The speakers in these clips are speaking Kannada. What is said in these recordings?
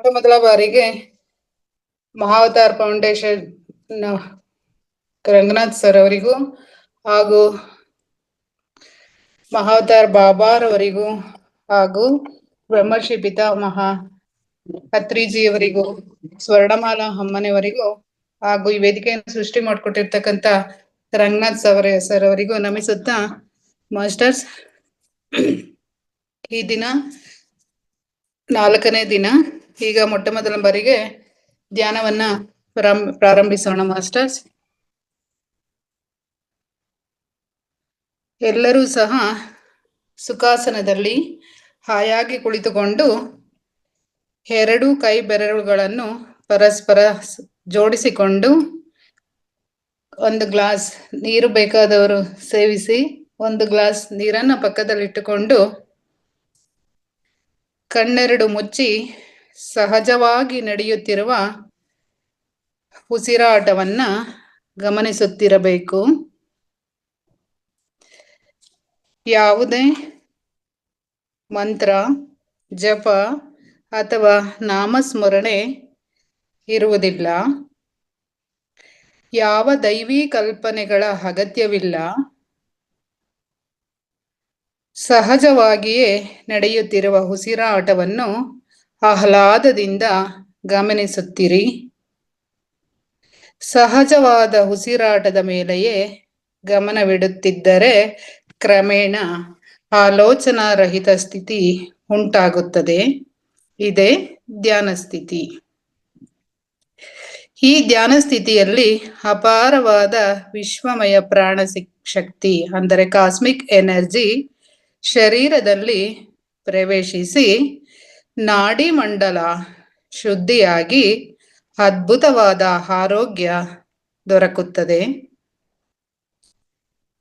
ಮೊಟ್ಟ ಮೊದಲ ಬಾರಿಗೆ ಮಹಾವತಾರ್ ಫೌಂಡೇಶನ್ ರಂಗನಾಥ್ ಸರ್ ಅವರಿಗೂ ಹಾಗೂ ಮಹಾವತಾರ್ ಬಾಬಾರವರಿಗೂ ಹಾಗೂ ಬ್ರಹ್ಮಶ್ರೀ ಪಿತಾಮಹ ಪತ್ರಿಜಿಯವರಿಗೂ ಸ್ವರ್ಣಮಾಲಾ ಅಮ್ಮನವರಿಗೂ ಹಾಗೂ ಈ ವೇದಿಕೆಯನ್ನು ಸೃಷ್ಟಿ ಮಾಡಿಕೊಟ್ಟಿರ್ತಕ್ಕಂಥ ರಂಗನಾಥ್ ಸರ್ ಅವರಿಗೂ ನಮಿಸುತ್ತಾ, ಮಾಸ್ಟರ್ಸ್, ಈ ದಿನ 4ನೇ ದಿನ. ಈಗ ಮೊಟ್ಟ ಮೊದಲ ಬಾರಿಗೆ ಧ್ಯಾನವನ್ನ ಪ್ರಾರಂಭಿಸೋಣ. ಮಾಸ್ಟರ್ಸ್, ಎಲ್ಲರೂ ಸಹ ಸುಖಾಸನದಲ್ಲಿ ಹಾಯಾಗಿ ಕುಳಿತುಕೊಂಡು 2 ಕೈ ಬೆರಳುಗಳನ್ನು ಪರಸ್ಪರ ಜೋಡಿಸಿಕೊಂಡು 1 ಗ್ಲಾಸ್ ನೀರು ಬೇಕಾದವರು ಸೇವಿಸಿ, 1 ಗ್ಲಾಸ್ ನೀರನ್ನ ಪಕ್ಕದಲ್ಲಿಟ್ಟುಕೊಂಡು ಕಣ್ಣೆರಡು ಮುಚ್ಚಿ ಸಹಜವಾಗಿ ನಡೆಯುತ್ತಿರುವ ಉಸಿರಾಟವನ್ನ ಗಮನಿಸುತ್ತಿರಬೇಕು. ಯಾವುದೇ ಮಂತ್ರ, ಜಪ ಅಥವಾ ನಾಮಸ್ಮರಣೆ ಇರುವುದಿಲ್ಲ. ಯಾವ ದೈವಿ ಕಲ್ಪನೆಗಳ ಅಗತ್ಯವಿಲ್ಲ. ಸಹಜವಾಗಿಯೇ ನಡೆಯುತ್ತಿರುವ ಉಸಿರಾಟವನ್ನು ಆಹ್ಲಾದದಿಂದ ಗಮನಿಸುತ್ತಿರಿ. ಸಹಜವಾದ ಉಸಿರಾಟದ ಮೇಲೆಯೇ ಗಮನವಿಡುತ್ತಿದ್ದರೆ ಕ್ರಮೇಣ ಆಲೋಚನಾರಹಿತ ಸ್ಥಿತಿ ಉಂಟಾಗುತ್ತದೆ. ಇದೇ ಧ್ಯಾನ ಸ್ಥಿತಿ. ಈ ಧ್ಯಾನ ಸ್ಥಿತಿಯಲ್ಲಿ ಅಪಾರವಾದ ವಿಶ್ವಮಯ ಪ್ರಾಣ ಶಕ್ತಿ ಅಂದರೆ ಕಾಸ್ಮಿಕ್ ಎನರ್ಜಿ ಶರೀರದಲ್ಲಿ ಪ್ರವೇಶಿಸಿ ನಾಡಿ ಮಂಡಲ ಶುದ್ಧಿಯಾಗಿ ಅದ್ಭುತವಾದ ಆರೋಗ್ಯ ದೊರಕುತ್ತದೆ.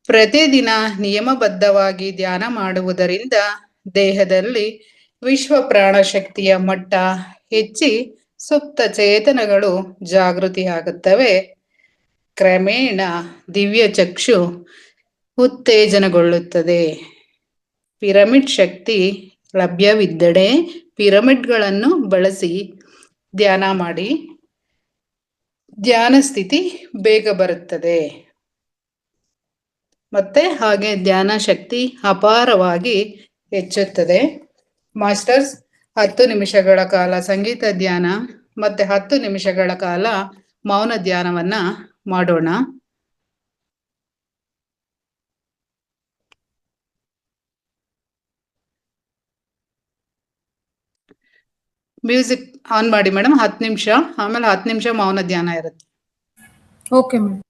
ಪ್ರತಿದಿನ ನಿಯಮಬದ್ಧವಾಗಿ ಧ್ಯಾನ ಮಾಡುವುದರಿಂದ ದೇಹದಲ್ಲಿ ವಿಶ್ವ ಪ್ರಾಣ ಶಕ್ತಿಯ ಮಟ್ಟ ಹೆಚ್ಚಿ ಸುಪ್ತ ಚೇತನಗಳು ಜಾಗೃತಿಯಾಗುತ್ತವೆ. ಕ್ರಮೇಣ ದಿವ್ಯ ಚಕ್ಷು ಉತ್ತೇಜನಗೊಳ್ಳುತ್ತದೆ. ಪಿರಮಿಡ್ ಶಕ್ತಿ ಲಭ್ಯವಿದ್ದರೆ ಪಿರಮಿಡ್ಗಳನ್ನು ಬಳಸಿ ಧ್ಯಾನ ಮಾಡಿ. ಧ್ಯಾನ ಸ್ಥಿತಿ ಬೇಗ ಬರುತ್ತದೆ. ಮತ್ತೆ ಹಾಗೆ ಧ್ಯಾನ ಶಕ್ತಿ ಅಪಾರವಾಗಿ ಹೆಚ್ಚುತ್ತದೆ. ಮಾಸ್ಟರ್ಸ್, 10 ನಿಮಿಷಗಳ ಕಾಲ ಸಂಗೀತ ಧ್ಯಾನ ಮತ್ತೆ 10 ನಿಮಿಷಗಳ ಕಾಲ ಮೌನ ಧ್ಯಾನವನ್ನ ಮಾಡೋಣ. ಮ್ಯೂಸಿಕ್ ಆನ್ ಮಾಡಿ ಮೇಡಮ್. 10 ನಿಮಿಷ, ಆಮೇಲೆ 10 ನಿಮಿಷ ಮೌನ ಧ್ಯಾನ ಇರುತ್ತೆ. Okay madam.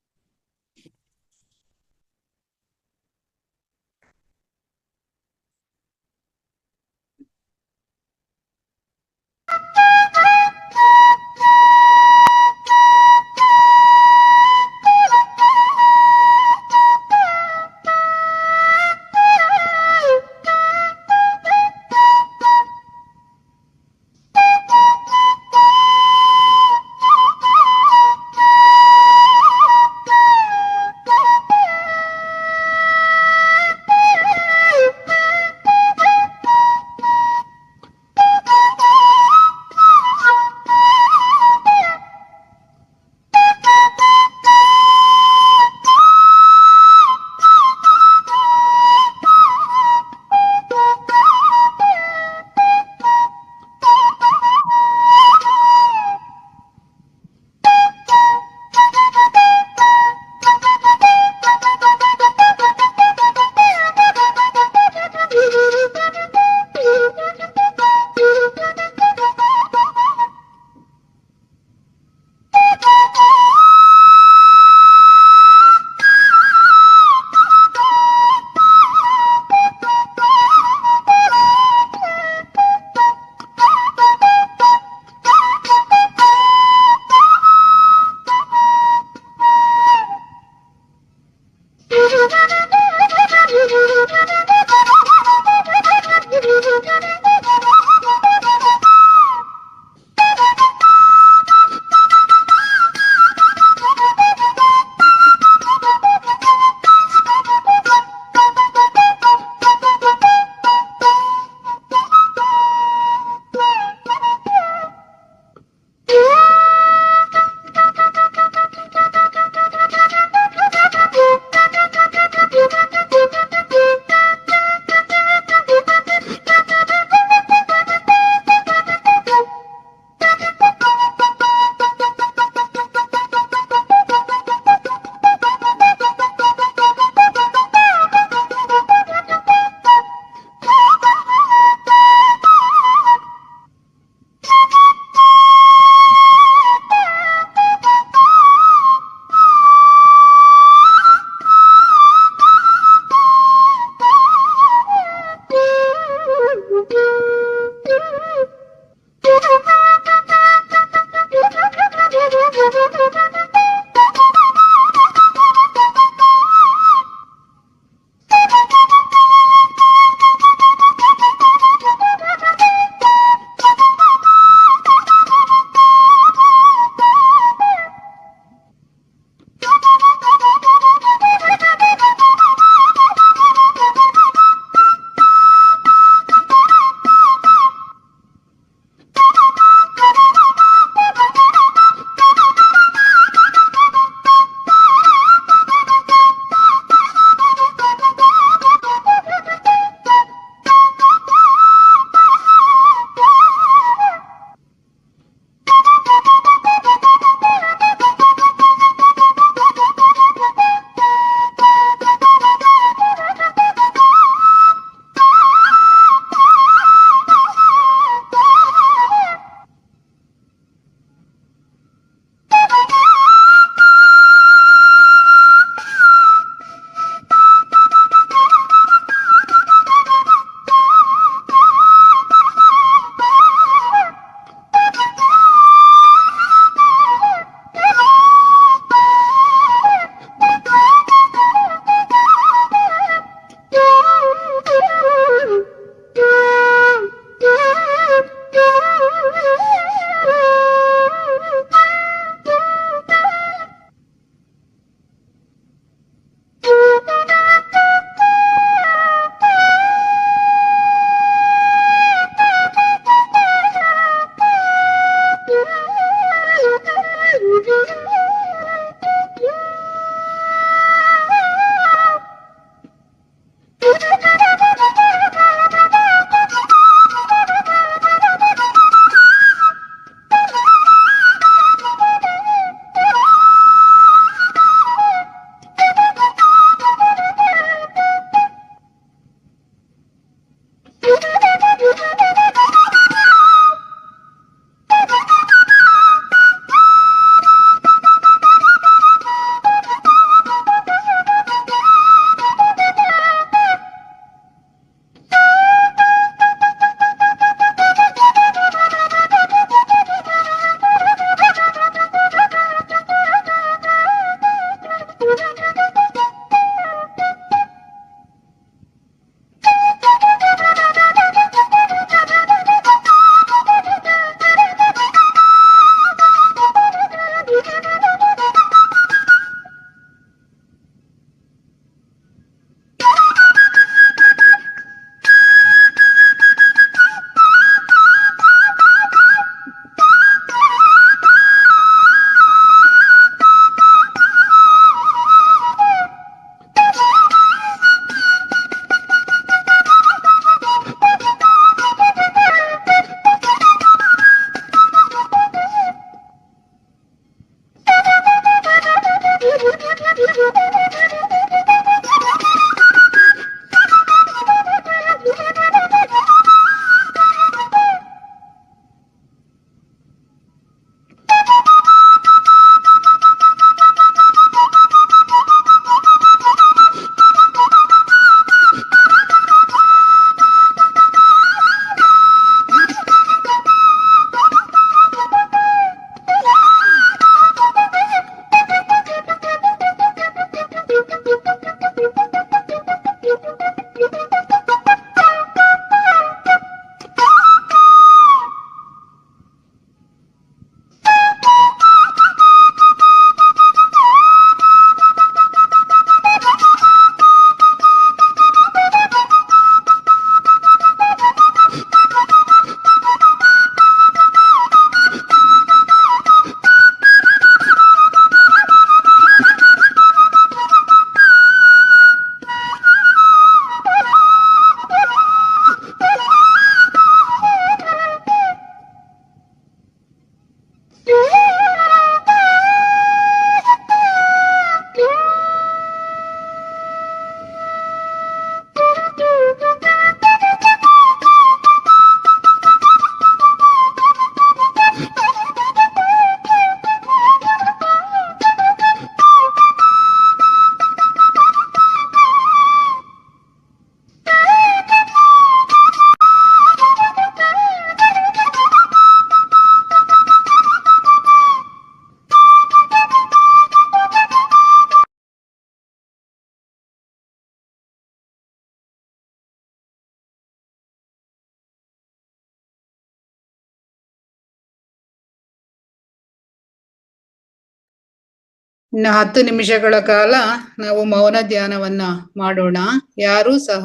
ಇನ್ನು 10 ನಿಮಿಷಗಳ ಕಾಲ ನಾವು ಮೌನ ಧ್ಯಾನವನ್ನ ಮಾಡೋಣ. ಯಾರೂ ಸಹ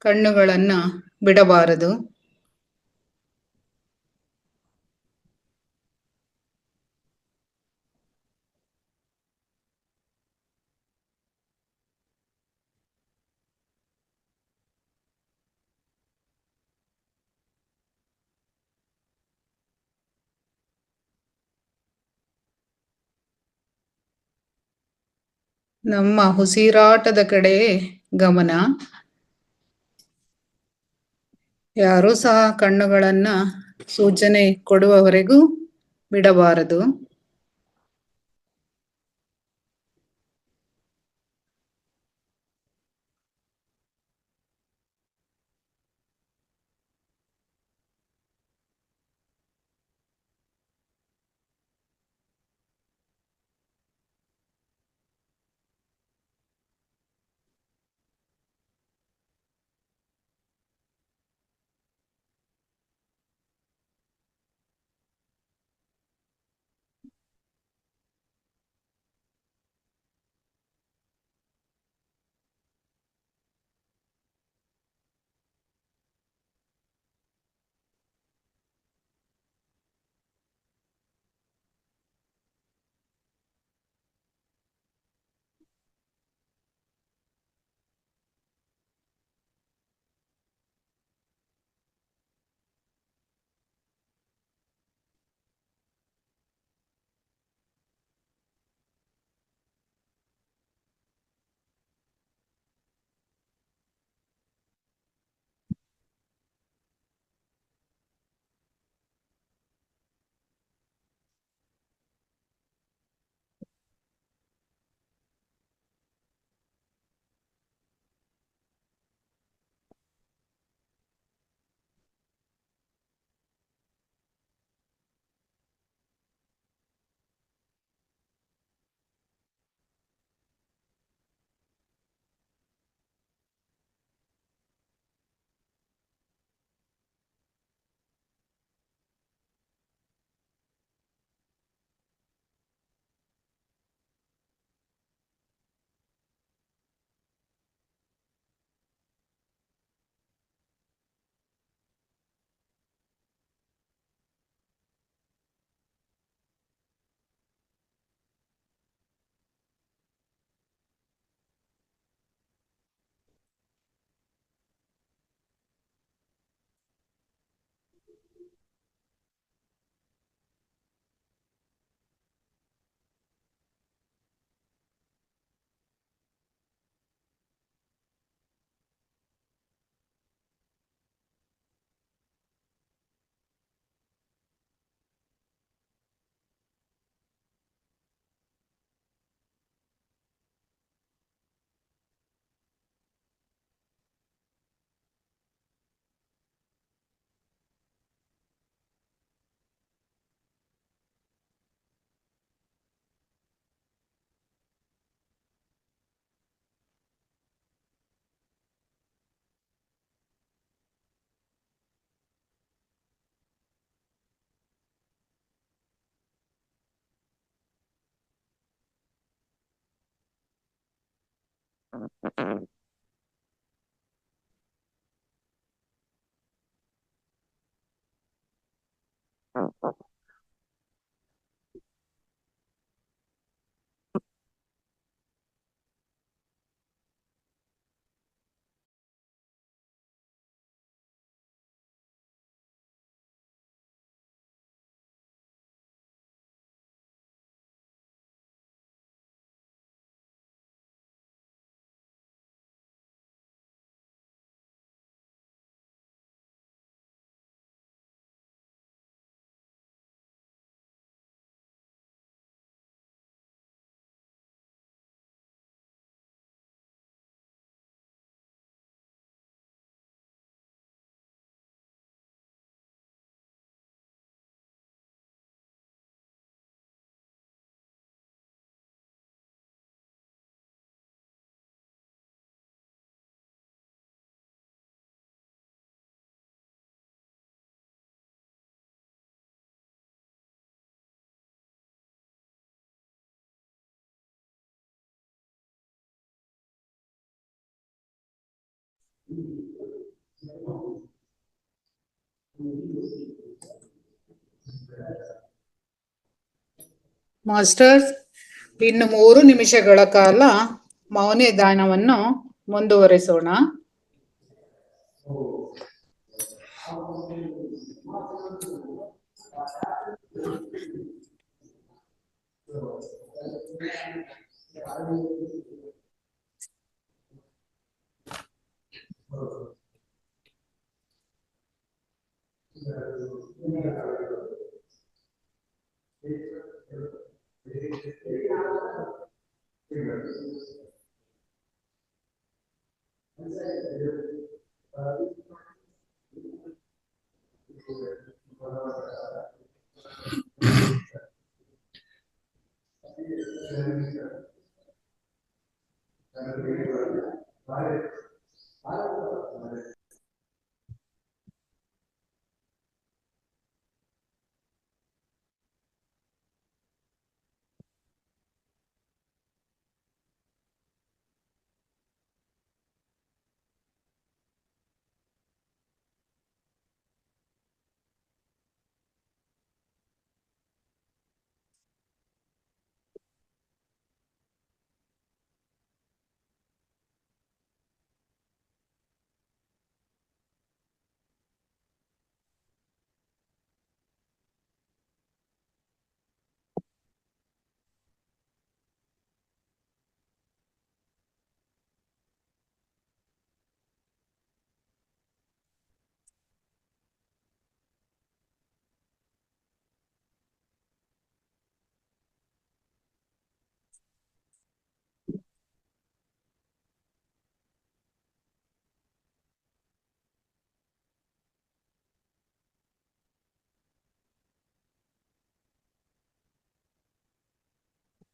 ಕಣ್ಣುಗಳನ್ನ ಬಿಡಬಾರದು. ನಮ್ಮ ಉಸಿರಾಟದ ಕಡೆ ಗಮನ. ಯಾರೂ ಸಹ ಕಣ್ಣುಗಳನ್ನ ಸೂಚನೆ ಕೊಡುವವರೆಗೂ ಬಿಡಬಾರದು. ಮಾಸ್ಟರ್ಸ್, ಇನ್ನು 3 ನಿಮಿಷಗಳ ಕಾಲ ಮೌನ ಧ್ಯಾನವನ್ನು ಮುಂದುವರಿಸೋಣ.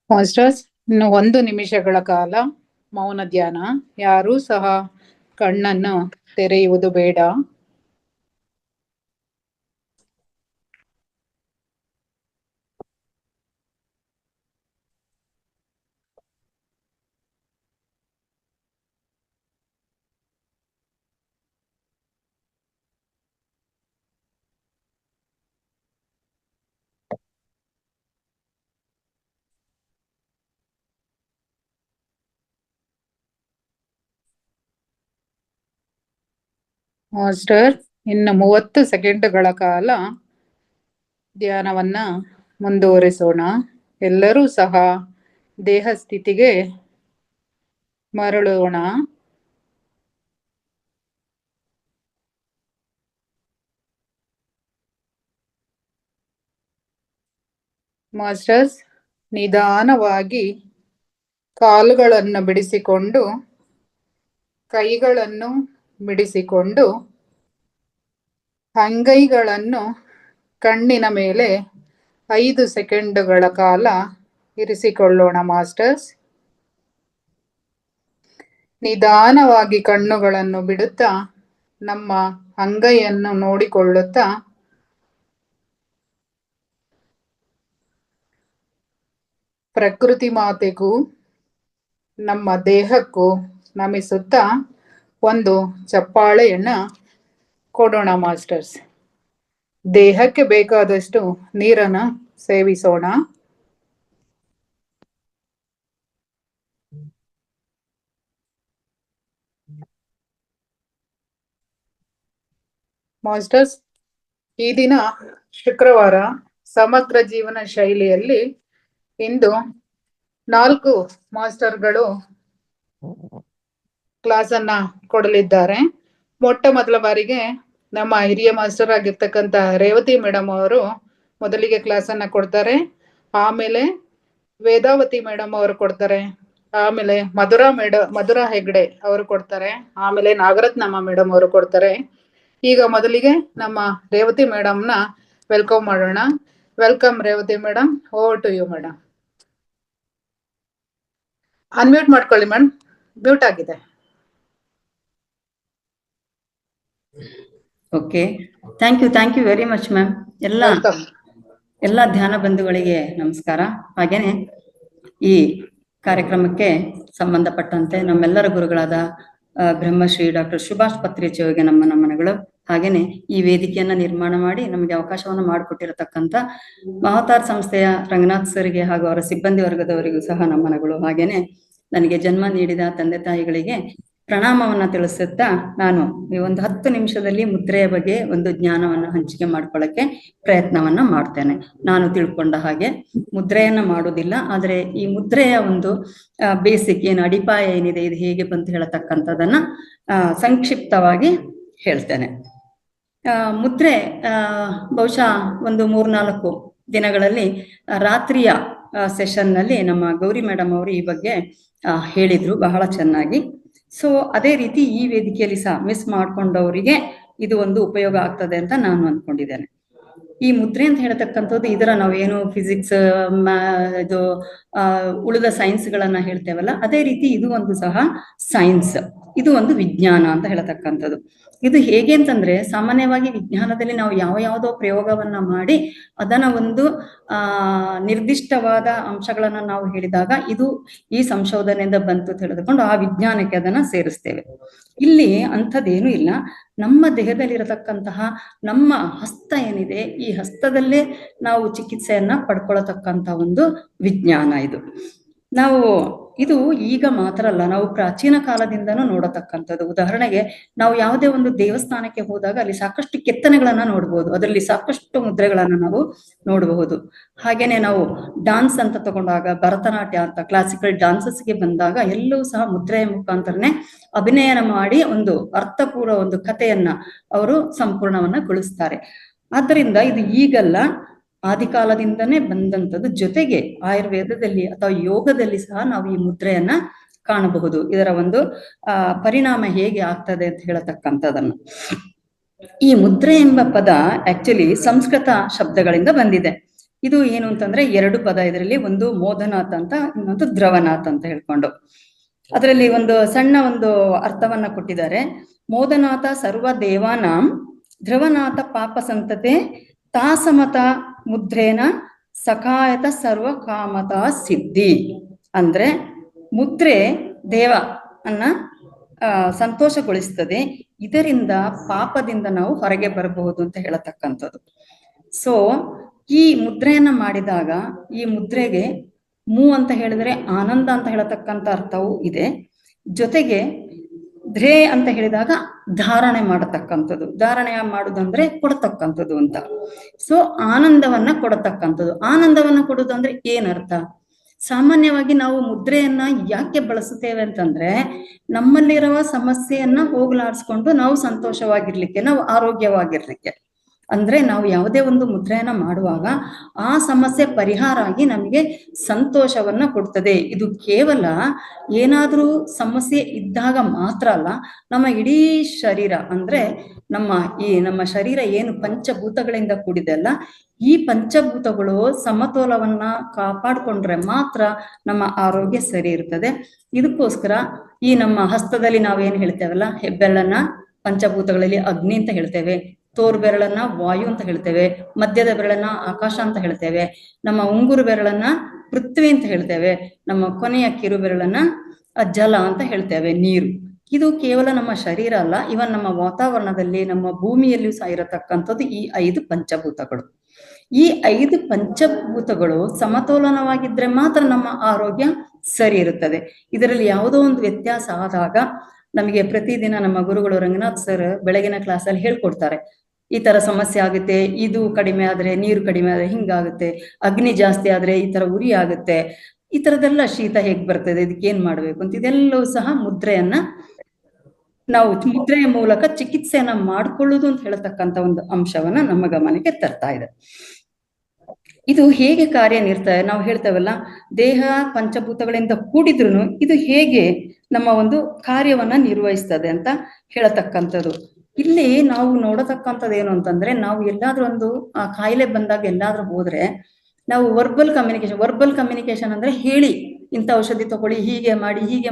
ಮಾಸ್ಟರ್ಸ್, ಇನ್ನು 1 ನಿಮಿಷಗಳ ಕಾಲ ಮೌನ ಧ್ಯಾನ. ಯಾರೂ ಸಹ ಕಣ್ಣನ್ನು ತೆರೆಯುವುದು ಬೇಡ. ಮಾಸ್ಟರ್, ಇನ್ನು 30 ಸೆಕೆಂಡುಗಳ ಕಾಲ ಧ್ಯಾನವನ್ನ ಮುಂದುವರಿಸೋಣ. ಎಲ್ಲರೂ ಸಹ ದೇಹ ಸ್ಥಿತಿಗೆ ಮರಳೋಣ. ಮಾಸ್ಟರ್ಸ್, ನಿಧಾನವಾಗಿ ಕಾಲುಗಳನ್ನು ಬಿಡಿಸಿಕೊಂಡು, ಕೈಗಳನ್ನು ಬಿಡಿಸಿಕೊಂಡು, ಅಂಗೈಗಳನ್ನು ಕಣ್ಣಿನ ಮೇಲೆ 5 ಸೆಕೆಂಡುಗಳ ಕಾಲ ಇರಿಸಿಕೊಳ್ಳೋಣ. ಮಾಸ್ಟರ್ಸ್, ನಿಧಾನವಾಗಿ ಕಣ್ಣುಗಳನ್ನು ಬಿಡುತ್ತಾ ನಮ್ಮ ಅಂಗೈಯನ್ನು ನೋಡಿಕೊಳ್ಳುತ್ತಾ ಪ್ರಕೃತಿ ಮಾತೆಗೂ ನಮ್ಮ ದೇಹಕ್ಕೂ ನಮಿಸುತ್ತಾ ಒಂದು ಚಪ್ಪಾಳೆಯನ್ನ ಕೊಡೋಣ. ಮಾಸ್ಟರ್ಸ್, ದೇಹಕ್ಕೆ ಬೇಕಾದಷ್ಟು ನೀರನ್ನು ಸೇವಿಸೋಣ. ಮಾಸ್ಟರ್ಸ್, ಈ ದಿನ ಶುಕ್ರವಾರ ಸಮಗ್ರ ಜೀವನ ಶೈಲಿಯಲ್ಲಿ ಇಂದು 4 ಮಾಸ್ಟರ್ಗಳು ಕ್ಲಾಸ್ ಅನ್ನ ಕೊಡಲಿದ್ದಾರೆ. ಮೊಟ್ಟ ಮೊದಲ ಬಾರಿಗೆ ನಮ್ಮ ಹಿರಿಯ ಮಾಸ್ಟರ್ ಆಗಿರ್ತಕ್ಕಂಥ ರೇವತಿ ಮೇಡಮ್ ಅವರು ಮೊದಲಿಗೆ ಕ್ಲಾಸ್ ಅನ್ನ ಕೊಡ್ತಾರೆ. ಆಮೇಲೆ ವೇದಾವತಿ ಮೇಡಮ್ ಅವರು ಕೊಡ್ತಾರೆ. ಆಮೇಲೆ ಮಧುರಾ ಹೆಗ್ಡೆ ಅವರು ಕೊಡ್ತಾರೆ. ಆಮೇಲೆ ನಾಗರತ್ನಮ್ಮ ಮೇಡಮ್ ಅವರು ಕೊಡ್ತಾರೆ. ಈಗ ಮೊದಲಿಗೆ ನಮ್ಮ ರೇವತಿ ಮೇಡಮ್ನ ವೆಲ್ಕಮ್ ಮಾಡೋಣ. Welcome Revathi madam, over to you madam. Unmute ಮಾಡ್ಕೊಳ್ಳಿ ಮೇಡಮ್, ಮ್ಯೂಟ್ ಆಗಿದೆ. Okay, thank you very much ma'am. ಎಲ್ಲ ಧ್ಯಾನ ಬಂಧುಗಳಿಗೆ ನಮಸ್ಕಾರ. ಹಾಗೇನೆ ಈ ಕಾರ್ಯಕ್ರಮಕ್ಕೆ ಸಂಬಂಧಪಟ್ಟಂತೆ ನಮ್ಮೆಲ್ಲರ ಗುರುಗಳಾದ ಬ್ರಹ್ಮಶ್ರೀ ಡಾಕ್ಟರ್ ಸುಭಾಷ್ ಪತ್ರಿಚಿ ಅವರಿಗೆ ನಮ್ಮ ನಮನಗಳು. ಹಾಗೇನೆ ಈ ವೇದಿಕೆಯನ್ನ ನಿರ್ಮಾಣ ಮಾಡಿ ನಮಗೆ ಅವಕಾಶವನ್ನು ಮಾಡಿಕೊಟ್ಟಿರತಕ್ಕಂಥ ಮಹತಾರ್ ಸಂಸ್ಥೆಯ ರಂಗನಾಥ್ ಸರ್ಗೆ ಹಾಗೂ ಅವರ ಸಿಬ್ಬಂದಿ ವರ್ಗದವರಿಗೂ ಸಹ ನಮನಗಳು. ಹಾಗೇನೆ ನನಗೆ ಜನ್ಮ ನೀಡಿದ ತಂದೆ ತಾಯಿಗಳಿಗೆ ಪ್ರಣಾಮವನ್ನ ತಿಳಿಸುತ್ತಾ ನಾನು ಈ ಒಂದು 10 ನಿಮಿಷದಲ್ಲಿ ಮುದ್ರೆಯ ಬಗ್ಗೆ ಒಂದು ಜ್ಞಾನವನ್ನು ಹಂಚಿಕೆ ಮಾಡ್ಕೊಳ್ಳಕ್ಕೆ ಪ್ರಯತ್ನವನ್ನ ಮಾಡ್ತೇನೆ. ನಾನು ತಿಳ್ಕೊಂಡ ಹಾಗೆ ಮುದ್ರೆಯನ್ನ ಮಾಡೋದಿಲ್ಲ, ಆದ್ರೆ ಈ ಮುದ್ರೆಯ ಒಂದು ಬೇಸಿಕ್ ಏನು ಅಡಿಪಾಯ ಏನಿದೆ, ಇದು ಹೇಗೆ ಬಂತು ಹೇಳತಕ್ಕಂಥದನ್ನ ಸಂಕ್ಷಿಪ್ತವಾಗಿ ಹೇಳ್ತೇನೆ. ಮುದ್ರೆ ಬಹುಶಃ ಒಂದು 3-4 ದಿನಗಳಲ್ಲಿ ರಾತ್ರಿಯ ಸೆಷನ್ ನಲ್ಲಿ ನಮ್ಮ ಗೌರಿ ಮೇಡಮ್ ಅವರು ಈ ಬಗ್ಗೆ ಹೇಳಿದ್ರು ಬಹಳ ಚೆನ್ನಾಗಿ. ಸೊ ಅದೇ ರೀತಿ ಈ ವೇದಿಕೆಯಲ್ಲಿ ಸಹ ಮಿಸ್ ಮಾಡ್ಕೊಂಡವರಿಗೆ ಇದು ಒಂದು ಉಪಯೋಗ ಆಗ್ತದೆ ಅಂತ ನಾನು ಅಂದ್ಕೊಂಡಿದ್ದೇನೆ. ಈ ಮುದ್ರೆ ಅಂತ ಹೇಳ್ತಕ್ಕಂಥದ್ದು ಇದರ ನಾವೇನು ಫಿಸಿಕ್ಸ್ ಇದು ಉಳಿದ ಸೈನ್ಸ್ಗಳನ್ನ ಹೇಳ್ತೇವಲ್ಲ, ಅದೇ ರೀತಿ ಇದು ಒಂದು ಸಹ ಸೈನ್ಸ್, ಇದು ಒಂದು ವಿಜ್ಞಾನ ಅಂತ ಹೇಳ್ತಕ್ಕಂಥದ್ದು. ಇದು ಹೇಗೆ ಅಂತಂದ್ರೆ, ಸಾಮಾನ್ಯವಾಗಿ ವಿಜ್ಞಾನದಲ್ಲಿ ನಾವು ಯಾವುದೋ ಪ್ರಯೋಗವನ್ನ ಮಾಡಿ ಅದನ್ನ ಒಂದು ನಿರ್ದಿಷ್ಟವಾದ ಅಂಶಗಳನ್ನ ನಾವು ಹೇಳಿದಾಗ ಇದು ಈ ಸಂಶೋಧನೆಯಿಂದ ಬಂತು ಅಂತ ಹೇಳಿದುಕೊಂಡು ಆ ವಿಜ್ಞಾನಕ್ಕೆ ಅದನ್ನ ಸೇರಿಸ್ತೇವೆ. ಇಲ್ಲಿ ಅಂಥದ್ದೇನು ಇಲ್ಲ. ನಮ್ಮ ದೇಹದಲ್ಲಿರತಕ್ಕಂತಹ ನಮ್ಮ ಹಸ್ತ ಏನಿದೆ, ಈ ಹಸ್ತದಲ್ಲೇ ನಾವು ಚಿಕಿತ್ಸೆಯನ್ನ ಪಡ್ಕೊಳತಕ್ಕಂಥ ಒಂದು ವಿಜ್ಞಾನ ಇದು. ಇದು ಈಗ ಮಾತ್ರ ಅಲ್ಲ, ನಾವು ಪ್ರಾಚೀನ ಕಾಲದಿಂದನೂ ನೋಡತಕ್ಕಂಥದ್ದು. ಉದಾಹರಣೆಗೆ ನಾವು ಯಾವುದೇ ಒಂದು ದೇವಸ್ಥಾನಕ್ಕೆ ಹೋದಾಗ ಅಲ್ಲಿ ಸಾಕಷ್ಟು ಕೆತ್ತನೆಗಳನ್ನ ನೋಡ್ಬೋದು, ಅದರಲ್ಲಿ ಸಾಕಷ್ಟು ಮುದ್ರೆಗಳನ್ನ ನಾವು ನೋಡಬಹುದು. ಹಾಗೇನೆ ನಾವು ಡಾನ್ಸ್ ಅಂತ ತಗೊಂಡಾಗ, ಭರತನಾಟ್ಯ ಅಂತ ಕ್ಲಾಸಿಕಲ್ ಡಾನ್ಸಸ್ಗೆ ಬಂದಾಗ ಎಲ್ಲವೂ ಸಹ ಮುದ್ರೆಯ ಮುಖಾಂತರನೇ ಅಭಿನಯನ ಮಾಡಿ ಒಂದು ಅರ್ಥಪೂರ್ವ ಒಂದು ಕಥೆಯನ್ನ ಅವರು ಸಂಪೂರ್ಣವನ್ನ ಗೊಳಿಸ್ತಾರೆ. ಆದ್ದರಿಂದ ಇದು ಈಗಲ್ಲ, ಆದಿಕಾಲದಿಂದನೇ ಬಂದಂಥದ್ದು. ಜೊತೆಗೆ ಆಯುರ್ವೇದದಲ್ಲಿ ಅಥವಾ ಯೋಗದಲ್ಲಿ ಸಹ ನಾವು ಈ ಮುದ್ರೆಯನ್ನ ಕಾಣಬಹುದು. ಇದರ ಒಂದು ಪರಿಣಾಮ ಹೇಗೆ ಆಗ್ತದೆ ಅಂತ ಹೇಳತಕ್ಕಂಥದನ್ನು. ಈ ಮುದ್ರೆ ಎಂಬ ಪದ ಆಕ್ಚುಲಿ ಸಂಸ್ಕೃತ ಶಬ್ದಗಳಿಂದ ಬಂದಿದೆ. ಇದು ಏನು ಅಂತಂದ್ರೆ 2 ಪದ ಇದರಲ್ಲಿ, ಒಂದು ಮೋದನಾಥ್ ಅಂತ, ಇನ್ನೊಂದು ದ್ರವನಾಥ್ ಅಂತ ಹೇಳ್ಕೊಂಡು. ಅದರಲ್ಲಿ ಒಂದು ಸಣ್ಣ ಒಂದು ಅರ್ಥವನ್ನ ಕೊಟ್ಟಿದ್ದಾರೆ. ಮೋದನಾಥ ಸರ್ವ ದೇವಾನಾಂ, ದ್ರವನಾಥ ಪಾಪ ಸಂತತೆ ತಾಸಮತ ಮುದ್ರೇನ ಸಕಾಯತ ಸರ್ವ ಕಾಮತ ಸಿದ್ಧಿ. ಅಂದ್ರೆ ಮುದ್ರೆ ದೇವ ಅನ್ನ ಸಂತೋಷಗೊಳಿಸ್ತದೆ, ಇದರಿಂದ ಪಾಪದಿಂದ ನಾವು ಹೊರಗೆ ಬರಬಹುದು ಅಂತ ಹೇಳತಕ್ಕಂಥದ್ದು. ಸೊ ಈ ಮುದ್ರೆಯನ್ನ ಮಾಡಿದಾಗ ಈ ಮುದ್ರೆಗೆ ಅಂತ ಹೇಳಿದ್ರೆ ಆನಂದ ಅಂತ ಹೇಳತಕ್ಕಂಥ ಅರ್ಥವೂ ಇದೆ. ಜೊತೆಗೆ ಧ್ರೇ ಅಂತ ಹೇಳಿದಾಗ ಧಾರಣೆ ಮಾಡತಕ್ಕಂಥದ್ದು, ಧಾರಣೆ ಮಾಡುದಂದ್ರೆ ಕೊಡತಕ್ಕಂಥದ್ದು ಅಂತ. ಸೊ ಆನಂದವನ್ನ ಕೊಡತಕ್ಕಂಥದ್ದು. ಆನಂದವನ್ನ ಕೊಡುದು ಅಂದ್ರೆ ಏನರ್ಥ? ಸಾಮಾನ್ಯವಾಗಿ ನಾವು ಮುದ್ರೆಯನ್ನ ಯಾಕೆ ಬಳಸುತ್ತೇವೆ ಅಂತಂದ್ರೆ, ನಮ್ಮಲ್ಲಿರುವ ಸಮಸ್ಯೆಯನ್ನ ಹೋಗಲಾಡಿಸ್ಕೊಂಡು ನಾವು ಸಂತೋಷವಾಗಿರ್ಲಿಕ್ಕೆ, ನಾವು ಆರೋಗ್ಯವಾಗಿರ್ಲಿಕ್ಕೆ. ಅಂದ್ರೆ ನಾವು ಯಾವುದೇ ಒಂದು ಮುದ್ರೆಯನ್ನ ಮಾಡುವಾಗ ಆ ಸಮಸ್ಯೆ ಪರಿಹಾರ ಆಗಿ ನಮಗೆ ಸಂತೋಷವನ್ನ ಕೊಡ್ತದೆ. ಇದು ಕೇವಲ ಏನಾದ್ರೂ ಸಮಸ್ಯೆ ಇದ್ದಾಗ ಮಾತ್ರ ಅಲ್ಲ, ನಮ್ಮ ಇಡೀ ಶರೀರ ಅಂದ್ರೆ ನಮ್ಮ ಶರೀರ ಏನು ಪಂಚಭೂತಗಳಿಂದ ಕೂಡಿದೆ ಅಲ್ಲ, ಈ ಪಂಚಭೂತಗಳು ಸಮತೋಲವನ್ನ ಕಾಪಾಡ್ಕೊಂಡ್ರೆ ಮಾತ್ರ ನಮ್ಮ ಆರೋಗ್ಯ ಸರಿ ಇರ್ತದೆ. ಇದಕ್ಕೋಸ್ಕರ ಈ ನಮ್ಮ ಹಸ್ತದಲ್ಲಿ ನಾವೇನು ಹೇಳ್ತೇವಲ್ಲ, ಹೆಬ್ಬೆರಳನ್ನ ಪಂಚಭೂತಗಳಲ್ಲಿ ಅಗ್ನಿ ಅಂತ ಹೇಳ್ತೇವೆ, ತೋರ್ ಬೆರಳನ್ನ ವಾಯು ಅಂತ ಹೇಳ್ತೇವೆ, ಮಧ್ಯದ ಬೆರಳನ್ನ ಆಕಾಶ ಅಂತ ಹೇಳ್ತೇವೆ, ನಮ್ಮ ಉಂಗುರು ಬೆರಳನ್ನ ಪೃಥ್ವಿ ಅಂತ ಹೇಳ್ತೇವೆ, ನಮ್ಮ ಕೊನೆಯ ಕಿರು ಬೆರಳನ್ನ ಜಲ ಅಂತ ಹೇಳ್ತೇವೆ, ನೀರು. ಇದು ಕೇವಲ ನಮ್ಮ ಶರೀರ ಅಲ್ಲ, ಇವನ್ ನಮ್ಮ ವಾತಾವರಣದಲ್ಲಿ, ನಮ್ಮ ಭೂಮಿಯಲ್ಲಿಯೂ ಸಹ ಇರತಕ್ಕಂಥದ್ದು ಈ 5 ಪಂಚಭೂತಗಳು. ಈ 5 ಪಂಚಭೂತಗಳು ಸಮತೋಲನವಾಗಿದ್ರೆ ಮಾತ್ರ ನಮ್ಮ ಆರೋಗ್ಯ ಸರಿ ಇರುತ್ತದೆ. ಇದರಲ್ಲಿ ಯಾವುದೋ ಒಂದು ವ್ಯತ್ಯಾಸ ಆದಾಗ ನಮಗೆ ಪ್ರತಿದಿನ ನಮ್ಮ ಗುರುಗಳು ರಂಗನಾಥ್ ಸರ್ ಬೆಳಗಿನ ಕ್ಲಾಸಲ್ಲಿ ಹೇಳ್ಕೊಡ್ತಾರೆ, ಈ ತರ ಸಮಸ್ಯೆ ಆಗುತ್ತೆ, ಇದು ಕಡಿಮೆ ಆದ್ರೆ, ನೀರು ಕಡಿಮೆ ಆದ್ರೆ ಹಿಂಗಾಗುತ್ತೆ, ಅಗ್ನಿ ಜಾಸ್ತಿ ಆದ್ರೆ ಈ ತರ ಉರಿ ಆಗುತ್ತೆ, ಈ ತರದೆಲ್ಲ ಶೀತ ಹೇಗ್ ಬರ್ತದೆ, ಇದಕ್ಕೆ ಏನ್ ಮಾಡ್ಬೇಕು ಅಂತ, ಇದೆಲ್ಲವೂ ಸಹ ನಾವು ಮುದ್ರೆಯ ಮೂಲಕ ಚಿಕಿತ್ಸೆಯನ್ನ ಮಾಡ್ಕೊಳ್ಳುದು ಅಂತ ಹೇಳ್ತಕ್ಕಂಥ ಒಂದು ಅಂಶವನ್ನ ನಮ್ಮ ಗಮನಕ್ಕೆ ತರ್ತಾ ಇದೆ. ಇದು ಹೇಗೆ ಕಾರ್ಯನಿರ್ತದೆ? ನಾವು ಹೇಳ್ತೇವಲ್ಲ, ದೇಹ ಪಂಚಭೂತಗಳಿಂದ ಕೂಡಿದ್ರು ಇದು ಹೇಗೆ ನಮ್ಮ ಒಂದು ಕಾರ್ಯವನ್ನ ನಿರ್ವಹಿಸ್ತದೆ ಅಂತ ಹೇಳತಕ್ಕಂಥದ್ದು. ಇಲ್ಲಿ ನಾವು ನೋಡತಕ್ಕಂಥದ್ದು ಏನು ಅಂತಂದ್ರೆ, ನಾವು ಎಲ್ಲಾದ್ರೂ ಒಂದು ಕಾಯಿಲೆ ಬಂದಾಗ ಎಲ್ಲಾದ್ರೂ ಹೋದ್ರೆ ನಾವು ವರ್ಬಲ್ ಕಮ್ಯುನಿಕೇಶನ್ ಅಂದ್ರೆ ಹೇಳಿ, ಇಂಥ ಔಷಧಿ ತಗೊಳ್ಳಿ, ಹೀಗೆ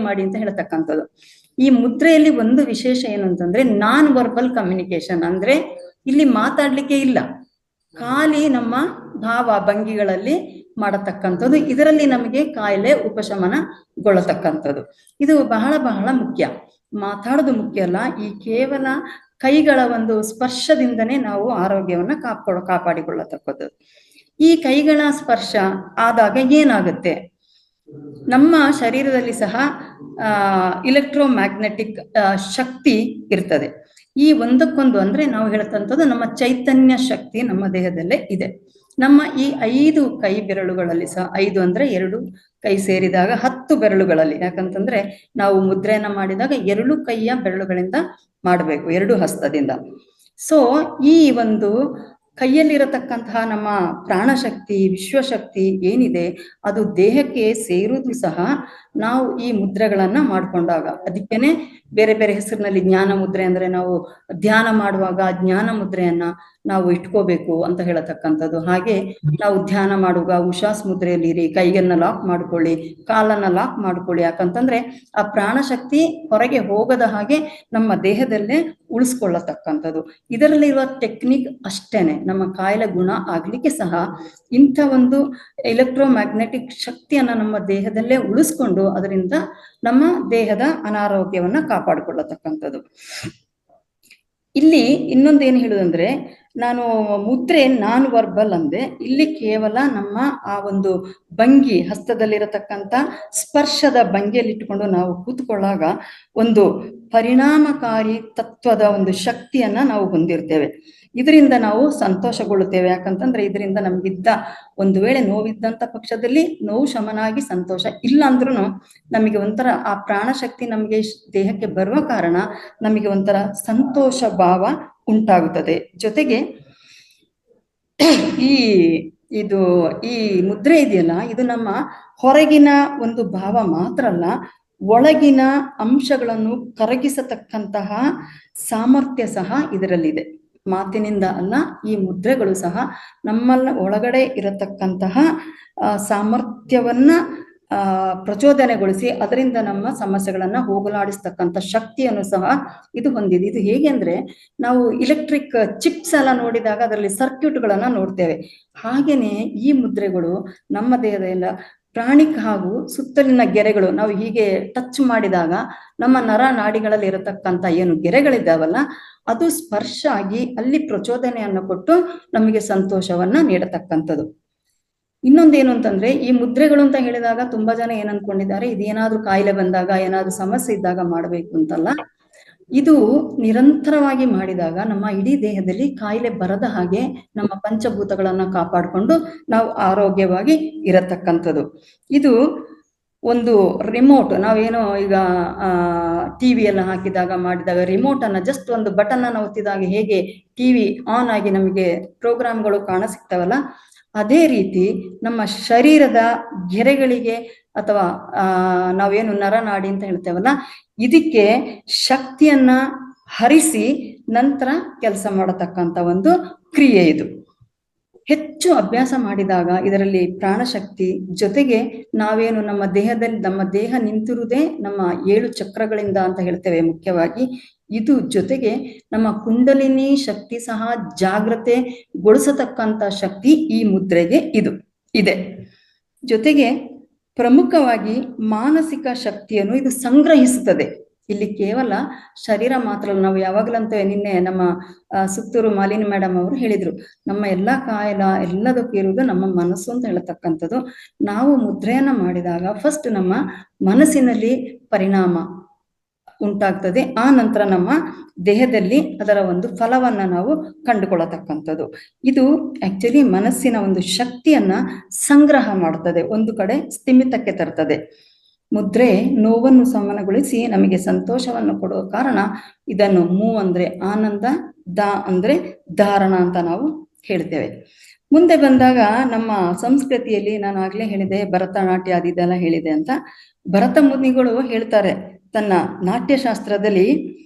ಮಾಡಿ ಅಂತ ಹೇಳತಕ್ಕಂಥದ್ದು. ಈ ಮುದ್ರೆಯಲ್ಲಿ ಒಂದು ವಿಶೇಷ ಏನು ಅಂತಂದ್ರೆ, ನಾನ್ ವರ್ಬಲ್ ಕಮ್ಯುನಿಕೇಶನ್ ಅಂದ್ರೆ ಇಲ್ಲಿ ಮಾತಾಡ್ಲಿಕ್ಕೆ ಇಲ್ಲ, ಖಾಲಿ ನಮ್ಮ ಭಾವ ಭಂಗಿಗಳಲ್ಲಿ ಮಾಡತಕ್ಕಂಥದ್ದು. ಇದರಲ್ಲಿ ನಮಗೆ ಕಾಯಿಲೆ ಉಪಶಮನಗೊಳ್ಳತಕ್ಕಂಥದ್ದು. ಇದು ಬಹಳ ಬಹಳ ಮುಖ್ಯ. ಮಾತಾಡೋದು ಮುಖ್ಯ ಅಲ್ಲ, ಈ ಕೇವಲ ಕೈಗಳ ಒಂದು ಸ್ಪರ್ಶದಿಂದನೇ ನಾವು ಆರೋಗ್ಯವನ್ನ ಕಾಪಾಡಿಕೊಳ್ಳತಕ್ಕದ್ದು. ಈ ಕೈಗಳ ಸ್ಪರ್ಶ ಆದಾಗ ಏನಾಗುತ್ತೆ, ನಮ್ಮ ಶರೀರದಲ್ಲಿ ಸಹ ಇಲೆಕ್ಟ್ರೋಮ್ಯಾಗ್ನೆಟಿಕ್ ಶಕ್ತಿ ಇರ್ತದೆ. ಈ ಒಂದಕ್ಕೊಂದು ಅಂದ್ರೆ ನಾವು ಹೇಳ್ತಂಥದ್ದು ನಮ್ಮ ಚೈತನ್ಯ ಶಕ್ತಿ ನಮ್ಮ ದೇಹದಲ್ಲೇ ಇದೆ. ನಮ್ಮ ಈ 5 ಕೈ ಬೆರಳುಗಳಲ್ಲಿ ಸಹ, 5 ಅಂದ್ರೆ 2 ಕೈ ಸೇರಿದಾಗ 10 ಬೆರಳುಗಳಲ್ಲಿ, ಯಾಕಂತಂದ್ರೆ ನಾವು ಮುದ್ರೆಯನ್ನ ಮಾಡಿದಾಗ 2 ಕೈಯ ಬೆರಳುಗಳಿಂದ ಮಾಡಬೇಕು, 2 ಹಸ್ತದಿಂದ. ಸೊ ಈ ಒಂದು ಕೈಯಲ್ಲಿರತಕ್ಕಂತಹ ನಮ್ಮ ಪ್ರಾಣಶಕ್ತಿ, ವಿಶ್ವಶಕ್ತಿ ಏನಿದೆ ಅದು ದೇಹಕ್ಕೆ ಸೇರುವುದು ಸಹ ನಾವು ಈ ಮುದ್ರೆಗಳನ್ನ ಮಾಡ್ಕೊಂಡಾಗ. ಅದಕ್ಕೇನೆ ಬೇರೆ ಬೇರೆ ಹೆಸರಿನಲ್ಲಿ ಜ್ಞಾನ ಮುದ್ರೆ ಅಂದ್ರೆ ನಾವು ಧ್ಯಾನ ಮಾಡುವಾಗ ಜ್ಞಾನ ಮುದ್ರೆಯನ್ನ ನಾವು ಇಟ್ಕೋಬೇಕು ಅಂತ ಹೇಳತಕ್ಕಂಥದ್ದು. ಹಾಗೆ ನಾವು ಧ್ಯಾನ ಮಾಡುವಾಗ ಉಶಾಸ್ ಮುದ್ರೆಯಲ್ಲಿ ಕೈಯನ್ನ ಲಾಕ್ ಮಾಡ್ಕೊಳ್ಳಿ, ಕಾಲನ್ನ ಲಾಕ್ ಮಾಡ್ಕೊಳ್ಳಿ. ಯಾಕಂತಂದ್ರೆ ಆ ಪ್ರಾಣಶಕ್ತಿ ಹೊರಗೆ ಹೋಗದ ಹಾಗೆ ನಮ್ಮ ದೇಹದಲ್ಲೇ ಉಳಿಸ್ಕೊಳ್ಳತಕ್ಕಂಥದ್ದು. ಇದರಲ್ಲಿರುವ ಟೆಕ್ನಿಕ್ ಅಷ್ಟೇನೆ. ನಮ್ಮ ಕಾಯಿಲೆ ಗುಣ ಆಗ್ಲಿಕ್ಕೆ ಸಹ ಇಂಥ ಒಂದು ಎಲೆಕ್ಟ್ರೋಮ್ಯಾಗ್ನೆಟಿಕ್ ಶಕ್ತಿಯನ್ನ ನಮ್ಮ ದೇಹದಲ್ಲೇ ಉಳಿಸ್ಕೊಂಡು ಅದರಿಂದ ನಮ್ಮ ದೇಹದ ಅನಾರೋಗ್ಯವನ್ನ ಕಾಪಾಡಿಕೊಳ್ಳತಕ್ಕಂಥದ್ದು. ಇಲ್ಲಿ ಇನ್ನೊಂದೇನು ಹೇಳುದಂದ್ರೆ, ನಾನು ಮುದ್ರೆ ನಾನ್ ವರ್ಬಲ್ ಅಂದೆ. ಇಲ್ಲಿ ಕೇವಲ ನಮ್ಮ ಆ ಒಂದು ಭಂಗಿ, ಹಸ್ತದಲ್ಲಿರತಕ್ಕಂಥ ಸ್ಪರ್ಶದ ಭಂಗಿಯಲ್ಲಿ ಇಟ್ಟುಕೊಂಡು ನಾವು ಕೂತ್ಕೊಳ್ಳಾಗ ಒಂದು ಪರಿಣಾಮಕಾರಿ ತತ್ವದ ಒಂದು ಶಕ್ತಿಯನ್ನ ನಾವು ಹೊಂದಿರ್ತೇವೆ. ಇದರಿಂದ ನಾವು ಸಂತೋಷಗೊಳ್ಳುತ್ತೇವೆ. ಯಾಕಂತಂದ್ರೆ ಇದರಿಂದ ನಮ್ಗಿದ್ದ ಒಂದು ವೇಳೆ ನೋವಿದ್ದಂತ ಪಕ್ಷದಲ್ಲಿ ನೋವು ಶಮನಾಗಿ ಸಂತೋಷ ಇಲ್ಲ ಅಂದ್ರೂ ನಮಗೆ ಒಂಥರ ಆ ಪ್ರಾಣಶಕ್ತಿ ನಮಗೆ ದೇಹಕ್ಕೆ ಬರುವ ಕಾರಣ ನಮಗೆ ಒಂಥರ ಸಂತೋಷ ಭಾವ ಉಂಟಾಗುತ್ತದೆ. ಜೊತೆಗೆ ಈ ಮುದ್ರೆ ಇದೆಯಲ್ಲ, ಇದು ನಮ್ಮ ಹೊರಗಿನ ಒಂದು ಭಾವ ಮಾತ್ರ ಅಲ್ಲ, ಒಳಗಿನ ಅಂಶಗಳನ್ನು ಕರಗಿಸತಕ್ಕಂತಹ ಸಾಮರ್ಥ್ಯ ಸಹ ಇದರಲ್ಲಿದೆ. ಮಾತಿನಿಂದ ಅಲ್ಲ, ಈ ಮುದ್ರೆಗಳು ಸಹ ನಮ್ಮಲ್ಲ ಒಳಗಡೆ ಇರತಕ್ಕಂತಹ ಸಾಮರ್ಥ್ಯವನ್ನ ಪ್ರಚೋದನೆಗೊಳಿಸಿ ಅದರಿಂದ ನಮ್ಮ ಸಮಸ್ಯೆಗಳನ್ನ ಹೋಗಲಾಡಿಸ್ತಕ್ಕಂಥ ಶಕ್ತಿಯನ್ನು ಸಹ ಇದು ಹೊಂದಿದೆ. ಇದು ಹೇಗೆ ಅಂದ್ರೆ, ನಾವು ಇಲೆಕ್ಟ್ರಿಕ್ ಚಿಪ್ಸ್ ಎಲ್ಲ ನೋಡಿದಾಗ ಅದರಲ್ಲಿ ಸರ್ಕ್ಯೂಟ್ಗಳನ್ನ ನೋಡ್ತೇವೆ. ಹಾಗೇನೆ ಈ ಮುದ್ರೆಗಳು ನಮ್ಮ ದೇಹದ ಪ್ರಾಣಿಕ್ ಹಾಗೂ ಸುತ್ತಲಿನ ಗೆರೆಗಳು ನಾವು ಹೀಗೆ ಟಚ್ ಮಾಡಿದಾಗ ನಮ್ಮ ನರ ನಾಡಿಗಳಲ್ಲಿ ಇರತಕ್ಕಂಥ ಏನು ಗೆರೆಗಳಿದ್ದಾವಲ್ಲ ಅದು ಸ್ಪರ್ಶ ಆಗಿ ಅಲ್ಲಿ ಪ್ರಚೋದನೆಯನ್ನು ಕೊಟ್ಟು ನಮಗೆ ಸಂತೋಷವನ್ನ ನೀಡತಕ್ಕಂಥದ್ದು. ಇನ್ನೊಂದೇನು ಅಂತಂದ್ರೆ, ಈ ಮುದ್ರೆಗಳು ಅಂತ ಹೇಳಿದಾಗ ತುಂಬಾ ಜನ ಏನ್ ಅನ್ಕೊಂಡಿದ್ದಾರೆ, ಇದೇನಾದ್ರೂ ಕಾಯಿಲೆ ಬಂದಾಗ ಏನಾದ್ರೂ ಸಮಸ್ಯೆ ಇದ್ದಾಗ ಮಾಡ್ಬೇಕು ಅಂತಲ್ಲ. ಇದು ನಿರಂತರವಾಗಿ ಮಾಡಿದಾಗ ನಮ್ಮ ಇಡೀ ದೇಹದಲ್ಲಿ ಕಾಯಿಲೆ ಬರದ ಹಾಗೆ ನಮ್ಮ ಪಂಚಭೂತಗಳನ್ನ ಕಾಪಾಡಿಕೊಂಡು ನಾವು ಆರೋಗ್ಯವಾಗಿ ಇರತಕ್ಕಂಥದ್ದು. ಇದು ಒಂದು ರಿಮೋಟ್, ನಾವೇನೋ ಈಗ ಟಿವಿ ಎಲ್ಲ ಹಾಕಿದಾಗ ಮಾಡಿದಾಗ ರಿಮೋಟ್ ಅನ್ನ ಜಸ್ಟ್ ಒಂದು ಬಟನ್ ಅನ್ನ ಒತ್ತಿದಾಗ ಹೇಗೆ ಟಿವಿ ಆನ್ ಆಗಿ ನಮಗೆ ಪ್ರೋಗ್ರಾಮ್ಗಳು ಕಾಣಸಿಗ್ತಾವಲ್ಲ, ಅದೇ ರೀತಿ ನಮ್ಮ ಶರೀರದ ಗೆರೆಗಳಿಗೆ ಅಥವಾ ನಾವೇನು ನರನಾಡಿ ಅಂತ ಹೇಳ್ತೇವಲ್ಲ, ಇದಕ್ಕೆ ಶಕ್ತಿಯನ್ನ ಹರಿಸಿ ನಂತರ ಕೆಲಸ ಮಾಡತಕ್ಕಂಥ ಒಂದು ಕ್ರಿಯೆ ಇದು. ಹೆಚ್ಚು ಅಭ್ಯಾಸ ಮಾಡಿದಾಗ ಇದರಲ್ಲಿ ಪ್ರಾಣಶಕ್ತಿ ಜೊತೆಗೆ ನಾವೇನು ನಮ್ಮ ದೇಹದಲ್ಲಿ, ನಮ್ಮ ದೇಹ ನಿಂತಿರುವುದೇ ನಮ್ಮ 7 ಚಕ್ರಗಳಿಂದ ಅಂತ ಹೇಳ್ತೇವೆ ಮುಖ್ಯವಾಗಿ. ಇದು ಜೊತೆಗೆ ನಮ್ಮ ಕುಂಡಲಿನಿ ಶಕ್ತಿ ಸಹ ಜಾಗೃತೆಗೊಳಿಸತಕ್ಕಂಥ ಶಕ್ತಿ ಈ ಮುದ್ರೆಗೆ ಇದೆ. ಜೊತೆಗೆ ಪ್ರಮುಖವಾಗಿ ಮಾನಸಿಕ ಶಕ್ತಿಯನ್ನು ಇದು ಸಂಗ್ರಹಿಸುತ್ತದೆ. ಇಲ್ಲಿ ಕೇವಲ ಶರೀರ ಮಾತ್ರ, ನಾವು ಯಾವಾಗಲಂತೇವೆ, ನಿನ್ನೆ ನಮ್ಮ ಸುತ್ತೂರು ಮಾಲಿನಿ ಮೇಡಮ್ ಅವರು ಹೇಳಿದ್ರು, ನಮ್ಮ ಎಲ್ಲಾ ಕಾಯಿಲೆ ಎಲ್ಲದಕ್ಕೂ ಇರುವುದು ನಮ್ಮ ಮನಸ್ಸು ಅಂತ ಹೇಳತಕ್ಕಂಥದ್ದು. ನಾವು ಮುದ್ರೆಯನ್ನ ಮಾಡಿದಾಗ ಫಸ್ಟ್ ನಮ್ಮ ಮನಸ್ಸಿನಲ್ಲಿ ಪರಿಣಾಮ ಉಂಟಾಗ್ತದೆ, ಆ ನಂತರ ನಮ್ಮ ದೇಹದಲ್ಲಿ ಅದರ ಒಂದು ಫಲವನ್ನ ನಾವು ಕಂಡುಕೊಳ್ಳತಕ್ಕಂಥದ್ದು. ಇದು ಆಕ್ಚುಲಿ ಮನಸ್ಸಿನ ಒಂದು ಶಕ್ತಿಯನ್ನ ಸಂಗ್ರಹ ಮಾಡ್ತದೆ, ಒಂದು ಕಡೆ ಸ್ಥಿಮಿತಕ್ಕೆ ತರ್ತದೆ. ಮುದ್ರೆ ನೋವನ್ನು ಸಮನಗೊಳಿಸಿ ನಮಗೆ ಸಂತೋಷವನ್ನು ಕೊಡುವ ಕಾರಣ ಇದನ್ನು ಮೂ ಅಂದ್ರೆ ಆನಂದ, ದ ಅಂದ್ರೆ ಧಾರಣ ಅಂತ ನಾವು ಹೇಳ್ತೇವೆ. ಮುಂದೆ ಬಂದಾಗ ನಮ್ಮ ಸಂಸ್ಕೃತಿಯಲ್ಲಿ ನಾನು ಆಗ್ಲೇ ಹೇಳಿದೆ, ಭರತನಾಟ್ಯ ಅದೆಲ್ಲ ಹೇಳಿದೆ ಅಂತ. ಭರತ ಮುನಿಗಳು ಹೇಳ್ತಾರೆ ತನ್ನ ನಾಟ್ಯಶಾಸ್ತ್ರದಲ್ಲಿ,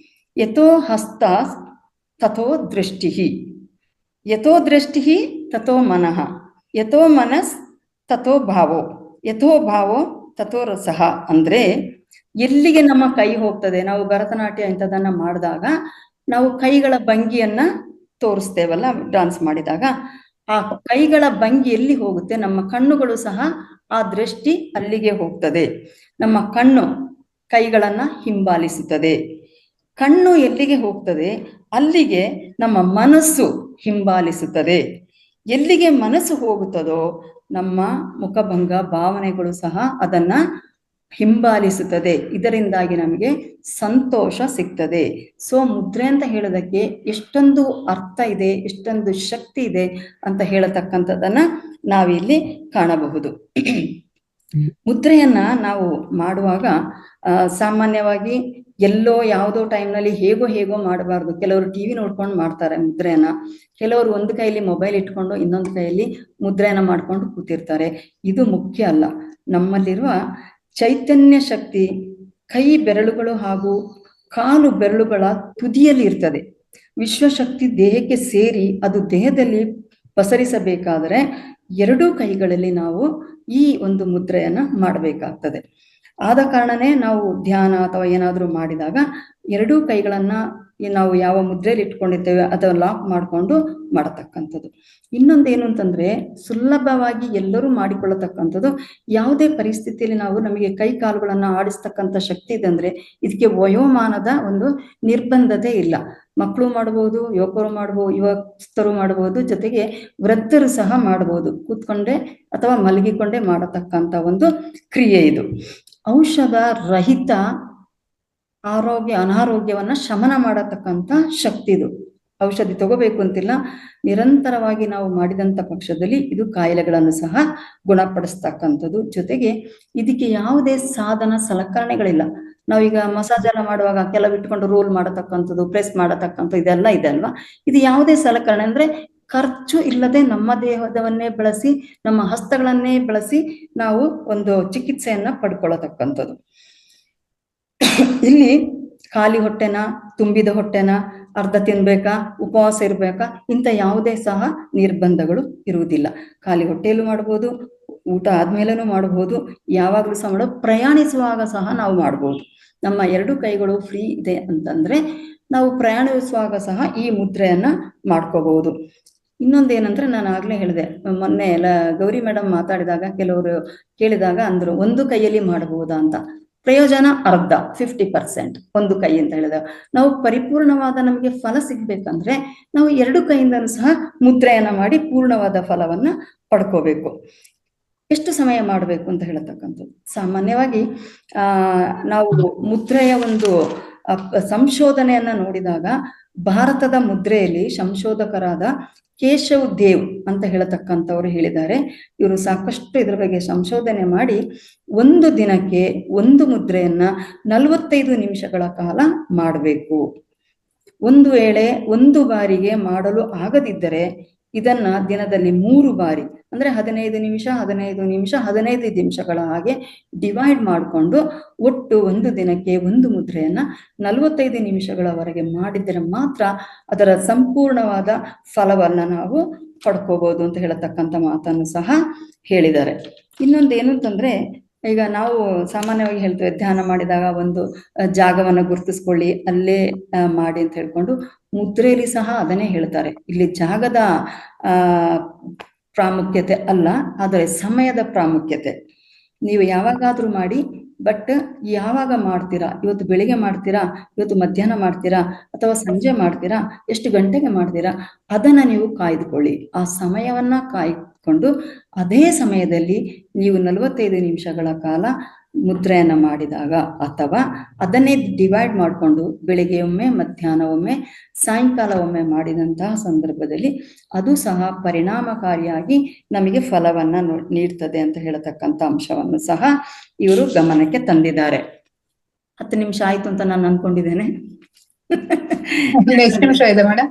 ಯಥೋ ಹಸ್ತ ತಥೋ ದೃಷ್ಟಿ, ಯಥೋ ದೃಷ್ಟಿ ತಥೋ ಮನಃ, ಯಥೋ ಮನಸ್ ತಥೋ ಭಾವೋ, ಯಥೋ ಭಾವೋ ತಥೋ ರಸಃ. ಅಂದ್ರೆ ಎಲ್ಲಿಗೆ ನಮ್ಮ ಕೈ ಹೋಗ್ತದೆ, ನಾವು ಭರತನಾಟ್ಯ ಇಂಥದನ್ನ ಮಾಡಿದಾಗ ನಾವು ಕೈಗಳ ಭಂಗಿಯನ್ನ ತೋರಿಸ್ತೇವಲ್ಲ ಡಾನ್ಸ್ ಮಾಡಿದಾಗ, ಆ ಕೈಗಳ ಭಂಗಿ ಎಲ್ಲಿ ಹೋಗುತ್ತೆ, ನಮ್ಮ ಕಣ್ಣುಗಳು ಸಹ ಆ ದೃಷ್ಟಿ ಅಲ್ಲಿಗೆ ಹೋಗ್ತದೆ. ನಮ್ಮ ಕಣ್ಣು ಕೈಗಳನ್ನ ಹಿಂಬಾಲಿಸುತ್ತದೆ. ಕಣ್ಣು ಎಲ್ಲಿಗೆ ಹೋಗ್ತದೆ ಅಲ್ಲಿಗೆ ನಮ್ಮ ಮನಸ್ಸು ಹಿಂಬಾಲಿಸುತ್ತದೆ. ಎಲ್ಲಿಗೆ ಮನಸ್ಸು ಹೋಗುತ್ತದೋ ನಮ್ಮ ಮುಖಭಂಗ ಭಾವನೆಗಳು ಸಹ ಅದನ್ನ ಹಿಂಬಾಲಿಸುತ್ತದೆ. ಇದರಿಂದಾಗಿ ನಮಗೆ ಸಂತೋಷ ಸಿಗ್ತದೆ. ಸೊ ಮುದ್ರೆ ಅಂತ ಹೇಳೋದಕ್ಕೆ ಎಷ್ಟೊಂದು ಅರ್ಥ ಇದೆ, ಎಷ್ಟೊಂದು ಶಕ್ತಿ ಇದೆ ಅಂತ ಹೇಳತಕ್ಕಂಥದ್ದನ್ನ ನಾವಿಲ್ಲಿ ಕಾಣಬಹುದು. ಮುದ್ರೆಯನ್ನ ನಾವು ಮಾಡುವಾಗ ಸಾಮಾನ್ಯವಾಗಿ ಎಲ್ಲೋ ಯಾವುದೋ ಟೈಮ್ನಲ್ಲಿ ಹೇಗೋ ಮಾಡಬಾರ್ದು. ಕೆಲವರು ಟಿವಿ ನೋಡ್ಕೊಂಡು ಮಾಡ್ತಾರೆ ಮುದ್ರೆಯನ್ನ, ಕೆಲವರು ಒಂದು ಕೈಯಲ್ಲಿ ಮೊಬೈಲ್ ಇಟ್ಕೊಂಡು ಇನ್ನೊಂದು ಕೈಯಲ್ಲಿ ಮುದ್ರೆಯನ್ನ ಮಾಡ್ಕೊಂಡು ಕೂತಿರ್ತಾರೆ. ಇದು ಮುಖ್ಯ ಅಲ್ಲ. ನಮ್ಮಲ್ಲಿರುವ ಚೈತನ್ಯ ಶಕ್ತಿ ಕೈ ಬೆರಳುಗಳು ಹಾಗೂ ಕಾಲು ಬೆರಳುಗಳ ತುದಿಯಲ್ಲಿ ಇರ್ತದೆ. ವಿಶ್ವಶಕ್ತಿ ದೇಹಕ್ಕೆ ಸೇರಿ ಅದು ದೇಹದಲ್ಲಿ ಪಸರಿಸಬೇಕಾದರೆ ಎರಡೂ ಕೈಗಳಲ್ಲಿ ನಾವು ಈ ಒಂದು ಮುದ್ರೆಯನ್ನ ಮಾಡಬೇಕಾಗ್ತದೆ. ಆದ ಕಾರಣನೇ ನಾವು ಧ್ಯಾನ ಅಥವಾ ಏನಾದರೂ ಮಾಡಿದಾಗ ಎರಡೂ ಕೈಗಳನ್ನ ನಾವು ಯಾವ ಮುದ್ರೆಯಲ್ಲಿ ಇಟ್ಕೊಂಡಿರ್ತೇವೆ ಅಥವಾ ಲಾಕ್ ಮಾಡಿಕೊಂಡು ಮಾಡತಕ್ಕಂಥದ್ದು. ಇನ್ನೊಂದೇನು ಅಂತಂದ್ರೆ ಸುಲಭವಾಗಿ ಎಲ್ಲರೂ ಮಾಡಿಕೊಳ್ಳತಕ್ಕಂಥದ್ದು. ಯಾವುದೇ ಪರಿಸ್ಥಿತಿಯಲ್ಲಿ ನಾವು ನಮಗೆ ಕೈ ಕಾಲುಗಳನ್ನ ಆಡಿಸ್ತಕ್ಕಂಥ ಶಕ್ತಿ ಇದೆ ಅಂದ್ರೆ ಇದಕ್ಕೆ ವಯೋಮಾನದ ಒಂದು ನಿರ್ಬಂಧತೆ ಇಲ್ಲ. ಮಕ್ಕಳು ಮಾಡಬಹುದು, ಯುವಕರು ಮಾಡಬಹುದು, ಯುವಸ್ಥರು ಮಾಡಬಹುದು, ಜೊತೆಗೆ ವೃದ್ಧರು ಸಹ ಮಾಡಬಹುದು. ಕೂತ್ಕೊಂಡೆ ಅಥವಾ ಮಲಗಿಕೊಂಡೇ ಮಾಡತಕ್ಕಂಥ ಒಂದು ಕ್ರಿಯೆ ಇದು. ಔಷಧ ರಹಿತ ಅನಾರೋಗ್ಯವನ್ನ ಶಮನ ಮಾಡತಕ್ಕಂಥ ಶಕ್ತಿ ಇದು. ಔಷಧಿ ತಗೋಬೇಕು ಅಂತಿಲ್ಲ, ನಿರಂತರವಾಗಿ ನಾವು ಮಾಡಿದಂತ ಪಕ್ಷದಲ್ಲಿ ಇದು ಕಾಯಿಲೆಗಳನ್ನು ಸಹ ಗುಣಪಡಿಸ್ತಕ್ಕಂಥದ್ದು. ಜೊತೆಗೆ ಇದಕ್ಕೆ ಯಾವುದೇ ಸಾಧನ ಸಲಕರಣೆಗಳಿಲ್ಲ. ನಾವೀಗ ಮಸಾಜ್ ಎಲ್ಲ ಮಾಡುವಾಗ ಕೆಲವು ಇಟ್ಕೊಂಡು ರೋಲ್ ಮಾಡತಕ್ಕಂಥದ್ದು, ಪ್ರೆಸ್ ಮಾಡತಕ್ಕಂಥದ್ದು ಇದೆಲ್ಲ ಇದೆ ಅಲ್ವಾ. ಇದು ಯಾವುದೇ ಸಲಕರಣೆ ಅಂದ್ರೆ ಖರ್ಚು ಇಲ್ಲದೆ ನಮ್ಮ ದೇಹದವನ್ನೇ ಬಳಸಿ, ನಮ್ಮ ಹಸ್ತಗಳನ್ನೇ ಬಳಸಿ ನಾವು ಒಂದು ಚಿಕಿತ್ಸೆಯನ್ನ ಪಡ್ಕೊಳ್ಳತಕ್ಕಂಥದ್ದು. ಇಲ್ಲಿ ಖಾಲಿ ಹೊಟ್ಟೆನ, ತುಂಬಿದ ಹೊಟ್ಟೆನ, ಅರ್ಧ ತಿನ್ಬೇಕಾ, ಉಪವಾಸ ಇರ್ಬೇಕಾ, ಇಂಥ ಯಾವುದೇ ಸಹ ನಿರ್ಬಂಧಗಳು ಇರುವುದಿಲ್ಲ. ಖಾಲಿ ಹೊಟ್ಟೆಯಲ್ಲೂ ಮಾಡ್ಬೋದು, ಊಟ ಆದ್ಮೇಲೂ ಮಾಡಬಹುದು, ಯಾವಾಗಲೂ ಸಹ ಮಾಡೋ, ಪ್ರಯಾಣಿಸುವಾಗ ಸಹ ನಾವು ಮಾಡ್ಬೋದು. ನಮ್ಮ ಎರಡು ಕೈಗಳು ಫ್ರೀ ಇದೆ ಅಂತಂದ್ರೆ ನಾವು ಪ್ರಯಾಣಿಸುವಾಗ ಸಹ ಈ ಮುದ್ರೆಯನ್ನ ಮಾಡ್ಕೋಬಹುದು. ಇನ್ನೊಂದೇನಂದ್ರೆ ನಾನು ಆಗ್ಲೇ ಹೇಳಿದೆ, ಮೊನ್ನೆ ಎಲ್ಲ ಗೌರಿ ಮೇಡಮ್ ಮಾತಾಡಿದಾಗ ಕೆಲವರು ಕೇಳಿದಾಗ ಅಂದ್ರು ಒಂದು ಕೈಯಲ್ಲಿ ಮಾಡಬಹುದಾ ಅಂತ. ಪ್ರಯೋಜನ ಅರ್ಧ, 50% ಒಂದು ಕೈ ಅಂತ ಹೇಳಿದಾಗ. ನಾವು ಪರಿಪೂರ್ಣವಾದ ನಮಗೆ ಫಲ ಸಿಗ್ಬೇಕಂದ್ರೆ ನಾವು ಎರಡು ಕೈಯಿಂದನೂ ಸಹ ಮುದ್ರೆಯನ್ನ ಮಾಡಿ ಪೂರ್ಣವಾದ ಫಲವನ್ನ ಪಡ್ಕೋಬೇಕು. ಎಷ್ಟು ಸಮಯ ಮಾಡಬೇಕು ಅಂತ ಹೇಳತಕ್ಕಂಥದ್ದು. ಸಾಮಾನ್ಯವಾಗಿ ನಾವು ಮುದ್ರೆಯ ಒಂದು ಸಂಶೋಧನೆಯನ್ನ ನೋಡಿದಾಗ ಭಾರತದ ಮುದ್ರೆಯಲ್ಲಿ ಸಂಶೋಧಕರಾದ ಕೇಶವ್ ದೇವ್ ಅಂತ ಹೇಳತಕ್ಕಂಥವ್ರು ಹೇಳಿದ್ದಾರೆ. ಇವರು ಸಾಕಷ್ಟು ಇದ್ರ ಬಗ್ಗೆ ಸಂಶೋಧನೆ ಮಾಡಿ ಒಂದು ದಿನಕ್ಕೆ ಒಂದು ಮುದ್ರೆಯನ್ನ 45 ನಿಮಿಷಗಳ ಕಾಲ ಮಾಡಬೇಕು. ಒಂದು ವೇಳೆ ಒಂದು ಬಾರಿಗೆ ಮಾಡಲು ಆಗದಿದ್ದರೆ ಇದನ್ನ ದಿನದಲ್ಲಿ 3 ಬಾರಿ ಅಂದ್ರೆ 15 ನಿಮಿಷ 15 ನಿಮಿಷ 15 ನಿಮಿಷಗಳ ಹಾಗೆ ಡಿವೈಡ್ ಮಾಡಿಕೊಂಡು ಒಟ್ಟು ಒಂದು ದಿನಕ್ಕೆ ಒಂದು ಮುದ್ರೆಯನ್ನ 45 ನಿಮಿಷಗಳವರೆಗೆ ಮಾಡಿದರೆ ಮಾತ್ರ ಅದರ ಸಂಪೂರ್ಣವಾದ ಫಲವನ್ನ ನಾವು ಪಡ್ಕೋಬಹುದು ಅಂತ ಹೇಳತಕ್ಕಂಥ ಮಾತನ್ನು ಸಹ ಹೇಳಿದ್ದಾರೆ. ಇನ್ನೊಂದೇನು ಅಂತಂದ್ರೆ, ಈಗ ನಾವು ಸಾಮಾನ್ಯವಾಗಿ ಹೇಳ್ತೇವೆ ಧ್ಯಾನ ಮಾಡಿದಾಗ ಒಂದು ಜಾಗವನ್ನ ಗುರುತಿಸ್ಕೊಳ್ಳಿ, ಅಲ್ಲೇ ಮಾಡಿ ಅಂತ ಹೇಳ್ಕೊಂಡು. ಮುದ್ರೆಯಲ್ಲಿ ಸಹ ಅದನ್ನೇ ಹೇಳ್ತಾರೆ. ಇಲ್ಲಿ ಜಾಗದ ಪ್ರಾಮುಖ್ಯತೆ ಅಲ್ಲ, ಆದರೆ ಸಮಯದ ಪ್ರಾಮುಖ್ಯತೆ. ನೀವು ಯಾವಾಗಾದ್ರೂ ಮಾಡಿ, ಬಟ್ ಯಾವಾಗ ಮಾಡ್ತೀರಾ, ಇವತ್ತು ಬೆಳಿಗ್ಗೆ ಮಾಡ್ತೀರಾ, ಇವತ್ತು ಮಧ್ಯಾಹ್ನ ಮಾಡ್ತೀರಾ, ಅಥವಾ ಸಂಜೆ ಮಾಡ್ತೀರಾ, ಎಷ್ಟು ಗಂಟೆಗೆ ಮಾಡ್ತೀರಾ, ಅದನ್ನ ನೀವು ಕಾಯ್ದುಕೊಳ್ಳಿ. ಆ ಸಮಯವನ್ನ ಕಾಯ್ದುಕೊಂಡು ಅದೇ ಸಮಯದಲ್ಲಿ ನೀವು 45 ನಿಮಿಷಗಳ ಕಾಲ ಮುದ್ರೆಯನ್ನ ಮಾಡಿದಾಗ, ಅಥವಾ ಅದನ್ನೇ ಡಿವೈಡ್ ಮಾಡಿಕೊಂಡು ಬೆಳಿಗ್ಗೆ ಒಮ್ಮೆ, ಮಧ್ಯಾಹ್ನ ಒಮ್ಮೆ, ಸಾಯಂಕಾಲ ಒಮ್ಮೆ ಮಾಡಿದಂತಹ ಸಂದರ್ಭದಲ್ಲಿ ಅದು ಸಹ ಪರಿಣಾಮಕಾರಿಯಾಗಿ ನಮಗೆ ಫಲವನ್ನ ನೀಡ್ತದೆ ಅಂತ ಹೇಳತಕ್ಕಂಥ ಅಂಶವನ್ನು ಸಹ ಇವರು ಗಮನಕ್ಕೆ ತಂದಿದ್ದಾರೆ. 10 ನಿಮಿಷ ಆಯ್ತು ಅಂತ ನಾನು ಅನ್ಕೊಂಡಿದ್ದೇನೆ. ಎಷ್ಟು ನಿಮಿಷ ಇದೆ ಮೇಡಮ್?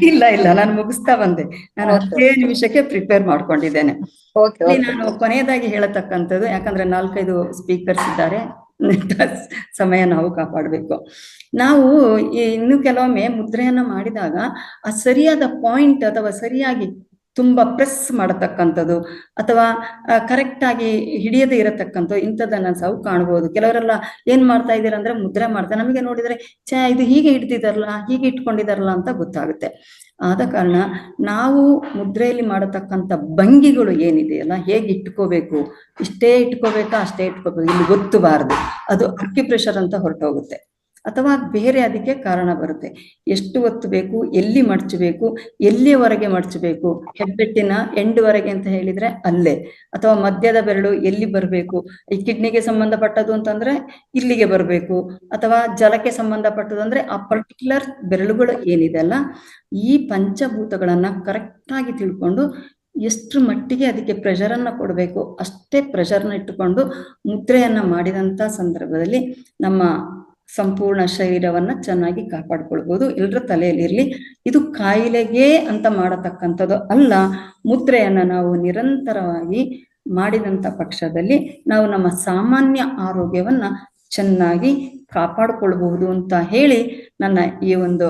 ಇಲ್ಲ, ನಾನು ಮುಗಿಸ್ತಾ ಬಂದೆ. ನಾನು 10 ನಿಮಿಷಕ್ಕೆ ಪ್ರಿಪೇರ್ ಮಾಡ್ಕೊಂಡಿದ್ದೇನೆ. ನಾನು ಕೊನೆಯದಾಗಿ ಹೇಳತಕ್ಕಂಥದ್ದು, ಯಾಕಂದ್ರೆ 4-5 ಸ್ಪೀಕರ್ಸ್ ಇದ್ದಾರೆ, ಸಮಯ ನಾವು ಕಾಪಾಡಬೇಕು. ನಾವು ಇನ್ನು ಕೆಲವೊಮ್ಮೆ ಮುದ್ರೆಯನ್ನ ಮಾಡಿದಾಗ ಆ ಸರಿಯಾದ ಪಾಯಿಂಟ್ ಅಥವಾ ಸರಿಯಾಗಿ ತುಂಬಾ ಪ್ರೆಸ್ ಮಾಡತಕ್ಕಂಥದ್ದು ಅಥವಾ ಕರೆಕ್ಟ್ ಆಗಿ ಹಿಡಿಯದೇ ಇರತಕ್ಕಂಥದ್ದು ಇಂಥದ್ದನ್ನ ನಾವು ಕಾಣಬಹುದು. ಕೆಲವರೆಲ್ಲ ಏನ್ ಮಾಡ್ತಾ ಇದ್ದೀರಾ ಅಂದ್ರೆ ಮುದ್ರೆ ಮಾಡ್ತಾರೆ, ನಮಗೆ ನೋಡಿದ್ರೆ ಇದು ಹೀಗೆ ಹಿಡ್ದಿದಾರಲ್ಲ, ಹೀಗೆ ಇಟ್ಕೊಂಡಿದಾರಲ್ಲ ಅಂತ ಗೊತ್ತಾಗುತ್ತೆ. ಆದ ಕಾರಣ ನಾವು ಮುದ್ರೆಯಲ್ಲಿ ಮಾಡತಕ್ಕಂಥ ಭಂಗಿಗಳು ಏನಿದೆಯಲ್ಲ, ಹೇಗೆ ಇಟ್ಕೋಬೇಕು, ಇಷ್ಟೇ ಇಟ್ಕೋಬೇಕಾ ಅಷ್ಟೇ ಇಟ್ಕೋಬೇಕು ಇಲ್ಲಿ ಗೊತ್ತಬಾರದು, ಅದು ಅಕ್ಯುಪ್ರೆಷರ್ ಅಂತ ಹೊರಟೋಗುತ್ತೆ ಅಥವಾ ಬೇರೆ ಅದಕ್ಕೆ ಕಾರಣ ಬರುತ್ತೆ. ಎಷ್ಟು ಹೊತ್ತು ಬೇಕು, ಎಲ್ಲಿ ಮಡಚಬೇಕು, ಎಲ್ಲಿಯವರೆಗೆ ಮಡಚಬೇಕು, ಹೆಬ್ಬೆಟ್ಟಿನ ಎಂಡ್ವರೆಗೆ ಅಂತ ಹೇಳಿದ್ರೆ ಅಲ್ಲೇ, ಅಥವಾ ಮಧ್ಯದ ಬೆರಳು ಎಲ್ಲಿ ಬರಬೇಕು, ಈ ಕಿಡ್ನಿಗೆ ಸಂಬಂಧಪಟ್ಟದ್ದು ಅಂತಂದ್ರೆ ಇಲ್ಲಿಗೆ ಬರಬೇಕು, ಅಥವಾ ಜಲಕ್ಕೆ ಸಂಬಂಧಪಟ್ಟದ್ದು ಅಂದ್ರೆ ಆ ಪರ್ಟಿಕ್ಯುಲರ್ ಬೆರಳುಗಳು ಏನಿದೆ ಅಲ್ಲ, ಈ ಪಂಚಭೂತಗಳನ್ನ ಕರೆಕ್ಟ್ ಆಗಿ ತಿಳ್ಕೊಂಡು ಎಷ್ಟು ಮಟ್ಟಿಗೆ ಅದಕ್ಕೆ ಪ್ರೆಷರನ್ನು ಕೊಡಬೇಕು ಅಷ್ಟೇ ಪ್ರೆಷರ್ನ ಇಟ್ಟುಕೊಂಡು ಮುದ್ರೆಯನ್ನ ಮಾಡಿದಂಥ ಸಂದರ್ಭದಲ್ಲಿ ನಮ್ಮ ಸಂಪೂರ್ಣ ಶರೀರವನ್ನ ಚೆನ್ನಾಗಿ ಕಾಪಾಡ್ಕೊಳ್ಬೋದು. ಎಲ್ಲರ ತಲೆಯಲ್ಲಿರ್ಲಿ, ಇದು ಕಾಯಿಲೆಗೆ ಅಂತ ಮಾಡತಕ್ಕಂಥದ್ದು ಅಲ್ಲ. ಮುದ್ರೆಯನ್ನ ನಾವು ನಿರಂತರವಾಗಿ ಮಾಡಿದಂಥ ಪಕ್ಷದಲ್ಲಿ ನಾವು ನಮ್ಮ ಸಾಮಾನ್ಯ ಆರೋಗ್ಯವನ್ನ ಚೆನ್ನಾಗಿ ಕಾಪಾಡಿಕೊಳ್ಬಹುದು ಅಂತ ಹೇಳಿ ನನ್ನ ಈ ಒಂದು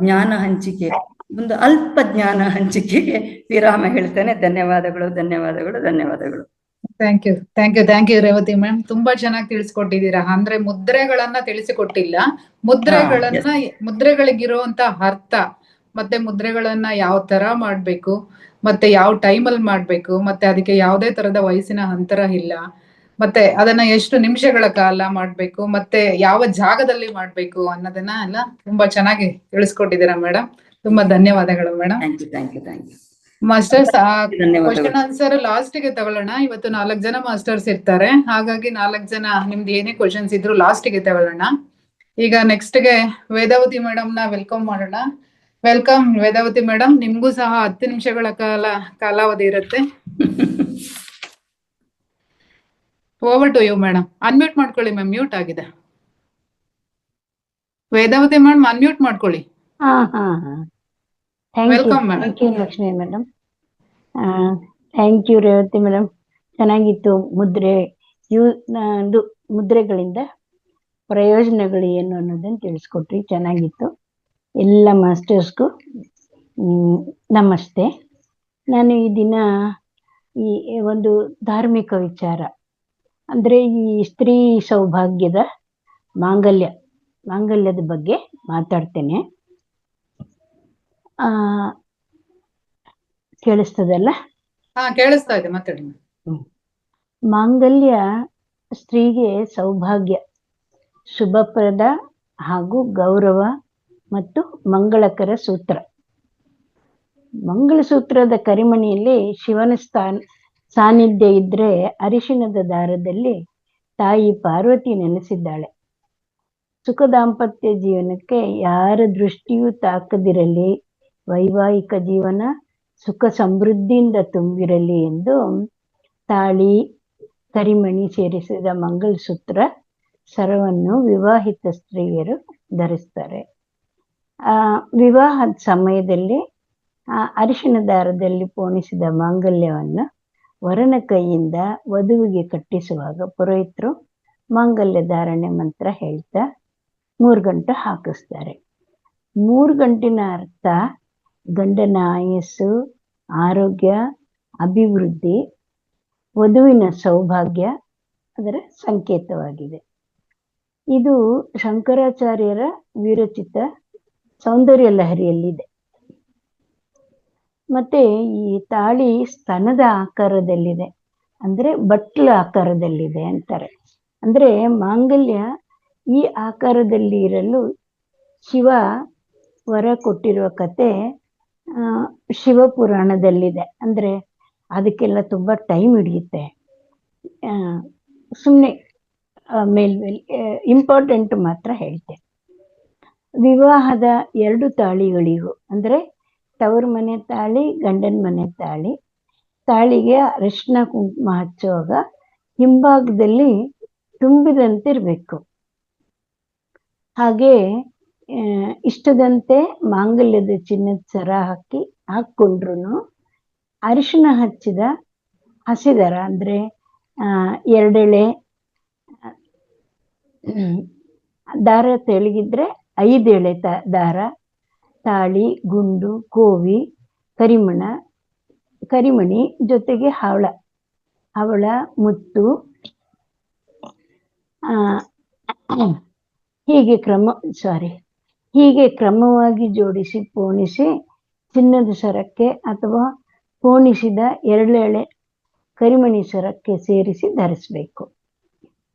ಜ್ಞಾನ ಹಂಚಿಕೆ, ಒಂದು ಅಲ್ಪ ಜ್ಞಾನ ಹಂಚಿಕೆಗೆ ವಿರಾಮ ಹೇಳ್ತೇನೆ. ಧನ್ಯವಾದಗಳು, ಧನ್ಯವಾದಗಳು, ಧನ್ಯವಾದಗಳು. Thank you Revathi ma'am. ತುಂಬಾ ಚೆನ್ನಾಗಿ ತಿಳಿಸ್ಕೊಟ್ಟಿದ್ದೀರಾ. ಅಂದ್ರೆ ಮುದ್ರೆಗಳನ್ನ ತಿಳಿಸಿಕೊಟ್ಟಿಲ್ಲ, ಮುದ್ರೆಗಳಿಗಿರುವಂತ ಅರ್ಥ, ಮತ್ತೆ ಮುದ್ರೆಗಳನ್ನ ಯಾವ ತರ ಮಾಡ್ಬೇಕು, ಮತ್ತೆ ಯಾವ ಟೈಮಲ್ಲಿ ಮಾಡ್ಬೇಕು, ಮತ್ತೆ ಅದಕ್ಕೆ ಯಾವುದೇ ತರದ ವಯಸ್ಸಿನ ಅಂತರ ಇಲ್ಲ, ಮತ್ತೆ ಅದನ್ನ ಎಷ್ಟು ನಿಮಿಷಗಳ ಕಾಲ ಮಾಡ್ಬೇಕು, ಮತ್ತೆ ಯಾವ ಜಾಗದಲ್ಲಿ ಮಾಡ್ಬೇಕು ಅನ್ನೋದನ್ನ ಎಲ್ಲ ತುಂಬಾ ಚೆನ್ನಾಗಿ ತಿಳಿಸ್ಕೊಟ್ಟಿದ್ದೀರಾ ಮೇಡಮ್. ತುಂಬಾ ಧನ್ಯವಾದಗಳು madam. Thank you. Masters, question answer last ಗೆ ತಗೊಳ್ಳೋಣ. ಇವತ್ತು 4 ಜನ ಮಾಸ್ಟರ್ಸ್ ಇರ್ತಾರೆ, ಹಾಗಾಗಿ 4 ಜನ ನಿಮ್ದು ಏನೇ ಕ್ವಶನ್ಸ್ ಇದ್ರು ಲಾಸ್ಟ್ ಗೆ ತಗೊಳ್ಳೋಣ. ಈಗ ನೆಕ್ಸ್ಟ್ ಗೆ ವೇದಾವತಿ ಮೇಡಮ್ ನ ವೆಲ್ಕಮ್ ಮಾಡೋಣ. Welcome Vedavathi madam. ನಿಮ್ಗೂ ಸಹ 10 ನಿಮಿಷಗಳ ಕಾಲಾವಧಿ ಇರುತ್ತೆ. Over to you madam. Unmute ಮಾಡ್ಕೊಳ್ಳಿ ಮ್ಯಾಮ್, ಮ್ಯೂಟ್ ಆಗಿದೆ. ವೇದಾವತಿ ಮೇಡಮ್ ಅನ್ಮ್ಯೂಟ್ ಮಾಡ್ಕೊಳ್ಳಿ. Welcome madam. Thank you Lakshmi madam. Thank you Revathi madam. ಚೆನ್ನಾಗಿತ್ತು. ಮುದ್ರೆಗಳಿಂದ ಪ್ರಯೋಜನಗಳು ಏನು ಅನ್ನೋದನ್ನು ತಿಳಿಸ್ಕೊಟ್ರಿ, ಚೆನ್ನಾಗಿತ್ತು. ಎಲ್ಲ ಮಾಸ್ಟರ್ಸ್ಗೂ ನಮಸ್ತೆ. ನಾನು ಈ ದಿನ ಈ ಒಂದು ಧಾರ್ಮಿಕ ವಿಚಾರ ಅಂದರೆ ಈ ಸ್ತ್ರೀ ಸೌಭಾಗ್ಯದ ಮಾಂಗಲ್ಯದ ಬಗ್ಗೆ ಮಾತಾಡ್ತೇನೆ. ಕೇಳಿಸ್ತದಲ್ಲ? ಕೇಳಿಸ್ತಾ ಇದೆ, ಮಾತಾಡಿ. ಮಾಂಗಲ್ಯ ಸ್ತ್ರೀಗೆ ಸೌಭಾಗ್ಯ, ಶುಭಪ್ರದ ಹಾಗೂ ಗೌರವ ಮತ್ತು ಮಂಗಳಕರ ಸೂತ್ರ. ಮಂಗಳಸೂತ್ರದ ಕರಿಮಣಿಯಲ್ಲಿ ಶಿವನ ಸಾನ್ನಿಧ್ಯ ಇದ್ರೆ ಅರಿಶಿಣದ ದಾರದಲ್ಲಿ ತಾಯಿ ಪಾರ್ವತಿ ನೆಲೆಸಿದ್ದಾಳೆ. ಸುಖ ದಾಂಪತ್ಯ ಜೀವನಕ್ಕೆ ಯಾರ ದೃಷ್ಟಿಯೂ ತಾಕದಿರಲಿ, ವೈವಾಹಿಕ ಜೀವನ ಸುಖ ಸಮೃದ್ಧಿಯಿಂದ ತುಂಬಿರಲಿ ಎಂದು ತಾಳಿ ಕರಿಮಣಿ ಸೇರಿಸಿದ ಮಂಗಲಸೂತ್ರ ಸರವನ್ನು ವಿವಾಹಿತ ಸ್ತ್ರೀಯರು ಧರಿಸ್ತಾರೆ. ವಿವಾಹದ ಸಮಯದಲ್ಲಿ ಅರಿಶಿಣ ದಾರದಲ್ಲಿ ಪೋಣಿಸಿದ ಮಾಂಗಲ್ಯವನ್ನು ವರನ ಕೈಯಿಂದ ವಧುವಿಗೆ ಕಟ್ಟಿಸುವಾಗ ಪುರೋಹಿತರು ಮಾಂಗಲ್ಯ ಧಾರಣೆ ಮಂತ್ರ ಹೇಳ್ತಾ 3 ಗಂಟೆ ಹಾಕಿಸ್ತಾರೆ. 3 ಗಂಟಿನ ಅರ್ಥ ಗಂಡನ ಆಯಸ್ಸು, ಆರೋಗ್ಯ, ಅಭಿವೃದ್ಧಿ, ವಧುವಿನ ಸೌಭಾಗ್ಯ ಅದರ ಸಂಕೇತವಾಗಿದೆ. ಇದು ಶಂಕರಾಚಾರ್ಯರ ವಿರಚಿತ ಸೌಂದರ್ಯ ಲಹರಿಯಲ್ಲಿದೆ. ಮತ್ತೆ ಈ ತಾಳಿ ಸ್ತನದ ಆಕಾರದಲ್ಲಿದೆ, ಅಂದ್ರೆ ಬಟ್ಲ ಆಕಾರದಲ್ಲಿದೆ ಅಂತಾರೆ. ಅಂದ್ರೆ ಮಾಂಗಲ್ಯ ಈ ಆಕಾರದಲ್ಲಿ ಇರಲು ಶಿವ ವರ ಕೊಟ್ಟಿರುವ ಕತೆ ಶಿವಪುರಾಣದಲ್ಲಿದೆ. ಅಂದ್ರೆ ಅದಕ್ಕೆಲ್ಲ ತುಂಬಾ ಟೈಮ್ ಹಿಡಿಯುತ್ತೆ. ಸುಮ್ಮನೆ ಇಂಪಾರ್ಟೆಂಟ್ ಮಾತ್ರ ಹೇಳ್ತೆ. ವಿವಾಹದ 2 ತಾಳಿಗಳಿಗೂ ಅಂದ್ರೆ ತವರು ಮನೆ ತಾಳಿ, ಗಂಡನ ಮನೆ ತಾಳಿ, ತಾಳಿಗೆ ಅರಿಶಿನ ಕುಂಕುಮ ಹಚ್ಚುವಾಗ ಹಿಂಭಾಗದಲ್ಲಿ ತುಂಬಿದಂತಿರ್ಬೇಕು. ಹಾಗೆ ಇಷ್ಟದಂತೆ ಮಾಂಗಲ್ಯದ ಚಿನ್ನದ ಸರ ಹಾಕ್ಕೊಂಡ್ರು ಅರಿಶಿನ ಹಚ್ಚಿದ ಹಸಿದರ ಅಂದ್ರೆ 2 ಎಳೆ ದಾರ ತೆಳಗಿದ್ರೆ 5 ಎಳೆ ದಾರ, ತಾಳಿ, ಗುಂಡು, ಕೋವಿ, ಕರಿಮಣ ಕರಿಮಣಿ ಜೊತೆಗೆ ಹವಳ ಮುತ್ತು ಹೀಗೆ ಕ್ರಮವಾಗಿ ಜೋಡಿಸಿ ಪೋಣಿಸಿ ಚಿನ್ನದ ಸರಕ್ಕೆ ಅಥವಾ ಪೋಣಿಸಿದ ಎರಳೆಳೆ ಕರಿಮಣಿ ಸರಕ್ಕೆ ಸೇರಿಸಿ ಧರಿಸಬೇಕು.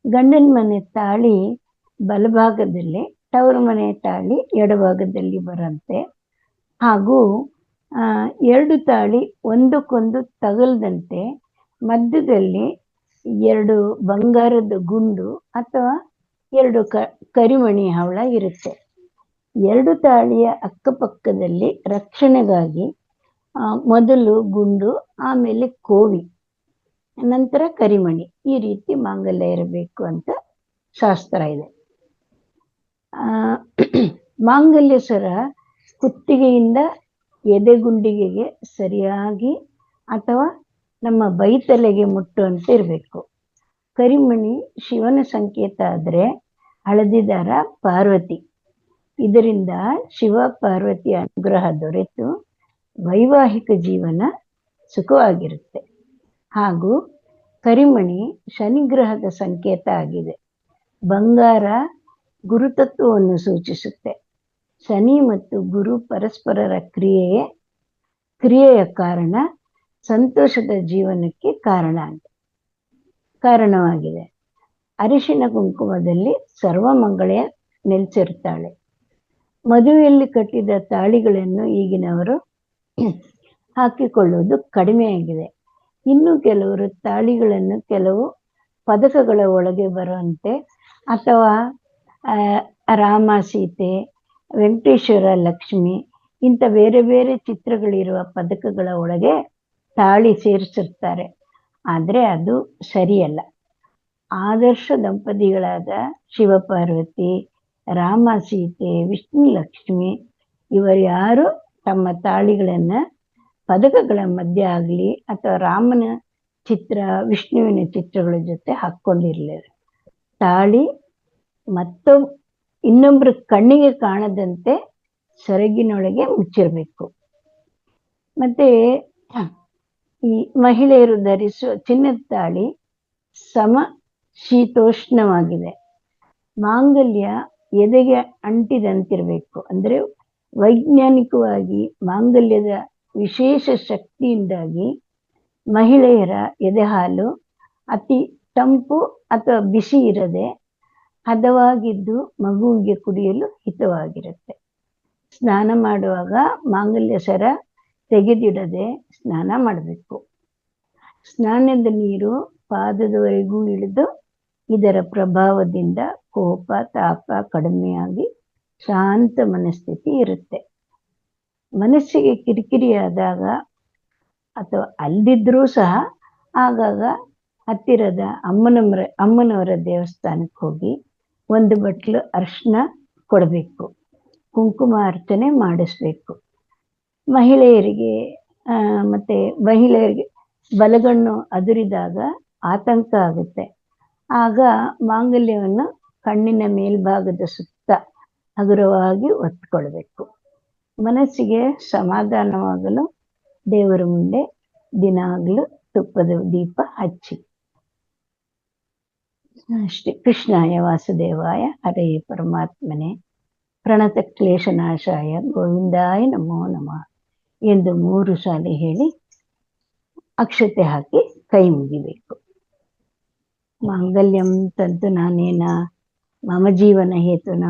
ಗಂಡನ ಮನೆ ತಾಳಿ ಬಲಭಾಗದಲ್ಲಿ, ತವರು ಮನೆ ತಾಳಿ ಎಡಭಾಗದಲ್ಲಿ ಬರಂತೆ ಹಾಗೂ 2 ತಾಳಿ ಒಂದಕ್ಕೊಂದು ತಗಲದಂತೆ ಮಧ್ಯದಲ್ಲಿ 2 ಬಂಗಾರದ ಗುಂಡು ಅಥವಾ 2 ಕರಿಮಣಿ ಹವಳ ಇರುತ್ತೆ. 2 ತಾಳಿಯ ಅಕ್ಕಪಕ್ಕದಲ್ಲಿ ರಕ್ಷಣೆಗಾಗಿ ಮೊದಲು ಗುಂಡು, ಆಮೇಲೆ ಕೋವಿ, ನಂತರ ಕರಿಮಣಿ, ಈ ರೀತಿ ಮಾಂಗಲ್ಯ ಇರಬೇಕು ಅಂತ ಶಾಸ್ತ್ರ ಇದೆ. ಮಾಂಗಲ್ಯ ಸರ ಕುತ್ತಿಗೆಯಿಂದ ಎದೆಗುಂಡಿಗೆಗೆ ಸರಿಯಾಗಿ ಅಥವಾ ನಮ್ಮ ಬೈತಲೆಗೆ ಮುಟ್ಟುವಂತೆ ಇರಬೇಕು. ಕರಿಮಣಿ ಶಿವನ ಸಂಕೇತ ಆದರೆ ಹಳದಿ ದಾರ ಪಾರ್ವತಿ. ಇದರಿಂದ ಶಿವ ಪಾರ್ವತಿಯ ಅನುಗ್ರಹ ದೊರೆತು ವೈವಾಹಿಕ ಜೀವನ ಸುಖವಾಗಿರುತ್ತೆ. ಹಾಗೂ ಕರಿಮಣಿ ಶನಿಗ್ರಹದ ಸಂಕೇತ ಆಗಿದೆ. ಬಂಗಾರ ಗುರುತತ್ವವನ್ನು ಸೂಚಿಸುತ್ತೆ. ಶನಿ ಮತ್ತು ಗುರು ಪರಸ್ಪರರ ಕ್ರಿಯೆಯ ಕಾರಣ ಸಂತೋಷದ ಜೀವನಕ್ಕೆ ಕಾರಣವಾಗಿದೆ. ಅರಿಶಿನ ಕುಂಕುಮದಲ್ಲಿ ಸರ್ವಮಂಗಳೆಯ ನೆಲೆಸಿರುತ್ತಾಳೆ. ಮದುವೆಯಲ್ಲಿ ಕಟ್ಟಿದ ತಾಳಿಗಳನ್ನು ಈಗಿನವರು ಹಾಕಿಕೊಳ್ಳುವುದು ಕಡಿಮೆಯಾಗಿದೆ. ಇನ್ನು ಕೆಲವರು ತಾಳಿಗಳನ್ನು ಕೆಲವು ಪದಕಗಳ ಒಳಗೆ ಬರುವಂತೆ ಅಥವಾ ರಾಮ ಸೀತೆ, ವೆಂಕಟೇಶ್ವರ ಲಕ್ಷ್ಮಿ ಇಂಥ ಬೇರೆ ಬೇರೆ ಚಿತ್ರಗಳಿರುವ ಪದಕಗಳ ಒಳಗೆ ತಾಳಿ ಸೇರಿಸಿರ್ತಾರೆ. ಆದರೆ ಅದು ಸರಿಯಲ್ಲ. ಆದರ್ಶ ದಂಪತಿಗಳಾದ ಶಿವಪಾರ್ವತಿ, ರಾಮ ಸೀತೆ, ವಿಷ್ಣು ಲಕ್ಷ್ಮಿ ಇವರು ಯಾರು ತಮ್ಮ ತಾಳಿಗಳನ್ನು ಪದಕಗಳ ಮಧ್ಯೆ ಆಗಲಿ ಅಥವಾ ರಾಮನ ಚಿತ್ರ, ವಿಷ್ಣುವಿನ ಚಿತ್ರಗಳ ಜೊತೆ ಹಾಕ್ಕೊಂಡಿರಲಿಲ್ಲ. ತಾಳಿ ಇನ್ನೊಬ್ಬರ ಕಣ್ಣಿಗೆ ಕಾಣದಂತೆ ಸೆರಗಿನೊಳಗೆ ಮುಚ್ಚಿರಬೇಕು. ಮತ್ತೆ ಈ ಮಹಿಳೆಯರು ಧರಿಸುವ ಚಿನ್ನದ ತಾಳಿ ಶೀತೋಷ್ಣವಾಗಿದೆ. ಮಾಂಗಲ್ಯ ಎದೆಗೆ ಅಂಟಿದಂತಿರಬೇಕು. ಅಂದರೆ ವೈಜ್ಞಾನಿಕವಾಗಿ ಮಾಂಗಲ್ಯದ ವಿಶೇಷ ಶಕ್ತಿಯಿಂದಾಗಿ ಮಹಿಳೆಯರ ಎದೆಹಾಲು ಅತಿ ತಂಪು ಅಥವಾ ಬಿಸಿ ಇರದೆ ಹದವಾಗಿದ್ದು ಮಗುವಿಗೆ ಕುಡಿಯಲು ಹಿತವಾಗಿರುತ್ತೆ. ಸ್ನಾನ ಮಾಡುವಾಗ ಮಾಂಗಲ್ಯ ಸರ ತೆಗೆದಿಡದೆ ಸ್ನಾನ ಮಾಡಬೇಕು. ಸ್ನಾನದ ನೀರು ಪಾದದವರೆಗೂ ಇಳಿದು ಇದರ ಪ್ರಭಾವದಿಂದ ಕೋಪ ತಾಪ ಕಡಿಮೆಯಾಗಿ ಶಾಂತ ಮನಸ್ಥಿತಿ ಇರುತ್ತೆ. ಮನಸ್ಸಿಗೆ ಕಿರಿಕಿರಿಯಾದಾಗ ಅಥವಾ ಅಲ್ದಿದ್ರೂ ಸಹ ಆಗಾಗ ಹತ್ತಿರದ ಅಮ್ಮನವರ ದೇವಸ್ಥಾನಕ್ಕೆ ಹೋಗಿ 1 ಬಟ್ಲು ಅರಿಶಿನ ಕೊಡಬೇಕು. ಕುಂಕುಮ ಅರ್ಚನೆ ಮಾಡಿಸ್ಬೇಕು. ಮಹಿಳೆಯರಿಗೆ ಬಲಗಣ್ಣು ಅದುರಿದಾಗ ಆತಂಕ ಆಗುತ್ತೆ. ಆಗ ಮಾಂಗಲ್ಯವನ್ನು ಕಣ್ಣಿನ ಮೇಲ್ಭಾಗದ ಸುತ್ತ ಹಗುರವಾಗಿ ಒತ್ಕೊಳ್ಬೇಕು. ಮನಸ್ಸಿಗೆ ಸಮಾಧಾನವಾಗಲು ದೇವರ ಮುಂದೆ ದಿನಾಗಲೂ ತುಪ್ಪದ ದೀಪ ಹಚ್ಚಿ. ಶ್ರೀ ಕೃಷ್ಣಾಯ ವಾಸುದೇವಾಯ ಹರೇ ಪರಮಾತ್ಮನೆ ಪ್ರಣತ ಕ್ಲೇಶನಾಶಾಯ ಗೋವಿಂದಾಯ ನಮೋ ನಮಃ ಎಂದು 3 ಸಾರಿ ಹೇಳಿ ಅಕ್ಷತೆ ಹಾಕಿ ಕೈ ಮುಗಿಬೇಕು. ಮಾಂಗಲ್ಯಂ ತಂತು ನಾನೇನ ಮಮ ಜೀವನ ಹೇತುನ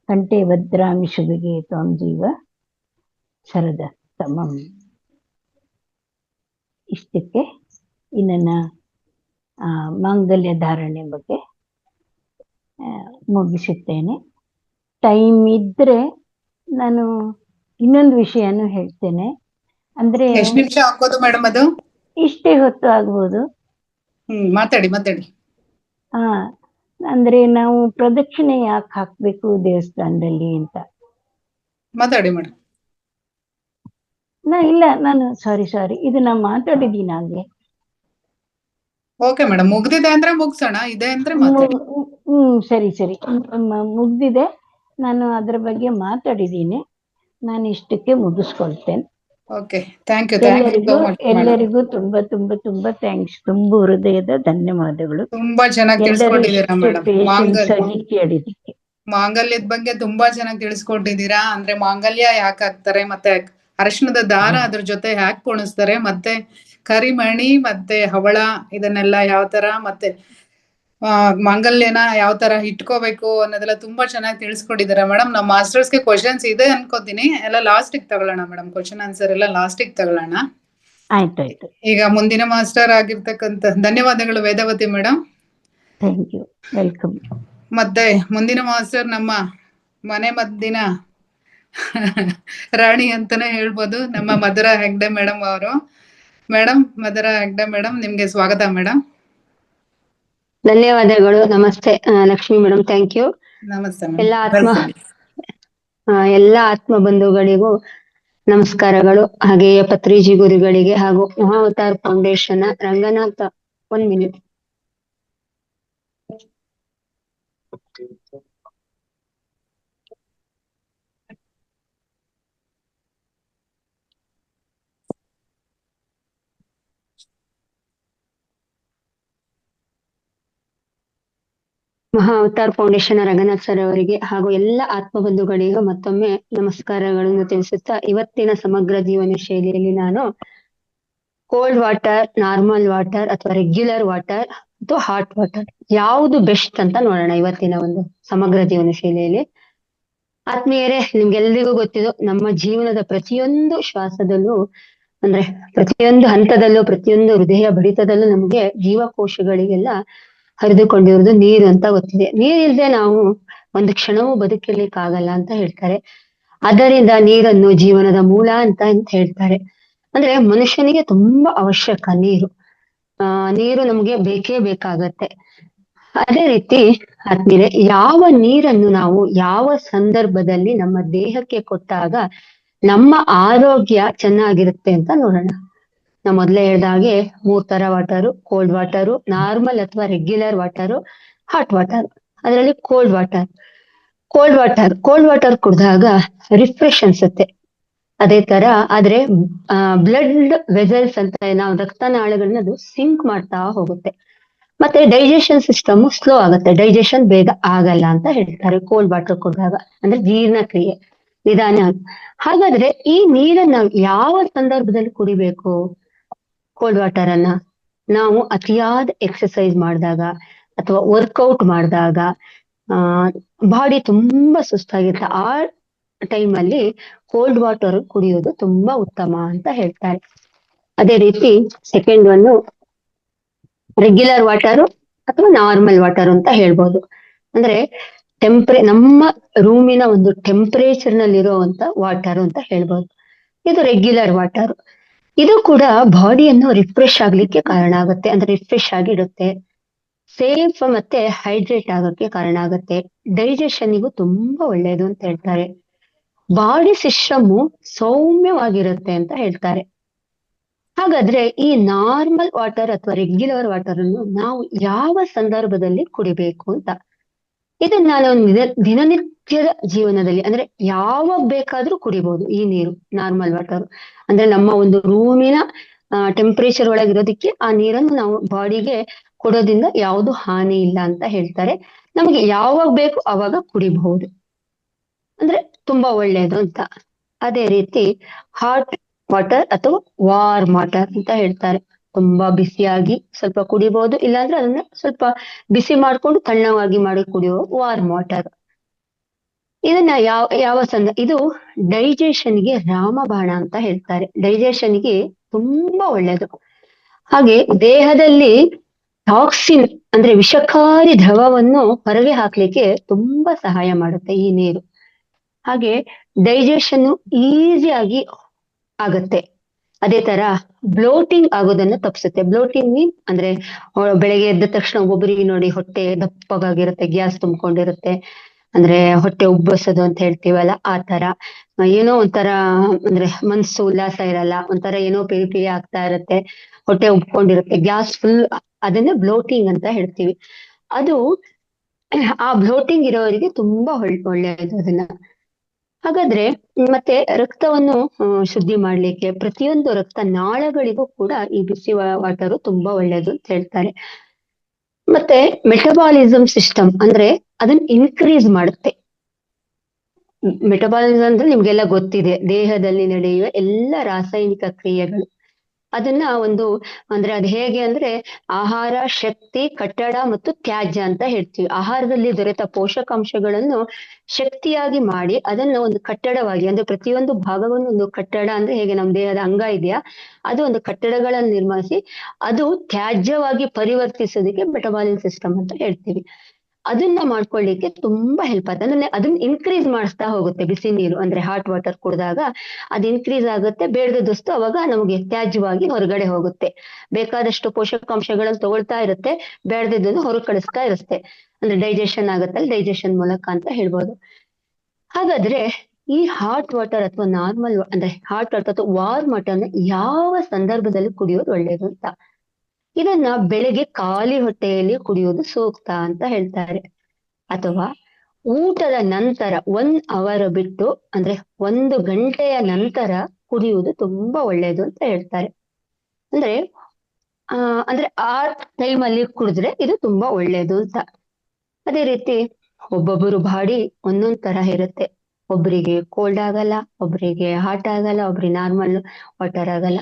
ಕಂಠೆ ಭದ್ರಾಮಿ ಶುಭಗೆ ತ್ವಂ ಜೀವ ಶರದತ್ತಮಂ. ಇಷ್ಟಕ್ಕೆ ಈ ನನ್ನ ಮಾಂಗಲ್ಯ ಧಾರಣೆ ಬಗ್ಗೆ ಮುಗಿಸುತ್ತೇನೆ. ಟೈಮ್ ಇದ್ರೆ ನಾನು ಇನ್ನೊಂದು ವಿಷಯನೂ ಹೇಳ್ತೇನೆ. ಅಂದ್ರೆ ಎಷ್ಟು ನಿಮಿಷ ಹಾಕೋದು ಮೇಡಮ್ ಅದು? ಇಷ್ಟೇ ಹೊತ್ತು ಆಗ್ಬೋದು. ಮಾತಾಡಿ. ಅಂದ್ರೆ ನಾವು ಪ್ರದಕ್ಷಿಣೆ ಯಾಕೆ ಹಾಕ್ಬೇಕು ದೇವಸ್ಥಾನದಲ್ಲಿ ಅಂತ ಮಾತಾಡಿ ಮೇಡಮ್. ನಾನು ಸಾರಿ ಇದು ನಾನು ಮಾತಾಡಿದ್ದೀನಿ ಆಗ್ಲೇ. ಓಕೆ ಮೇಡಮ್, ಮುಗ್ದಿದೆ ಅಂದ್ರೆ ಮುಗ್ಸೋಣ, ಇದೆ ಅಂದ್ರೆ ಮಾತಾಡಿ. ಸರಿ ಮುಗ್ದಿದೆ. ನಾನು ಅದ್ರ ಬಗ್ಗೆ ಮಾತಾಡಿದ್ದೀನಿ. ನಾನು ಇಷ್ಟಕ್ಕೆ ಮುಗಿಸ್ಕೊಳ್ತೇನೆ. ಓಕೆ, ಥ್ಯಾಂಕ್ ಯು ಸೋ ಎಲ್ಲರಿಗೂ ಮಚ್ ಮೇಡಮ್. ಎಲ್ಲರಿಗೂ ತುಂಬಾ ತುಂಬಾ ತುಂಬಾ ಥ್ಯಾಂಕ್ಸ್. ತುಂಬಾ ಹೃದಯದ ಧನ್ಯವಾದಗಳು. ತುಂಬಾ ಚೆನ್ನಾಗಿ ಎಲ್ಲರೂ ತಿಳಿಸ್ಕೊಟ್ಟಿದ್ದೀರಾ ಇಷ್ಟು ಮೇಡಮ್. ಪೇಷನ್ಸ್ ಆಗಿ ಕೇಳಿದ್ದಕ್ಕೆ. ಮಾಂಗಲ್ಯದ ಬಗ್ಗೆ ತುಂಬಾ ಚೆನ್ನಾಗಿ ತಿಳಿಸ್ಕೊಟ್ಟಿದ್ದೀರಾ. ಅಂದ್ರೆ ಮಾಂಗಲ್ಯ ಯಾಕೆ ಹಾಕ್ತಾರೆ, ಮತ್ತೆ ಅರಿಶಿಣದ ದಾರ ಅದ್ರ ಜೊತೆ ಯಾಕೆ ಪುಣಿಸ್ತಾರೆ, ಮತ್ತೆ ಕರಿಮಣಿ ಮತ್ತೆ ಹವಳ ಇದನ್ನೆಲ್ಲ ಯಾವ ತರ, ಮತ್ತೆ ಮಾಂಗಲ್ಯನ ಯಾವ ತರ ಇಟ್ಕೋಬೇಕು ಅನ್ನೋದೆಲ್ಲ ತುಂಬಾ ಚೆನ್ನಾಗಿ ತಿಳಿಸ್ಕೊಟ್ಟಿದ್ದೀರಾ ಮೇಡಮ್. ನಮ್ಮ ಮಾಸ್ಟರ್ಸ್ಗೆ ಕ್ವಶನ್ಸ್ ಇದೆ ಅನ್ಕೋತೀನಿ, ಎಲ್ಲ ಲಾಸ್ಟಿಗೆ ತಗೊಳ್ಳೋಣ ಮೇಡಮ್. ಕ್ವಶನ್ ಆನ್ಸರ್ ಎಲ್ಲ ಲಾಸ್ಟಿಗೆ ತಗೊಳ್ಳೋಣ. ಆಯ್ತಾಯ್ತು. ಈಗ ಮುಂದಿನ ಮಾಸ್ಟರ್ ಆಗಿರ್ತಕ್ಕಂಥ ಧನ್ಯವಾದಗಳು Vedavathi madam. Thank you, welcome. ಮತ್ತೆ ಮುಂದಿನ ಮಾಸ್ಟರ್ ನಮ್ಮ ಮನೆ ಮದ್ದಿನ ರಾಣಿ ಅಂತಾನೆ ಹೇಳ್ಬೋದು, ನಮ್ಮ ಮಧುರಾ ಹೆಗ್ಡೆ ಮೇಡಮ್ ಅವರು. ಮೇಡಮ್, ಮಧುರಾ ಹೆಗ್ಡೆ ಮೇಡಮ್, ನಿಮ್ಗೆ ಸ್ವಾಗತ ಮೇಡಮ್. ಧನ್ಯವಾದಗಳು. ನಮಸ್ತೆ ಲಕ್ಷ್ಮಿ ಮೇಡಮ್, ಥ್ಯಾಂಕ್ ಯು. ನಮಸ್ತೆ ಎಲ್ಲ ಆತ್ಮ ಬಂಧುಗಳಿಗೂ ನಮಸ್ಕಾರಗಳು. ಹಾಗೆಯೇ ಪತ್ರಿಜಿ ಗುರುಗಳಿಗೆ ಹಾಗೂ Mahavatar foundation Ranganatha. 1 minute. Mahavatar foundation Ranganath sir ಅವರಿಗೆ ಹಾಗೂ ಎಲ್ಲ ಆತ್ಮ ಬಂಧುಗಳಿಗೂ ಮತ್ತೊಮ್ಮೆ ನಮಸ್ಕಾರಗಳನ್ನು ತಿಳಿಸುತ್ತಾ, ಇವತ್ತಿನ ಸಮಗ್ರ ಜೀವನ ಶೈಲಿಯಲ್ಲಿ ನಾನು ಕೋಲ್ಡ್ ವಾಟರ್, ನಾರ್ಮಲ್ ವಾಟರ್ ಅಥವಾ ರೆಗ್ಯುಲರ್ ವಾಟರ್ ಅಥವಾ ಹಾಟ್ ವಾಟರ್ ಯಾವುದು ಬೆಸ್ಟ್ ಅಂತ ನೋಡೋಣ ಇವತ್ತಿನ ಒಂದು ಸಮಗ್ರ ಜೀವನ ಶೈಲಿಯಲ್ಲಿ. ಆತ್ಮೀಯರೇ, ನಿಮ್ಗೆಲ್ರಿಗೂ ಗೊತ್ತಿದ್ದು, ನಮ್ಮ ಜೀವನದ ಪ್ರತಿಯೊಂದು ಶ್ವಾಸದಲ್ಲೂ, ಅಂದ್ರೆ ಪ್ರತಿಯೊಂದು ಹಂತದಲ್ಲೂ, ಪ್ರತಿಯೊಂದು ಹೃದಯ ಬಡಿತದಲ್ಲೂ ನಮ್ಗೆ ಜೀವಕೋಶಗಳಿಗೆಲ್ಲ ಹರಿದುಕೊಂಡಿರುವುದು ನೀರು ಅಂತ ಗೊತ್ತಿದೆ. ನೀರಿಲ್ಲದೆ ನಾವು ಒಂದು ಕ್ಷಣವೂ ಬದುಕಲಿಕ್ಕಾಗಲ್ಲ ಅಂತ ಹೇಳ್ತಾರೆ. ಅದರಿಂದ ನೀರನ್ನು ಜೀವನದ ಮೂಲ ಅಂತ ಹೇಳ್ತಾರೆ. ಅಂದ್ರೆ ಮನುಷ್ಯನಿಗೆ ತುಂಬಾ ಅವಶ್ಯಕ ನೀರು. ನೀರು ನಮ್ಗೆ ಬೇಕೇ ಬೇಕಾಗತ್ತೆ. ಅದೇ ರೀತಿ ಆದ್ಮೇಲೆ ಯಾವ ನೀರನ್ನು ನಾವು ಯಾವ ಸಂದರ್ಭದಲ್ಲಿ ನಮ್ಮ ದೇಹಕ್ಕೆ ಕೊಟ್ಟಾಗ ನಮ್ಮ ಆರೋಗ್ಯ ಚೆನ್ನಾಗಿರುತ್ತೆ ಅಂತ ನೋಡೋಣ. ನಾ ಮೊದ್ಲೇ ಹೇಳ್ದಾಗೆ 3 ತರ ವಾಟರು: ಕೋಲ್ಡ್ ವಾಟರು, ನಾರ್ಮಲ್ ಅಥವಾ ರೆಗ್ಯುಲರ್ ವಾಟರು, ಹಾಟ್ ವಾಟರ್. ಅದರಲ್ಲಿ ಕೋಲ್ಡ್ ವಾಟರ್ ಕುಡ್ದಾಗ ರಿಫ್ರೆಶ್ ಅನ್ಸುತ್ತೆ. ಅದೇ ತರ ಆದ್ರೆ ಬ್ಲಡ್ ವೆಸಲ್ಸ್ ಅಂತ ನಾವು ರಕ್ತನಾಳಗಳನ್ನ ಅದು ಸಿಂಕ್ ಮಾಡ್ತಾ ಹೋಗುತ್ತೆ. ಮತ್ತೆ ಡೈಜೆಷನ್ ಸಿಸ್ಟಮ್ ಸ್ಲೋ ಆಗುತ್ತೆ, ಡೈಜೆಷನ್ ಬೇಗ ಆಗಲ್ಲ ಅಂತ ಹೇಳ್ತಾರೆ ಕೋಲ್ಡ್ ವಾಟರ್ ಕುಡಿದಾಗ. ಅಂದ್ರೆ ಜೀರ್ಣಕ್ರಿಯೆ ನಿಧಾನ. ಹಾಗಾದ್ರೆ ಈ ನೀರನ್ನ ಯಾವ ಸಂದರ್ಭದಲ್ಲಿ ಕುಡಿಬೇಕು? ಕೋಲ್ಡ್ ವಾಟರ್ ಅನ್ನ ನಾವು ಅತಿಯಾದ ಎಕ್ಸರ್ಸೈಸ್ ಮಾಡಿದಾಗ ಅಥವಾ ವರ್ಕೌಟ್ ಮಾಡಿದಾಗ, ಬಾಡಿ ತುಂಬಾ ಸುಸ್ತಾಗಿರುತ್ತೆ, ಆ ಟೈಮ್ ಅಲ್ಲಿ ಕೋಲ್ಡ್ ವಾಟರ್ ಕುಡಿಯೋದು ತುಂಬಾ ಉತ್ತಮ ಅಂತ ಹೇಳ್ತಾರೆ. ಅದೇ ರೀತಿ ಸೆಕೆಂಡ್ ಒನ್ನು ರೆಗ್ಯುಲರ್ ವಾಟರು ಅಥವಾ ನಾರ್ಮಲ್ ವಾಟರ್ ಅಂತ ಹೇಳ್ಬೋದು. ಅಂದ್ರೆ ನಮ್ಮ ರೂಮಿನ ಒಂದು ಟೆಂಪರೇಚರ್ ನಲ್ಲಿರುವಂತ ವಾಟರ್ ಅಂತ ಹೇಳ್ಬೋದು. ಇದು ರೆಗ್ಯುಲರ್ ವಾಟರ್. ಇದು ಕೂಡ ಬಾಡಿಯನ್ನು ರಿಫ್ರೆಶ್ ಆಗ್ಲಿಕ್ಕೆ ಕಾರಣ ಆಗುತ್ತೆ, ಅಂದ್ರೆ ರಿಫ್ರೆಶ್ ಆಗಿ ಇಡುತ್ತೆ. ಸೇಫ್ ಮತ್ತೆ ಹೈಡ್ರೇಟ್ ಆಗೋಕ್ಕೆ ಕಾರಣ ಆಗುತ್ತೆ. ಡೈಜೆಷನ್ನಿಗೂ ತುಂಬಾ ಒಳ್ಳೆಯದು ಅಂತ ಹೇಳ್ತಾರೆ. ಬಾಡಿ ಸಿಸ್ಟಮ್ ಸೌಮ್ಯವಾಗಿರುತ್ತೆ ಅಂತ ಹೇಳ್ತಾರೆ. ಹಾಗಾದ್ರೆ ಈ ನಾರ್ಮಲ್ ವಾಟರ್ ಅಥವಾ ರೆಗ್ಯುಲರ್ ವಾಟರ್ ಅನ್ನು ನಾವು ಯಾವ ಸಂದರ್ಭದಲ್ಲಿ ಕುಡಿಬೇಕು ಅಂತ, ಇದನ್ನ ನಾನು ದಿನನಿತ್ಯದ ಜೀವನದಲ್ಲಿ, ಅಂದ್ರೆ ಯಾವಾಗ ಬೇಕಾದ್ರೂ ಕುಡಿಬಹುದು ಈ ನೀರು, ನಾರ್ಮಲ್ ವಾಟರ್. ಅಂದ್ರೆ ನಮ್ಮ ಒಂದು ರೂಮಿನ ಟೆಂಪರೇಚರ್ ಒಳಗಿರೋದಕ್ಕೆ ಆ ನೀರನ್ನು ನಾವು ಬಾಡಿಗೆ ಕೊಡೋದ್ರಿಂದ ಯಾವುದು ಹಾನಿ ಇಲ್ಲ ಅಂತ ಹೇಳ್ತಾರೆ. ನಮಗೆ ಯಾವಾಗ ಬೇಕು ಅವಾಗ ಕುಡಿಬಹುದು, ಅಂದ್ರೆ ತುಂಬಾ ಒಳ್ಳೆಯದು ಅಂತ. ಅದೇ ರೀತಿ ಹಾಟ್ ವಾಟರ್ ಅಥವಾ ವಾರ್ಮ್ ವಾಟರ್ ಅಂತ ಹೇಳ್ತಾರೆ. ತುಂಬಾ ಬಿಸಿಯಾಗಿ ಸ್ವಲ್ಪ ಕುಡಿಬಹುದು, ಇಲ್ಲಾಂದ್ರೆ ಅದನ್ನ ಸ್ವಲ್ಪ ಬಿಸಿ ಮಾಡ್ಕೊಂಡು ತಣ್ಣವಾಗಿ ಮಾಡಿ ಕುಡಿಯುವ ವಾರ್ಮ್ ವಾಟರ್. ಇದನ್ನ ಇದು ಡೈಜೆಷನ್ಗೆ ರಾಮಬಾಣ ಅಂತ ಹೇಳ್ತಾರೆ. ಡೈಜೆಷನ್ಗೆ ತುಂಬಾ ಒಳ್ಳೇದು. ಹಾಗೆ ದೇಹದಲ್ಲಿ ಟಾಕ್ಸಿನ್ ಅಂದ್ರೆ ವಿಷಕಾರಿ ದ್ರವವನ್ನು ಹೊರಗೆ ಹಾಕ್ಲಿಕ್ಕೆ ತುಂಬಾ ಸಹಾಯ ಮಾಡುತ್ತೆ ಈ ನೀರು. ಹಾಗೆ ಡೈಜೆಷನ್ ಈಸಿಯಾಗಿ ಆಗತ್ತೆ. ಅದೇ ತರ ಬ್ಲೋಟಿಂಗ್ ಆಗೋದನ್ನ ತಪ್ಪಿಸುತ್ತೆ. ಬ್ಲೋಟಿಂಗ್ ಮೀನ್ ಅಂದ್ರೆ ಬೆಳಗ್ಗೆ ಎದ್ದ ತಕ್ಷಣ ಒಬ್ಬೊಬ್ಬರಿಗೆ ನೋಡಿ ಹೊಟ್ಟೆ ದಪ್ಪಗಾಗಿರುತ್ತೆ, ಗ್ಯಾಸ್ ತುಂಬಿಕೊಂಡಿರುತ್ತೆ, ಅಂದ್ರೆ ಹೊಟ್ಟೆ ಉಬ್ಬಸೋದು ಅಂತ ಹೇಳ್ತೀವಲ್ಲ ಆ ತರ. ಏನೋ ಒಂಥರ ಅಂದ್ರೆ ಮನ್ಸು ಉಲ್ಲಾಸ ಇರಲ್ಲ, ಒಂಥರ ಏನೋ ಪಿರಿ ಆಗ್ತಾ ಇರುತ್ತೆ, ಹೊಟ್ಟೆ ಉಬ್ಕೊಂಡಿರುತ್ತೆ, ಗ್ಯಾಸ್ ಫುಲ್. ಅದನ್ನೇ ಬ್ಲೋಟಿಂಗ್ ಅಂತ ಹೇಳ್ತೀವಿ. ಅದು ಆ ಬ್ಲೋಟಿಂಗ್ ಇರೋವರಿಗೆ ತುಂಬಾ ಒಳ್ಳೆಯದು. ಅದನ್ನ ಹಾಗಾದ್ರೆ ಮತ್ತೆ ರಕ್ತವನ್ನು ಶುದ್ಧಿ ಮಾಡ್ಲಿಕ್ಕೆ ಪ್ರತಿಯೊಂದು ರಕ್ತ ನಾಳಗಳಿಗೂ ಕೂಡ ಈ ಬಿಸಿ ವಾಟರು ತುಂಬಾ ಒಳ್ಳೇದು ಅಂತ ಹೇಳ್ತಾರೆ. ಮತ್ತೆ ಮೆಟಬಾಲಿಸಮ್ ಸಿಸ್ಟಮ್ ಅಂದ್ರೆ ಅದನ್ನ ಇನ್ಕ್ರೀಸ್ ಮಾಡುತ್ತೆ. ಮೆಟಬಾಲಿಸಮ್ ಅಂದ್ರೆ ನಿಮ್ಗೆಲ್ಲ ಗೊತ್ತಿದೆ, ದೇಹದಲ್ಲಿ ನಡೆಯುವ ಎಲ್ಲ ರಾಸಾಯನಿಕ ಕ್ರಿಯೆಗಳು. ಅದನ್ನ ಅಂದ್ರೆ ಅದು ಹೇಗೆ ಅಂದ್ರೆ ಆಹಾರ, ಶಕ್ತಿ, ಕಟ್ಟಡ ಮತ್ತು ತ್ಯಾಜ್ಯ ಅಂತ ಹೇಳ್ತೀವಿ. ಆಹಾರದಲ್ಲಿ ದೊರೆತ ಪೋಷಕಾಂಶಗಳನ್ನು ಶಕ್ತಿಯಾಗಿ ಮಾಡಿ ಅದನ್ನ ಒಂದು ಕಟ್ಟಡವಾಗಿ, ಅಂದ್ರೆ ಪ್ರತಿಯೊಂದು ಭಾಗವನ್ನು ಒಂದು ಕಟ್ಟಡ ಅಂದ್ರೆ ಹೇಗೆ ನಮ್ಮ ದೇಹದ ಅಂಗ ಇದೆಯಾ, ಅದು ಒಂದು ಕಟ್ಟಡಗಳನ್ನು ನಿರ್ಮಿಸಿ ಅದು ತ್ಯಾಜ್ಯವಾಗಿ ಪರಿವರ್ತಿಸೋದಕ್ಕೆ ಮೆಟಬಾಲಿಕ್ ಸಿಸ್ಟಮ್ ಅಂತ ಹೇಳ್ತೀವಿ. ಅದನ್ನ ಮಾಡ್ಕೊಳ್ಳಿಕ್ಕೆ ತುಂಬಾ ಹೆಲ್ಪ್ ಆಗುತ್ತೆ. ಅಂದ್ರೆ ಅದನ್ನ ಇನ್ಕ್ರೀಸ್ ಮಾಡಿಸ್ತಾ ಹೋಗುತ್ತೆ. ಬಿಸಿ ನೀರು ಅಂದ್ರೆ ಹಾಟ್ ವಾಟರ್ ಕುಡಿದಾಗ ಅದು ಇನ್ಕ್ರೀಸ್ ಆಗುತ್ತೆ, ಬೇಡದಷ್ಟು ಅವಾಗ ನಮಗೆ ತ್ಯಾಜ್ಯವಾಗಿ ಹೊರಗಡೆ ಹೋಗುತ್ತೆ. ಬೇಕಾದಷ್ಟು ಪೋಷಕಾಂಶಗಳನ್ನು ತಗೊಳ್ತಾ ಇರುತ್ತೆ, ಬೇಡದನ್ನು ಹೊರ ಕಳಿಸ್ತಾ ಇರುತ್ತೆ. ಅಂದ್ರೆ ಡೈಜೆಷನ್ ಆಗುತ್ತೆ, ಡೈಜೆಷನ್ ಮೂಲಕ ಅಂತ ಹೇಳ್ಬೋದು. ಹಾಗಾದ್ರೆ ಈ ಹಾಟ್ ವಾಟರ್ ಅಥವಾ ನಾರ್ಮಲ್ ಅಂದ್ರೆ ಹಾಟ್ ವಾಟರ್ ಅಥವಾ ವಾರ್ಮ್ ವಾಟರ್ನ ಯಾವ ಸಂದರ್ಭದಲ್ಲಿ ಕುಡಿಯೋದು ಒಳ್ಳೇದು ಅಂತ, ಇದನ್ನ ಬೆಳಗ್ಗೆ ಖಾಲಿ ಹೊಟ್ಟೆಯಲ್ಲಿ ಕುಡಿಯೋದು ಸೂಕ್ತ ಅಂತ ಹೇಳ್ತಾರೆ. ಅಥವಾ ಊಟದ ನಂತರ 1 ಅವರ್ ಬಿಟ್ಟು ಅಂದ್ರೆ 1 ಗಂಟೆಯ ನಂತರ ಕುಡಿಯುವುದು ತುಂಬಾ ಒಳ್ಳೇದು ಅಂತ ಹೇಳ್ತಾರೆ. ಅಂದ್ರೆ ಅಂದ್ರೆ ಆ ಟೈಮಲ್ಲಿ ಕುಡಿದ್ರೆ ಇದು ತುಂಬಾ ಒಳ್ಳೇದು ಅಂತ. ಅದೇ ರೀತಿ ಒಬ್ಬೊಬ್ಬರು ಬಾಡಿ ಒಂದೊಂದ್ ತರ ಇರುತ್ತೆ. ಒಬ್ರಿಗೆ ಕೋಲ್ಡ್ ಆಗಲ್ಲ, ಒಬ್ರಿಗೆ ಹಾಟ್ ಆಗಲ್ಲ, ಒಬ್ರಿಗೆ ನಾರ್ಮಲ್ ವಾಟರ್ ಆಗಲ್ಲ.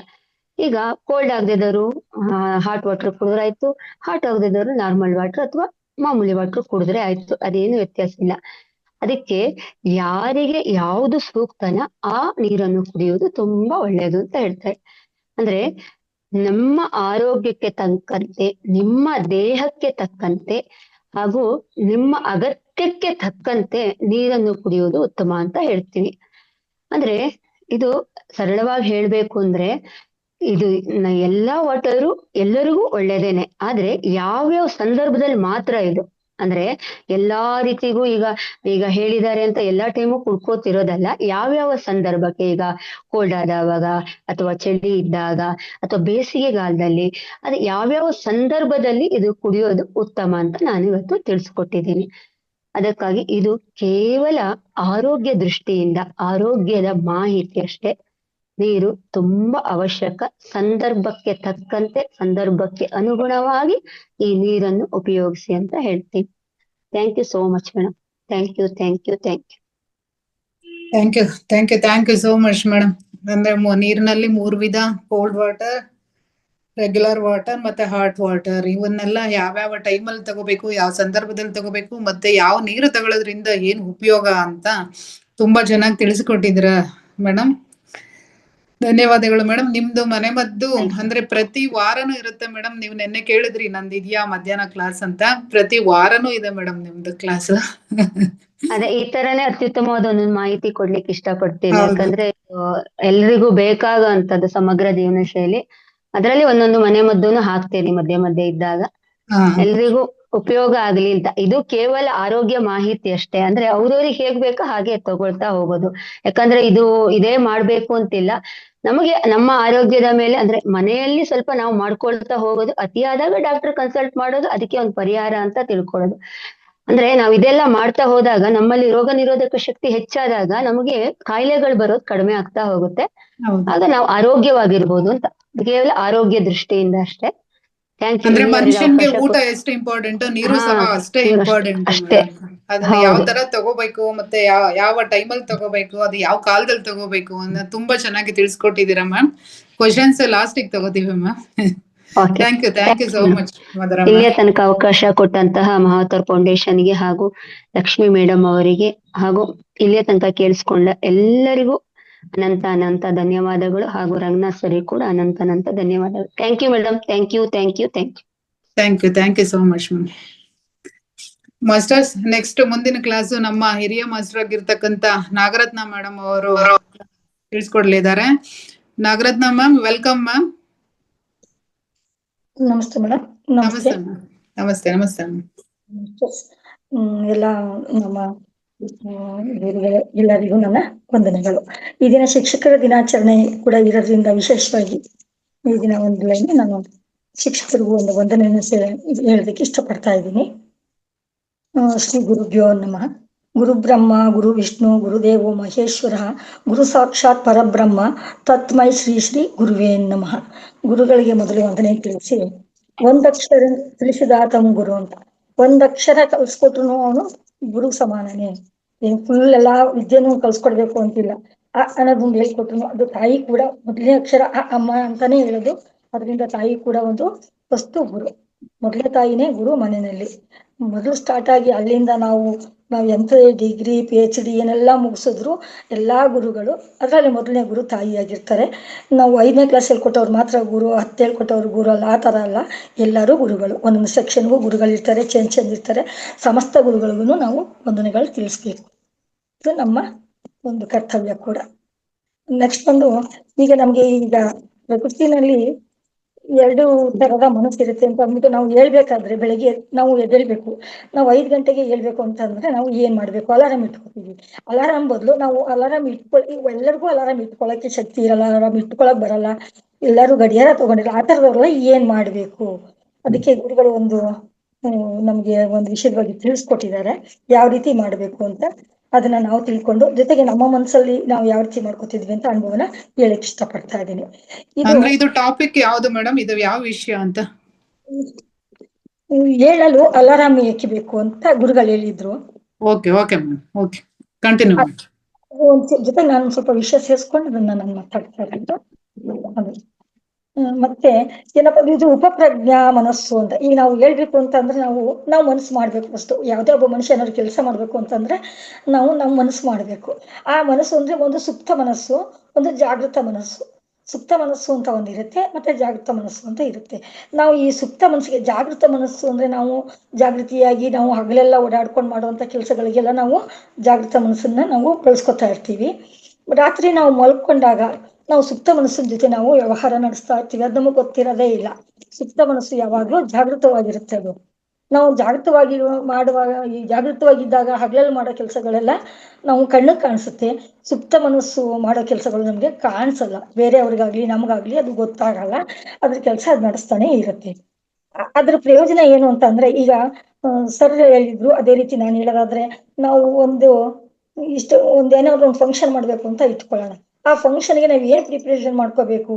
ಈಗ ಕೋಲ್ಡ್ ಆಗದಿದ್ದವರು ಹಾಟ್ ವಾಟರ್ ಕುಡಿದ್ರೆ ಆಯ್ತು, ಹಾಟ್ ಆಗದಿದ್ದವರು ನಾರ್ಮಲ್ ವಾಟರ್ ಅಥವಾ ಮಾಮೂಲಿ ವಾಟರ್ ಕುಡಿದ್ರೆ ಆಯ್ತು, ಅದೇನು ವ್ಯತ್ಯಾಸ ಇಲ್ಲ. ಅದಕ್ಕೆ ಯಾರಿಗೆ ಯಾವುದು ಸೂಕ್ತನ ಆ ನೀರನ್ನು ಕುಡಿಯುವುದು ತುಂಬಾ ಒಳ್ಳೆಯದು ಅಂತ ಹೇಳ್ತಾರೆ. ಅಂದ್ರೆ ನಮ್ಮ ಆರೋಗ್ಯಕ್ಕೆ ತಕ್ಕಂತೆ, ನಿಮ್ಮ ದೇಹಕ್ಕೆ ತಕ್ಕಂತೆ ಹಾಗೂ ನಿಮ್ಮ ಅಗತ್ಯಕ್ಕೆ ತಕ್ಕಂತೆ ನೀರನ್ನು ಕುಡಿಯುವುದು ಉತ್ತಮ ಅಂತ ಹೇಳ್ತೀವಿ. ಅಂದ್ರೆ ಇದು ಸರಳವಾಗಿ ಹೇಳ್ಬೇಕು ಅಂದ್ರೆ ಇದು ಎಲ್ಲಾ ವಾಟರು ಎಲ್ಲರಿಗೂ ಒಳ್ಳೇದೇನೆ, ಆದ್ರೆ ಯಾವ್ಯಾವ ಸಂದರ್ಭದಲ್ಲಿ ಮಾತ್ರ ಇದು ಅಂದ್ರೆ ಎಲ್ಲಾ ರೀತಿಗೂ ಈಗ ಹೇಳಿದ್ದಾರೆ ಅಂತ ಎಲ್ಲಾ ಟೈಮು ಕುಡ್ಕೋತಿರೋದಲ್ಲ. ಯಾವ್ಯಾವ ಸಂದರ್ಭಕ್ಕೆ, ಈಗ ಕೋಲ್ಡ್ ಆದವಾಗ ಅಥವಾ ಚಳಿ ಇದ್ದಾಗ ಅಥವಾ ಬೇಸಿಗೆಗಾಲದಲ್ಲಿ, ಅದೇ ಯಾವ್ಯಾವ ಸಂದರ್ಭದಲ್ಲಿ ಇದು ಕುಡಿಯೋದು ಉತ್ತಮ ಅಂತ ನಾನು ಇವತ್ತು ತಿಳಿಸ್ಕೊಟ್ಟಿದ್ದೀನಿ. ಅದಕ್ಕಾಗಿ ಇದು ಕೇವಲ ಆರೋಗ್ಯ ದೃಷ್ಟಿಯಿಂದ ಆರೋಗ್ಯದ ಮಾಹಿತಿ ಅಷ್ಟೇ. ನೀರು ತುಂಬಾ ಅವಶ್ಯಕ. ಸಂದರ್ಭಕ್ಕೆ ತಕ್ಕಂತೆ, ಸಂದರ್ಭಕ್ಕೆ ಅನುಗುಣವಾಗಿ ಈ ನೀರನ್ನು ಉಪಯೋಗಿಸಿ ಅಂತ ಹೇಳ್ತೀನಿ. Thank you so much madam. Thank you thank you thank you thank you thank you thank you so much madam. ಅಂದ್ರೆ ನೀರಿನಲ್ಲಿ 3 ವಿಧ: ಕೋಲ್ಡ್ ವಾಟರ್, ರೆಗ್ಯುಲರ್ ವಾಟರ್ ಮತ್ತೆ ಹಾಟ್ ವಾಟರ್. ಇವನ್ನೆಲ್ಲ ಯಾವ್ಯಾವ ಟೈಮಲ್ಲಿ ತಗೋಬೇಕು, ಯಾವ ಸಂದರ್ಭದಲ್ಲಿ ತಗೋಬೇಕು, ಮತ್ತೆ ಯಾವ ನೀರು ತಗೊಳ್ಳೋದ್ರಿಂದ ಏನು ಉಪಯೋಗ ಅಂತ ತುಂಬಾ ಚೆನ್ನಾಗಿ ತಿಳಿಸಿಕೊಟ್ಟಿದ್ರ ಮೇಡಮ್. ಧನ್ಯವಾದಗಳು ಮೇಡಮ್. ನಿಮ್ದು ಮನೆ ಮದ್ದು ಅಂದ್ರೆ ಪ್ರತಿ ವಾರನೂ ಇರುತ್ತೆ ಮೇಡಮ್. ನೀವು ನೆನ್ನೆ ಕೇಳಿದ್ರಿ ನಂದಿದ್ಯಾ ಮಧ್ಯಾಹ್ನ ಕ್ಲಾಸ್ ಅಂತ. ಪ್ರತಿ ವಾರನೂ ಇದೆ ಮೇಡಮ್ ನಿಮ್ದು ಕ್ಲಾಸ್. ಅದೇ ಈ ತರನೇ ಅತ್ಯುತ್ತಮವಾದ ಒಂದೊಂದು ಮಾಹಿತಿ ಕೊಡ್ಲಿಕ್ಕೆ ಇಷ್ಟಪಡ್ತೀನಿ. ಯಾಕಂದ್ರೆ ಎಲ್ರಿಗೂ ಬೇಕಾಗುವಂತದ್ದು ಸಮಗ್ರ ಜೀವನ ಶೈಲಿ. ಅದರಲ್ಲಿ ಒಂದೊಂದು ಮನೆ ಮದ್ದೂನು ಹಾಕ್ತೇನೆ ಮಧ್ಯೆ ಮಧ್ಯೆ ಇದ್ದಾಗ, ಎಲ್ರಿಗೂ ಉಪಯೋಗ ಆಗ್ಲಿ ಅಂತ. ಇದು ಕೇವಲ ಆರೋಗ್ಯ ಮಾಹಿತಿ ಅಷ್ಟೇ. ಅಂದ್ರೆ ಅವ್ರವ್ರಿಗೆ ಹೇಗ್ ಬೇಕೋ ಹಾಗೆ ತಗೊಳ್ತಾ ಹೋಗೋದು. ಯಾಕಂದ್ರೆ ಇದೇ ಮಾಡ್ಬೇಕು ಅಂತಿಲ್ಲ. ನಮಗೆ ನಮ್ಮ ಆರೋಗ್ಯದ ಮೇಲೆ ಅಂದ್ರೆ ಮನೆಯಲ್ಲಿ ಸ್ವಲ್ಪ ನಾವು ಮಾಡ್ಕೊಳ್ತಾ ಹೋಗೋದು, ಅತಿಯಾದಾಗ ಡಾಕ್ಟರ್ ಕನ್ಸಲ್ಟ್ ಮಾಡೋದು, ಅದಕ್ಕೆ ಒಂದು ಪರಿಹಾರ ಅಂತ ತಿಳ್ಕೊಳ್ಳೋದು. ಅಂದ್ರೆ ನಾವ್ ಇದೆಲ್ಲ ಮಾಡ್ತಾ ಹೋದಾಗ ನಮ್ಮಲ್ಲಿ ರೋಗ ನಿರೋಧಕ ಶಕ್ತಿ ಹೆಚ್ಚಾದಾಗ ನಮಗೆ ಕಾಯಿಲೆಗಳು ಬರೋದು ಕಡಿಮೆ ಆಗ್ತಾ ಹೋಗುತ್ತೆ. ಆಗ ನಾವು ಆರೋಗ್ಯವಾಗಿರ್ಬೋದು ಅಂತ, ಕೇವಲ ಆರೋಗ್ಯ ದೃಷ್ಟಿಯಿಂದ ಅಷ್ಟೇ. Thank you. ಅಂದ್ರೆ ಮನುಷ್ಯನ್ಗೆ ಊಟ ಎಷ್ಟು ಇಂಪಾರ್ಟೆಂಟ್, ನೀರು ಸಹ ಅಷ್ಟೇ ಇಂಪಾರ್ಟೆಂಟ್. ಅದನ್ನ ಯಾವ ತರ ತಗೋಬೇಕು, ಮತ್ತೆ ಯಾವ ಟೈಮಲ್ಲಿ ತಗೋಬೇಕು, ಅದು ಯಾವ ಕಾಲದಲ್ಲಿ ತಗೋಬೇಕು ಅನ್ನೋ ತುಂಬಾ ಚೆನ್ನಾಗಿ ತಿಳಿಸ್ಕೊಟ್ಟಿದ್ದೀರಾ ಮ್ಯಾಮ್. ಕ್ವಶನ್ಸ್ ಲಾಸ್ಟಿಗೆ ತಗೋತೀವಿ ma'am. Thank you so much. ಇಲ್ಲಿಯ ತನಕ ಅವಕಾಶ ಕೊಟ್ಟಂತಹ ಮಹಾವತಾರ್ ಫೌಂಡೇಶನ್ಗೆ ಹಾಗೂ ಲಕ್ಷ್ಮಿ ಮೇಡಮ್ ಅವರಿಗೆ ಹಾಗೂ ಇಲ್ಲಿಯ ತನಕ ಕೇಳಿಸ್ಕೊಂಡ ಎಲ್ಲರಿಗೂ ಅನಂತ ಧನ್ಯವಾದಗಳು. ಹಾಗೂ ರಂಗನಾಥ್ ಸರಿ ಕೂಡ ಅನಂತ ಧನ್ಯವಾದಗಳು. Thank you madam. Thank you thank you thank you thank you so much ma'am. Masters, next ಮುಂದಿನ ಕ್ಲಾಸ್ ನಮ್ಮ ಹಿರಿಯ ಮಾಸ್ಟರ್ ಆಗಿರ್ತಕ್ಕಂತ ನಾಗರತ್ನ ಮೇಡಮ್ ಅವರು ತಿಳಿಸ್ಕೊಡ್ಲಿದ್ದಾರೆ. Nagaratna ma'am, welcome ma'am. ನಮಸ್ತೆ ಮೇಡಮ್. ನಮಸ್ತೆ ನಮಸ್ತೆ ನಮಸ್ತೆ. ಎಲ್ಲ ನಮ್ಮ ಎಲ್ಲರಿಗೂ ನನ್ನ ವಂದನೆಗಳು. ಈ ದಿನ ಶಿಕ್ಷಕರ ದಿನಾಚರಣೆ ಕೂಡ ಇರೋದ್ರಿಂದ ವಿಶೇಷವಾಗಿ ಈ ದಿನ ಒಂದು ಲೈನ್ ನಾನು ಶಿಕ್ಷಕರಿಗೂ ಒಂದು ವಂದನೆಯನ್ನು ಹೇಳೋದಕ್ಕೆ ಇಷ್ಟಪಡ್ತಾ ಇದ್ದೀನಿ. ಶ್ರೀ ಗುರುಭ್ಯೋ ನಮಃ. ಗುರು ಬ್ರಹ್ಮ ಗುರು ವಿಷ್ಣು ಗುರುದೇವೋ ಮಹೇಶ್ವರ ಗುರು ಸಾಕ್ಷಾತ್ ಪರಬ್ರಹ್ಮ ತತ್ಮೈ ಶ್ರೀ ಶ್ರೀ ಗುರುವೇ ನಮಃ. ಗುರುಗಳಿಗೆ ಮೊದಲು ವಂದನೆ ತಿಳಿಸಿ, ಒಂದಕ್ಷರ ತಿಳಿಸಿದಾತಂ ಗುರು ಅಂತ. ಒಂದಕ್ಷರ ಕಲ್ಸ್ಕೊಟ್ರು ಅವನು ಗುರು ಸಮಾನನೇ. ಏನ್ ಫುಲ್ ಎಲ್ಲಾ ವಿದ್ಯೆನೂ ಕಲ್ಸ್ಕೊಡ್ಬೇಕು ಅಂತಿಲ್ಲ. ಅನ್ನೋದೊಂದು ಹೇಳ್ಕೊಟ್ರು ಅದು ತಾಯಿ ಕೂಡ ಮೊದಲನೇ ಅಕ್ಷರ ಅಮ್ಮ ಅಂತಾನೆ ಹೇಳೋದು. ಅದರಿಂದ ತಾಯಿ ಕೂಡ ಒಂದು ವಸ್ತು ಗುರು. ಮೊದಲನೇ ತಾಯಿನೇ ಗುರು ಮನೆಯಲ್ಲಿ. ಮೊದಲು ಸ್ಟಾರ್ಟ್ ಆಗಿ ಅಲ್ಲಿಂದ ನಾವು ಎಂತ ಡಿಗ್ರಿ PhD ಏನೆಲ್ಲಾ ಮುಗಿಸಿದ್ರು ಎಲ್ಲಾ ಗುರುಗಳು ಅದರಲ್ಲಿ ಮೊದಲನೇ ಗುರು ತಾಯಿಯಾಗಿರ್ತಾರೆ. ನಾವು 5ನೇ ಕ್ಲಾಸ್ ಹೇಳ್ಕೊಟ್ಟವ್ರು ಮಾತ್ರ ಗುರು, 10 ಹೇಳ್ಕೊಟ್ಟವ್ರು ಗುರು ಅಲ್ಲ, ಆ ತರ ಅಲ್ಲ. ಎಲ್ಲರೂ ಗುರುಗಳು. ಒಂದೊಂದು ಸೆಕ್ಷನ್ಗೂ ಗುರುಗಳಿರ್ತಾರೆ, ಚೇಂಜ್ ಇರ್ತಾರೆ. ಸಮಸ್ತ ಗುರುಗಳಿಗೂ ನಾವು ವಂದನೆಗಳು ತಿಳಿಸ್ಬೇಕು. ಇದು ನಮ್ಮ ಒಂದು ಕರ್ತವ್ಯ ಕೂಡ. ನೆಕ್ಸ್ಟ್ ಈಗ ನಮ್ಗೆ ಈಗ ಪ್ರಕೃತಿನಲ್ಲಿ 2 ತರದ ಮನಸ್ಸಿರುತ್ತೆ ಅಂತ ಅಂದ್ಬಿಟ್ಟು ನಾವು ಹೇಳ್ಬೇಕಾದ್ರೆ ಬೆಳಿಗ್ಗೆ ನಾವು ಎದ್ದೇಳ್ಬೇಕು. ನಾವು 5 ಗಂಟೆಗೆ ಹೇಳ್ಬೇಕು ಅಂತಂದ್ರೆ ನಾವು ಏನ್ ಮಾಡ್ಬೇಕು? ಅಲಾರಾಮ್ ಇಟ್ಕೋತೀವಿ. ಅಲಾರಾಮ್ ಬದಲು ನಾವು ಅಲಾರಾಮ್ ಎಲ್ಲರಿಗೂ ಅಲಾರಾಮ್ ಇಟ್ಕೊಳಕ್ಕೆ ಶಕ್ತಿ ಇರಲ್ಲ, ಅಲಾರಾಮ್ ಇಟ್ಕೊಳಕ್ ಬರಲ್ಲ, ಎಲ್ಲರೂ ಗಡಿಯಾರ ತಗೊಂಡಿಲ್ಲ. ಆ ತರದವ್ರೆಲ್ಲ ಏನ್ ಮಾಡ್ಬೇಕು? ಅದಕ್ಕೆ ಗುರುಗಳು ನಮ್ಗೆ ಒಂದು ವಿಷಯದ ಬಗ್ಗೆ ತಿಳಿಸ್ಕೊಟ್ಟಿದ್ದಾರೆ, ಯಾವ ರೀತಿ ಮಾಡ್ಬೇಕು ಅಂತ. ಅದನ್ನ ನಾವು ತಿಳ್ಕೊಂಡು ಜೊತೆಗೆ ನಮ್ಮ ಮನಸ್ಸಲ್ಲಿ ನಾವು ಯಾವ ರೀತಿ ಮಾಡ್ಕೊತಿದ್ವಿ ಅಂತ ಅನುಭವನ ಹೇಳಕ್ ಇಷ್ಟಪಡ್ತಾ ಇದ್ದೀನಿ. ಅಂದ್ರೆ ಇದು ಟಾಪಿಕ್ ಯಾವ್ದು ಮೇಡಮ್? ಇದು ಯಾವ ವಿಷಯ ಅಂತ? ಹೇಳಲು ಅಲಾರಾಮ್ ಏಕಿಬೇಕು ಅಂತ ಗುರುಗಳು ಹೇಳಿದ್ರು. Okay okay ma'am, okay continue ಮಾಡಿ. ಜೊತೆ ನಾನು ಸ್ವಲ್ಪ ವಿಷಯ ಸೇರಿಸ್ಕೊಂಡು ಅದನ್ನ ನಾನು ಮಾತಾಡ್ತಾ ಇರೋದು. ಅದು ಮತ್ತೆ ಏನಪ್ಪ ಇದು ಉಪಪ್ರಜ್ಞಾ ಮನಸ್ಸು ಅಂತ. ಈಗ ನಾವು ಹೇಳ್ಬೇಕು ಅಂತಂದ್ರೆ ನಾವು ಮನಸ್ಸು ಮಾಡ್ಬೇಕು. ಫಸ್ಟ್ ಯಾವುದೇ ಒಬ್ಬ ಮನುಷ್ಯ ಏನಾದ್ರು ಕೆಲಸ ಮಾಡ್ಬೇಕು ಅಂತಂದ್ರೆ ನಾವು ಮನಸ್ಸು ಮಾಡ್ಬೇಕು. ಆ ಮನಸ್ಸು ಅಂದ್ರೆ ಒಂದು ಸುಪ್ತ ಮನಸ್ಸು, ಒಂದು ಜಾಗೃತ ಮನಸ್ಸು. ಸುಪ್ತ ಮನಸ್ಸು ಅಂತ ಒಂದಿರುತ್ತೆ, ಮತ್ತೆ ಜಾಗೃತ ಮನಸ್ಸು ಅಂತ ಇರುತ್ತೆ. ನಾವು ಈ ಸುಪ್ತ ಮನಸ್ಸಿಗೆ, ಜಾಗೃತ ಮನಸ್ಸು ಅಂದ್ರೆ ನಾವು ಜಾಗೃತಿಯಾಗಿ ನಾವು ಹಗಲೆಲ್ಲ ಓಡಾಡ್ಕೊಂಡು ಮಾಡುವಂತ ಕೆಲಸಗಳಿಗೆಲ್ಲ ನಾವು ಜಾಗೃತ ಮನಸ್ಸನ್ನ ನಾವು ಬಳಸ್ಕೊತಾ ಇರ್ತೀವಿ. ರಾತ್ರಿ ನಾವು ಮಲ್ಕೊಂಡಾಗ ನಾವು ಸುಪ್ತ ಮನಸ್ಸಿನ ಜೊತೆ ನಾವು ವ್ಯವಹಾರ ನಡೆಸ್ತಾ ಇರ್ತೀವಿ. ಅದು ನಮಗೆ ಗೊತ್ತಿರೋದೇ ಇಲ್ಲ. ಸುಪ್ತ ಮನಸ್ಸು ಯಾವಾಗ್ಲೂ ಜಾಗೃತವಾಗಿರುತ್ತೆ. ಅದು ನಾವು ಜಾಗೃತವಾಗಿದ್ದಾಗ ಹಗಲಲ್ಲಿ ಮಾಡೋ ಕೆಲಸಗಳೆಲ್ಲ ನಾವು ಕಣ್ಣಿಗೆ ಕಾಣಿಸುತ್ತೆ. ಸುಪ್ತ ಮನಸ್ಸು ಮಾಡೋ ಕೆಲಸಗಳು ನಮ್ಗೆ ಕಾಣಿಸಲ್ಲ. ಬೇರೆಯವ್ರಿಗಾಗ್ಲಿ ನಮ್ಗಾಗ್ಲಿ ಅದು ಗೊತ್ತಾಗಲ್ಲ. ಅದ್ರ ಕೆಲಸ ಅದು ನಡೆಸ್ತಾನೆ ಇರುತ್ತೆ. ಅದ್ರ ಪ್ರಯೋಜನ ಏನು ಅಂತಂದ್ರೆ, ಈಗ ಸರ್ ಹೇಳಿದ್ರು, ಅದೇ ರೀತಿ ನಾನು ಹೇಳೋದಾದ್ರೆ, ನಾವು ಏನಾದ್ರು ಒಂದು ಫಂಕ್ಷನ್ ಮಾಡ್ಬೇಕು ಅಂತ ಇಟ್ಕೊಳ್ಳೋಣ. ಆ ಫಂಕ್ಷನ್ಗೆ ನಾವು ಏನ್ ಪ್ರಿಪರೇಷನ್ ಮಾಡ್ಕೋಬೇಕು?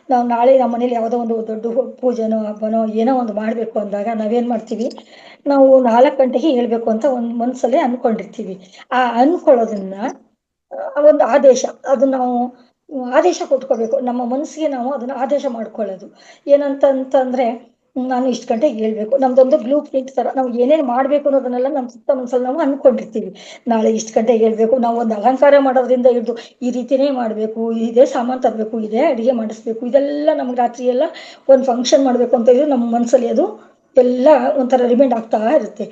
ನಾವು ನಾಳೆ ನಮ್ಮ ಮನೇಲಿ ಯಾವುದೋ ಒಂದು ದೊಡ್ಡ ಪೂಜೆನೋ ಹಬ್ಬನೋ ಏನೋ ಒಂದು ಮಾಡ್ಬೇಕು ಅಂದಾಗ ನಾವೇನ್ ಮಾಡ್ತೀವಿ? ನಾವು 4 ಗಂಟೆಗೆ ಹೇಳ್ಬೇಕು ಅಂತ ಮನ್ಸಲ್ಲೇ ಅನ್ಕೊಂಡಿರ್ತೀವಿ. ಆ ಅನ್ಕೊಳ್ಳೋದನ್ನ ಒಂದು ಆದೇಶ, ಅದು ನಾವು ಆದೇಶ ಕೊಟ್ಕೋಬೇಕು. ನಮ್ಮ ಮನಸ್ಸಿಗೆ ನಾವು ಅದನ್ನ ಆದೇಶ ಮಾಡ್ಕೊಳ್ಳೋದು ಏನಂತಂದ್ರೆ, ನಾನು ಇಷ್ಟು ಗಂಟೆಗೆ ಹೇಳ್ಬೇಕು. ನಮ್ದೊಂದು ಬ್ಲೂ ಪ್ರಿಂಟ್ ತರ ನಾವು ಏನೇನ್ ಮಾಡ್ಬೇಕು ಅನ್ನೋದನ್ನೆಲ್ಲ ನಮ್ಮ ಸುತ್ತ ಮನಸ್ಸಲ್ಲಿ ನಾವು ಅನ್ಕೊಂಡಿರ್ತೀವಿ. ನಾಳೆ ಇಷ್ಟು ಗಂಟೆಗೆ ಹೇಳ್ಬೇಕು, ನಾವು ಒಂದು ಅಲಂಕಾರ ಮಾಡೋದ್ರಿಂದ ಹಿಡಿದು ಈ ರೀತಿನೇ ಮಾಡ್ಬೇಕು, ಇದೇ ಸಾಮಾನು ತರಬೇಕು, ಇದೇ ಅಡಿಗೆ ಮಾಡಿಸ್ಬೇಕು, ಇದೆಲ್ಲ ನಮ್ಗೆ ರಾತ್ರಿ ಎಲ್ಲ ಒಂದು ಫಂಕ್ಷನ್ ಮಾಡ್ಬೇಕು ಅಂತ ಇದ್ರೆ ನಮ್ಮ ಮನಸ್ಸಲ್ಲಿ ಅದು ಎಲ್ಲ ಒಂಥರ ರಿಮೈಂಡ್ ಆಗ್ತಾ ಇರುತ್ತೆ.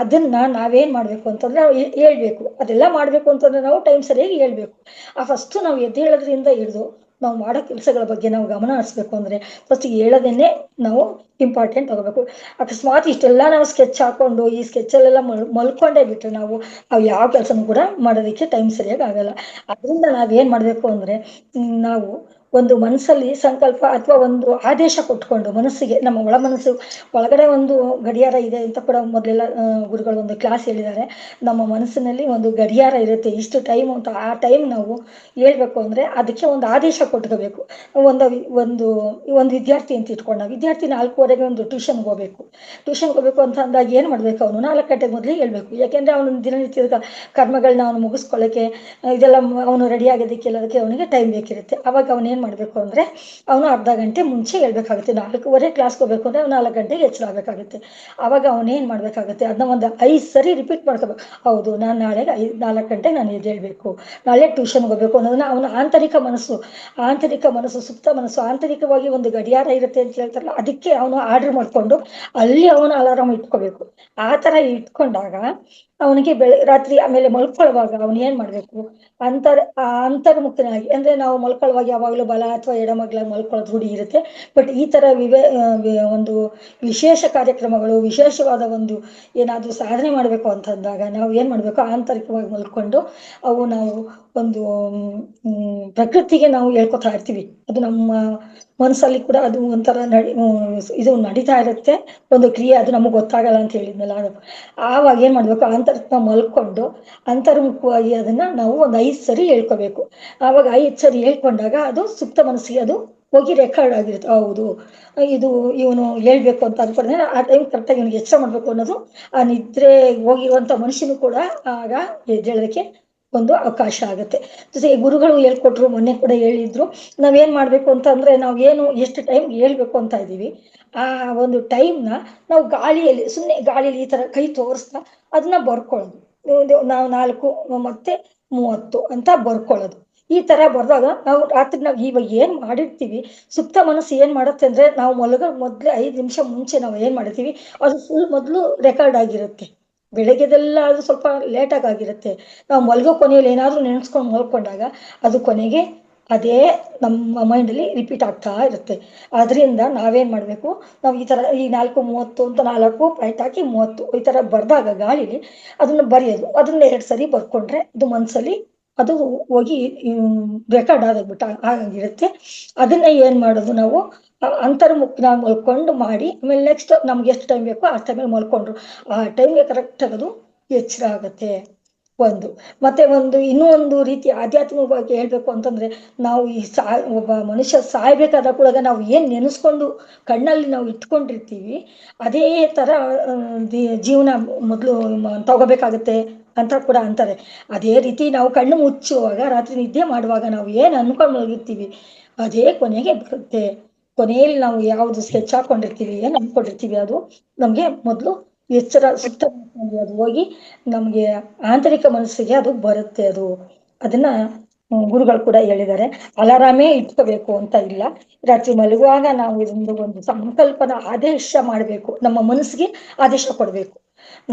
ಅದನ್ನ ನಾವೇನ್ ಮಾಡ್ಬೇಕು ಅಂತಂದ್ರೆ ನಾವು ಹೇಳ್ಬೇಕು. ಅದೆಲ್ಲ ಮಾಡ್ಬೇಕು ಅಂತಂದ್ರೆ ನಾವು ಟೈಮ್ ಸರಿಯಾಗಿ ಹೇಳ್ಬೇಕು. ಫಸ್ಟ್ ನಾವು ಎದ್ದೇಳೋದ್ರಿಂದ ಹಿಡಿದು ನಾವು ಮಾಡೋ ಕೆಲಸಗಳ ಬಗ್ಗೆ ನಾವು ಗಮನ ಹರಿಸ್ಬೇಕು ಅಂದ್ರೆ ಫಸ್ಟ್ ಹೇಳೋದೇನೆ ನಾವು ಇಂಪಾರ್ಟೆಂಟ್ ತಗೋಬೇಕು. ಅಕಸ್ಮಾತ್ ಇಷ್ಟೆಲ್ಲ ನಾವು ಸ್ಕೆಚ್ ಹಾಕೊಂಡು ಈ ಸ್ಕೆಚಲ್ಲೆಲ್ಲ ಮಲ್ಕೊಂಡೇ ಬಿಟ್ರೆ ನಾವು ಯಾವ ಕೆಲಸನೂ ಕೂಡ ಮಾಡೋದಕ್ಕೆ ಟೈಮ್ ಸರಿಯಾಗಿ ಆಗಲ್ಲ. ಅದರಿಂದ ನಾವೇನ್ ಮಾಡ್ಬೇಕು ಅಂದ್ರೆ, ನಾವು ಒಂದು ಮನಸ್ಸಲ್ಲಿ ಸಂಕಲ್ಪ ಅಥವಾ ಒಂದು ಆದೇಶ ಕೊಟ್ಕೊಂಡು ಮನಸ್ಸಿಗೆ, ನಮ್ಮ ಒಳ ಮನಸ್ಸು ಒಳಗಡೆ ಒಂದು ಗಡಿಯಾರ ಇದೆ ಅಂತ ಕೂಡ ಮೊದಲೆಲ್ಲ ಗುರುಗಳು ಒಂದು ಕ್ಲಾಸ್ ಹೇಳಿದ್ದಾರೆ. ನಮ್ಮ ಮನಸ್ಸಿನಲ್ಲಿ ಒಂದು ಗಡಿಯಾರ ಇರುತ್ತೆ, ಇಷ್ಟು ಟೈಮ್ ಅಂತ. ಆ ಟೈಮ್ ನಾವು ಹೇಳ್ಬೇಕು ಅಂದ್ರೆ ಅದಕ್ಕೆ ಒಂದು ಆದೇಶ ಕೊಟ್ಕೋಬೇಕು. ಒಂದು ವಿದ್ಯಾರ್ಥಿ ಅಂತ ಇಟ್ಕೊಂಡ, ವಿದ್ಯಾರ್ಥಿ 4:15 ಒಂದು ಟ್ಯೂಷನ್ಗೆ ಹೋಗ್ಬೇಕು ಅಂತ ಅಂದಾಗ ಏನ್ ಮಾಡ್ಬೇಕು? ಅವನು 4 ಗಂಟೆ ಮೊದಲೇ ಹೇಳ್ಬೇಕು. ಯಾಕೆಂದ್ರೆ ಅವನ ದಿನನಿತ್ಯದ ಕರ್ಮಗಳನ್ನ ಅವನು ಮುಗಿಸ್ಕೊಳ್ಳಕ್ಕೆ, ಇದೆಲ್ಲ ಅವನು ರೆಡಿ ಆಗೋದಕ್ಕೆ ಎಲ್ಲದಕ್ಕೆ ಅವನಿಗೆ ಟೈಮ್ ಬೇಕಿರುತ್ತೆ. ಅವಾಗ ಅವನೇನ್ ಮಾಡ್ಬೇಕು ಅಂದ್ರೆ ಅವನು ಅರ್ಧ ಗಂಟೆ ಮುಂಚೆ ಹೇಳ್ಬೇಕಾಗುತ್ತೆ. 4:15 ಕ್ಲಾಸ್ಗೆ ಹೋಗ್ಬೇಕು ಅಂದ್ರೆ 4 ಗಂಟೆಗೆ ಎಚ್ಚರಾಗಬೇಕಾಗುತ್ತೆ. ಅವಾಗ ಅವನೇನ್ ಮಾಡ್ಬೇಕಾಗುತ್ತೆ? ಅದನ್ನ ಒಂದು 5 ಸರಿ ರಿಪೀಟ್ ಮಾಡ್ಕೋಬೇಕು. ಹೌದು, ನಾನು ನಾಳೆ 4 ಗಂಟೆಗೆ ನಾನು ಎದ್ದೇಳ್ಬೇಕು, ನಾಳೆ ಟ್ಯೂಷನ್ಗೆ ಹೋಗ್ಬೇಕು ಅನ್ನೋದನ್ನ ಅವನ ಆಂತರಿಕ ಮನಸ್ಸು, ಸುಪ್ತ ಮನಸ್ಸು ಆಂತರಿಕವಾಗಿ ಒಂದು ಗಡಿಯಾರ ಇರುತ್ತೆ ಅಂತ ಹೇಳ್ತಾರಲ್ಲ, ಅದಕ್ಕೆ ಅವನು ಆರ್ಡರ್ ಮಾಡ್ಕೊಂಡು ಅಲ್ಲಿ ಅವನು ಅಲಾರಾಮ್ ಇಟ್ಕೋಬೇಕು. ಆ ತರ ಇಟ್ಕೊಂಡಾಗ ಅವನಿಗೆ ರಾತ್ರಿ ಆಮೇಲೆ ಮಲ್ಕೊಳ್ಳುವಾಗ ಅವನು ಏನ್ ಮಾಡ್ಬೇಕು? ಅಂತರ್ಮುಖನಾಗಿ, ಅಂದ್ರೆ ನಾವು ಮಲ್ಕೊಳ್ಳುವಾಗ ಯಾವಾಗ್ಲೂ ಬಲ ಅಥವಾ ಎಡಮಗ್ಲ ಮಲ್ಕೊಳ್ಳೋದು ರೂಢಿ ಇರುತ್ತೆ. ಬಟ್ ಈ ಥರ ಒಂದು ವಿಶೇಷ ಕಾರ್ಯಕ್ರಮಗಳು, ವಿಶೇಷವಾದ ಒಂದು ಏನಾದರೂ ಸಾಧನೆ ಮಾಡಬೇಕು ಅಂತಂದಾಗ ನಾವು ಏನು ಮಾಡಬೇಕು, ಆಂತರಿಕವಾಗಿ ಮಲ್ಕೊಂಡು ಅವು ನಾವು ಒಂದು ಪ್ರಕೃತಿಗೆ ನಾವು ಹೇಳ್ಕೊತಾ ಇರ್ತೀವಿ. ಅದು ನಮ್ಮ ಮನಸ್ಸಲ್ಲಿ ಕೂಡ ಅದು ಒಂಥರ ಇದು ನಡೀತಾ ಇರುತ್ತೆ, ಒಂದು ಕ್ರಿಯೆ. ಅದು ನಮಗೆ ಗೊತ್ತಾಗಲ್ಲ ಅಂತ ಹೇಳಿದ್ನಲ್ಲ, ಅದು ಆವಾಗ ಏನು ಮಾಡಬೇಕು, ಆಂತರಿಕ ಮಲ್ಕೊಂಡು ಅಂತರ್ಮುಖವಾಗಿ ಅದನ್ನ ನಾವು ಒಂದು 5 ಸರಿ ಹೇಳ್ಕೋಬೇಕು. ಆವಾಗ 5 ಸರಿ ಹೇಳ್ಕೊಂಡಾಗ ಅದು ಸುಪ್ತ ಮನಸ್ಸಿಗೆ ಅದು ಹೋಗಿ ರೆಕಾರ್ಡ್ ಆಗಿರುತ್ತೆ. ಹೌದು, ಇದು ಇವನು ಹೇಳ್ಬೇಕು ಅಂತ ಅನ್ಕೊಂಡ್ರೆ ಆ ಟೈಮ್ ಕರೆಕ್ಟಾಗಿ ಇವನಿಗೆ ಎಚ್ಚರ ಮಾಡ್ಬೇಕು ಅನ್ನೋದು ಆ ನಿದ್ರೆ ಹೋಗಿರುವಂತ ಮನುಷ್ಯನು ಕೂಡ ಆಗ ಎದ್ದೇಳೋದಕ್ಕೆ ಒಂದು ಅವಕಾಶ ಆಗುತ್ತೆ. ಜೊತೆಗೆ ಗುರುಗಳು ಹೇಳ್ಕೊಟ್ರು, ಮೊನ್ನೆ ಕೂಡ ಹೇಳಿದ್ರು, ನಾವೇನ್ ಮಾಡ್ಬೇಕು ಅಂತ ಅಂದ್ರೆ ನಾವೇನು ಎಷ್ಟು ಟೈಮ್ ಹೇಳ್ಬೇಕು ಅಂತ ಇದೀವಿ, ಆ ಒಂದು ಟೈಮ್ನ ನಾವು ಗಾಳಿಯಲ್ಲಿ ಸುಮ್ಮನೆ ಗಾಳಿಯಲ್ಲಿ ಈ ತರ ಕೈ ತೋರಿಸ್ತಾ ಅದನ್ನ ಬರ್ಕೊಳ್ಳೋದು. ನಾವು 4 ಮತ್ತೆ 30 ಅಂತ ಬರ್ಕೊಳ್ಳೋದು. ಈ ತರ ಬರ್ದಾಗ ನಾವು ರಾತ್ರಿ ನಾವು ಇವಾಗ ಏನ್ ಮಾಡಿರ್ತೀವಿ, ಸುಪ್ತ ಮನಸ್ಸು ಏನ್ ಮಾಡುತ್ತೆ ಅಂದ್ರೆ ನಾವು ಮೊದಲು 5 ನಿಮಿಷ ಮುಂಚೆ ನಾವು ಏನ್ ಮಾಡಿರ್ತೀವಿ ಅದು ಫುಲ್ ಮೊದಲು ರೆಕಾರ್ಡ್ ಆಗಿರುತ್ತೆ. ಬೆಳಗ್ಗೆದೆಲ್ಲ ಅದು ಸ್ವಲ್ಪ ಲೇಟಾಗಿ ಆಗಿರುತ್ತೆ. ನಾವು ಮಲ್ಗೋ ಕೊನೆಯಲ್ಲಿ ಏನಾದ್ರೂ ನೆನೆಸ್ಕೊಂಡು ಮಲ್ಕೊಂಡಾಗ ಅದು ಕೊನೆಗೆ ಅದೇ ನಮ್ಮ ಮೈಂಡಲ್ಲಿ ರಿಪೀಟ್ ಆಗ್ತಾ ಇರುತ್ತೆ. ಅದರಿಂದ ನಾವೇನ್ ಮಾಡ್ಬೇಕು, ನಾವು ಈ ತರ ಈ 4:30 ಅಂತ 4 ಪಾಯಿಂಟ್ ಹಾಕಿ 30 ಈ ತರ ಬರ್ದಾಗ ಗಾಳಿಲಿ ಅದನ್ನ ಬರೆಯೋದು. ಅದನ್ನ 2 ಸರಿ ಬರ್ಕೊಂಡ್ರೆ ಅದು ಮನ್ಸಲ್ಲಿ ಅದು ಹೋಗಿ ರೆಕಾರ್ಡ್ ಆಗಿರುತ್ತೆ. ಅದನ್ನ ಏನ್ ಮಾಡೋದು, ನಾವು ಅಂತರ್ಮುಖನಾಗಿ ಮಲ್ಕೊಂಡು ಮಾಡಿ ಆಮೇಲೆ ನೆಕ್ಸ್ಟ್ ನಮ್ಗೆ ಎಷ್ಟು ಟೈಮ್ ಬೇಕೋ ಆ ಟೈಮಲ್ಲಿ ಮಲ್ಕೊಂಡ್ರು ಆ ಟೈಮ್ಗೆ ಕರೆಕ್ಟ್ ಆಗೋದು ಎಚ್ಚರ ಆಗತ್ತೆ. ಮತ್ತೆ ಇನ್ನೂ ಒಂದು ರೀತಿ ಆಧ್ಯಾತ್ಮಿಕವಾಗಿ ಹೇಳ್ಬೇಕು ಅಂತಂದ್ರೆ, ನಾವು ಒಬ್ಬ ಮನುಷ್ಯ ಸಾಯ್ಬೇಕಾದ ಕೂಡ ನಾವು ಏನ್ ನೆನೆಸ್ಕೊಂಡು ಕಣ್ಣಲ್ಲಿ ನಾವು ಇಟ್ಕೊಂಡಿರ್ತೀವಿ ಅದೇ ತರ ಜೀವನ ಮೊದಲು ತಗೋಬೇಕಾಗತ್ತೆ ಅಂತ ಕೂಡ ಅಂತಾರೆ. ಅದೇ ರೀತಿ ನಾವು ಕಣ್ಣು ಮುಚ್ಚುವಾಗ ರಾತ್ರಿ ನಿದ್ದೆ ಮಾಡುವಾಗ ನಾವು ಏನ್ ಅನ್ಕೊಂಡು ಮಲಗಿರ್ತೀವಿ ಅದೇ ಕೊನೆಗೆ ಬರುತ್ತೆ. ಕೊನೆಯಲ್ಲಿ ನಾವು ಯಾವ್ದು ಸ್ಕೆಚ್ ಹಾಕೊಂಡಿರ್ತೀವಿ, ಏನ್ ಅನ್ಕೊಂಡಿರ್ತೀವಿ ಅದು ನಮ್ಗೆ ಮೊದಲು ಎಚ್ಚರ ಸುತ್ತ ಅದು ಹೋಗಿ ನಮ್ಗೆ ಆಂತರಿಕ ಮನಸ್ಸಿಗೆ ಅದು ಬರುತ್ತೆ. ಅದನ್ನ ಗುರುಗಳು ಕೂಡ ಹೇಳಿದ್ದಾರೆ. ಅಲಾರಾಮೇ ಇಟ್ಕೋಬೇಕು ಅಂತ ಇಲ್ಲ, ರಾತ್ರಿ ಮಲಗುವಾಗ ನಾವು ಒಂದು ಸಂಕಲ್ಪನ ಆದೇಶ ಮಾಡ್ಬೇಕು, ನಮ್ಮ ಮನಸ್ಸಿಗೆ ಆದೇಶ ಕೊಡ್ಬೇಕು.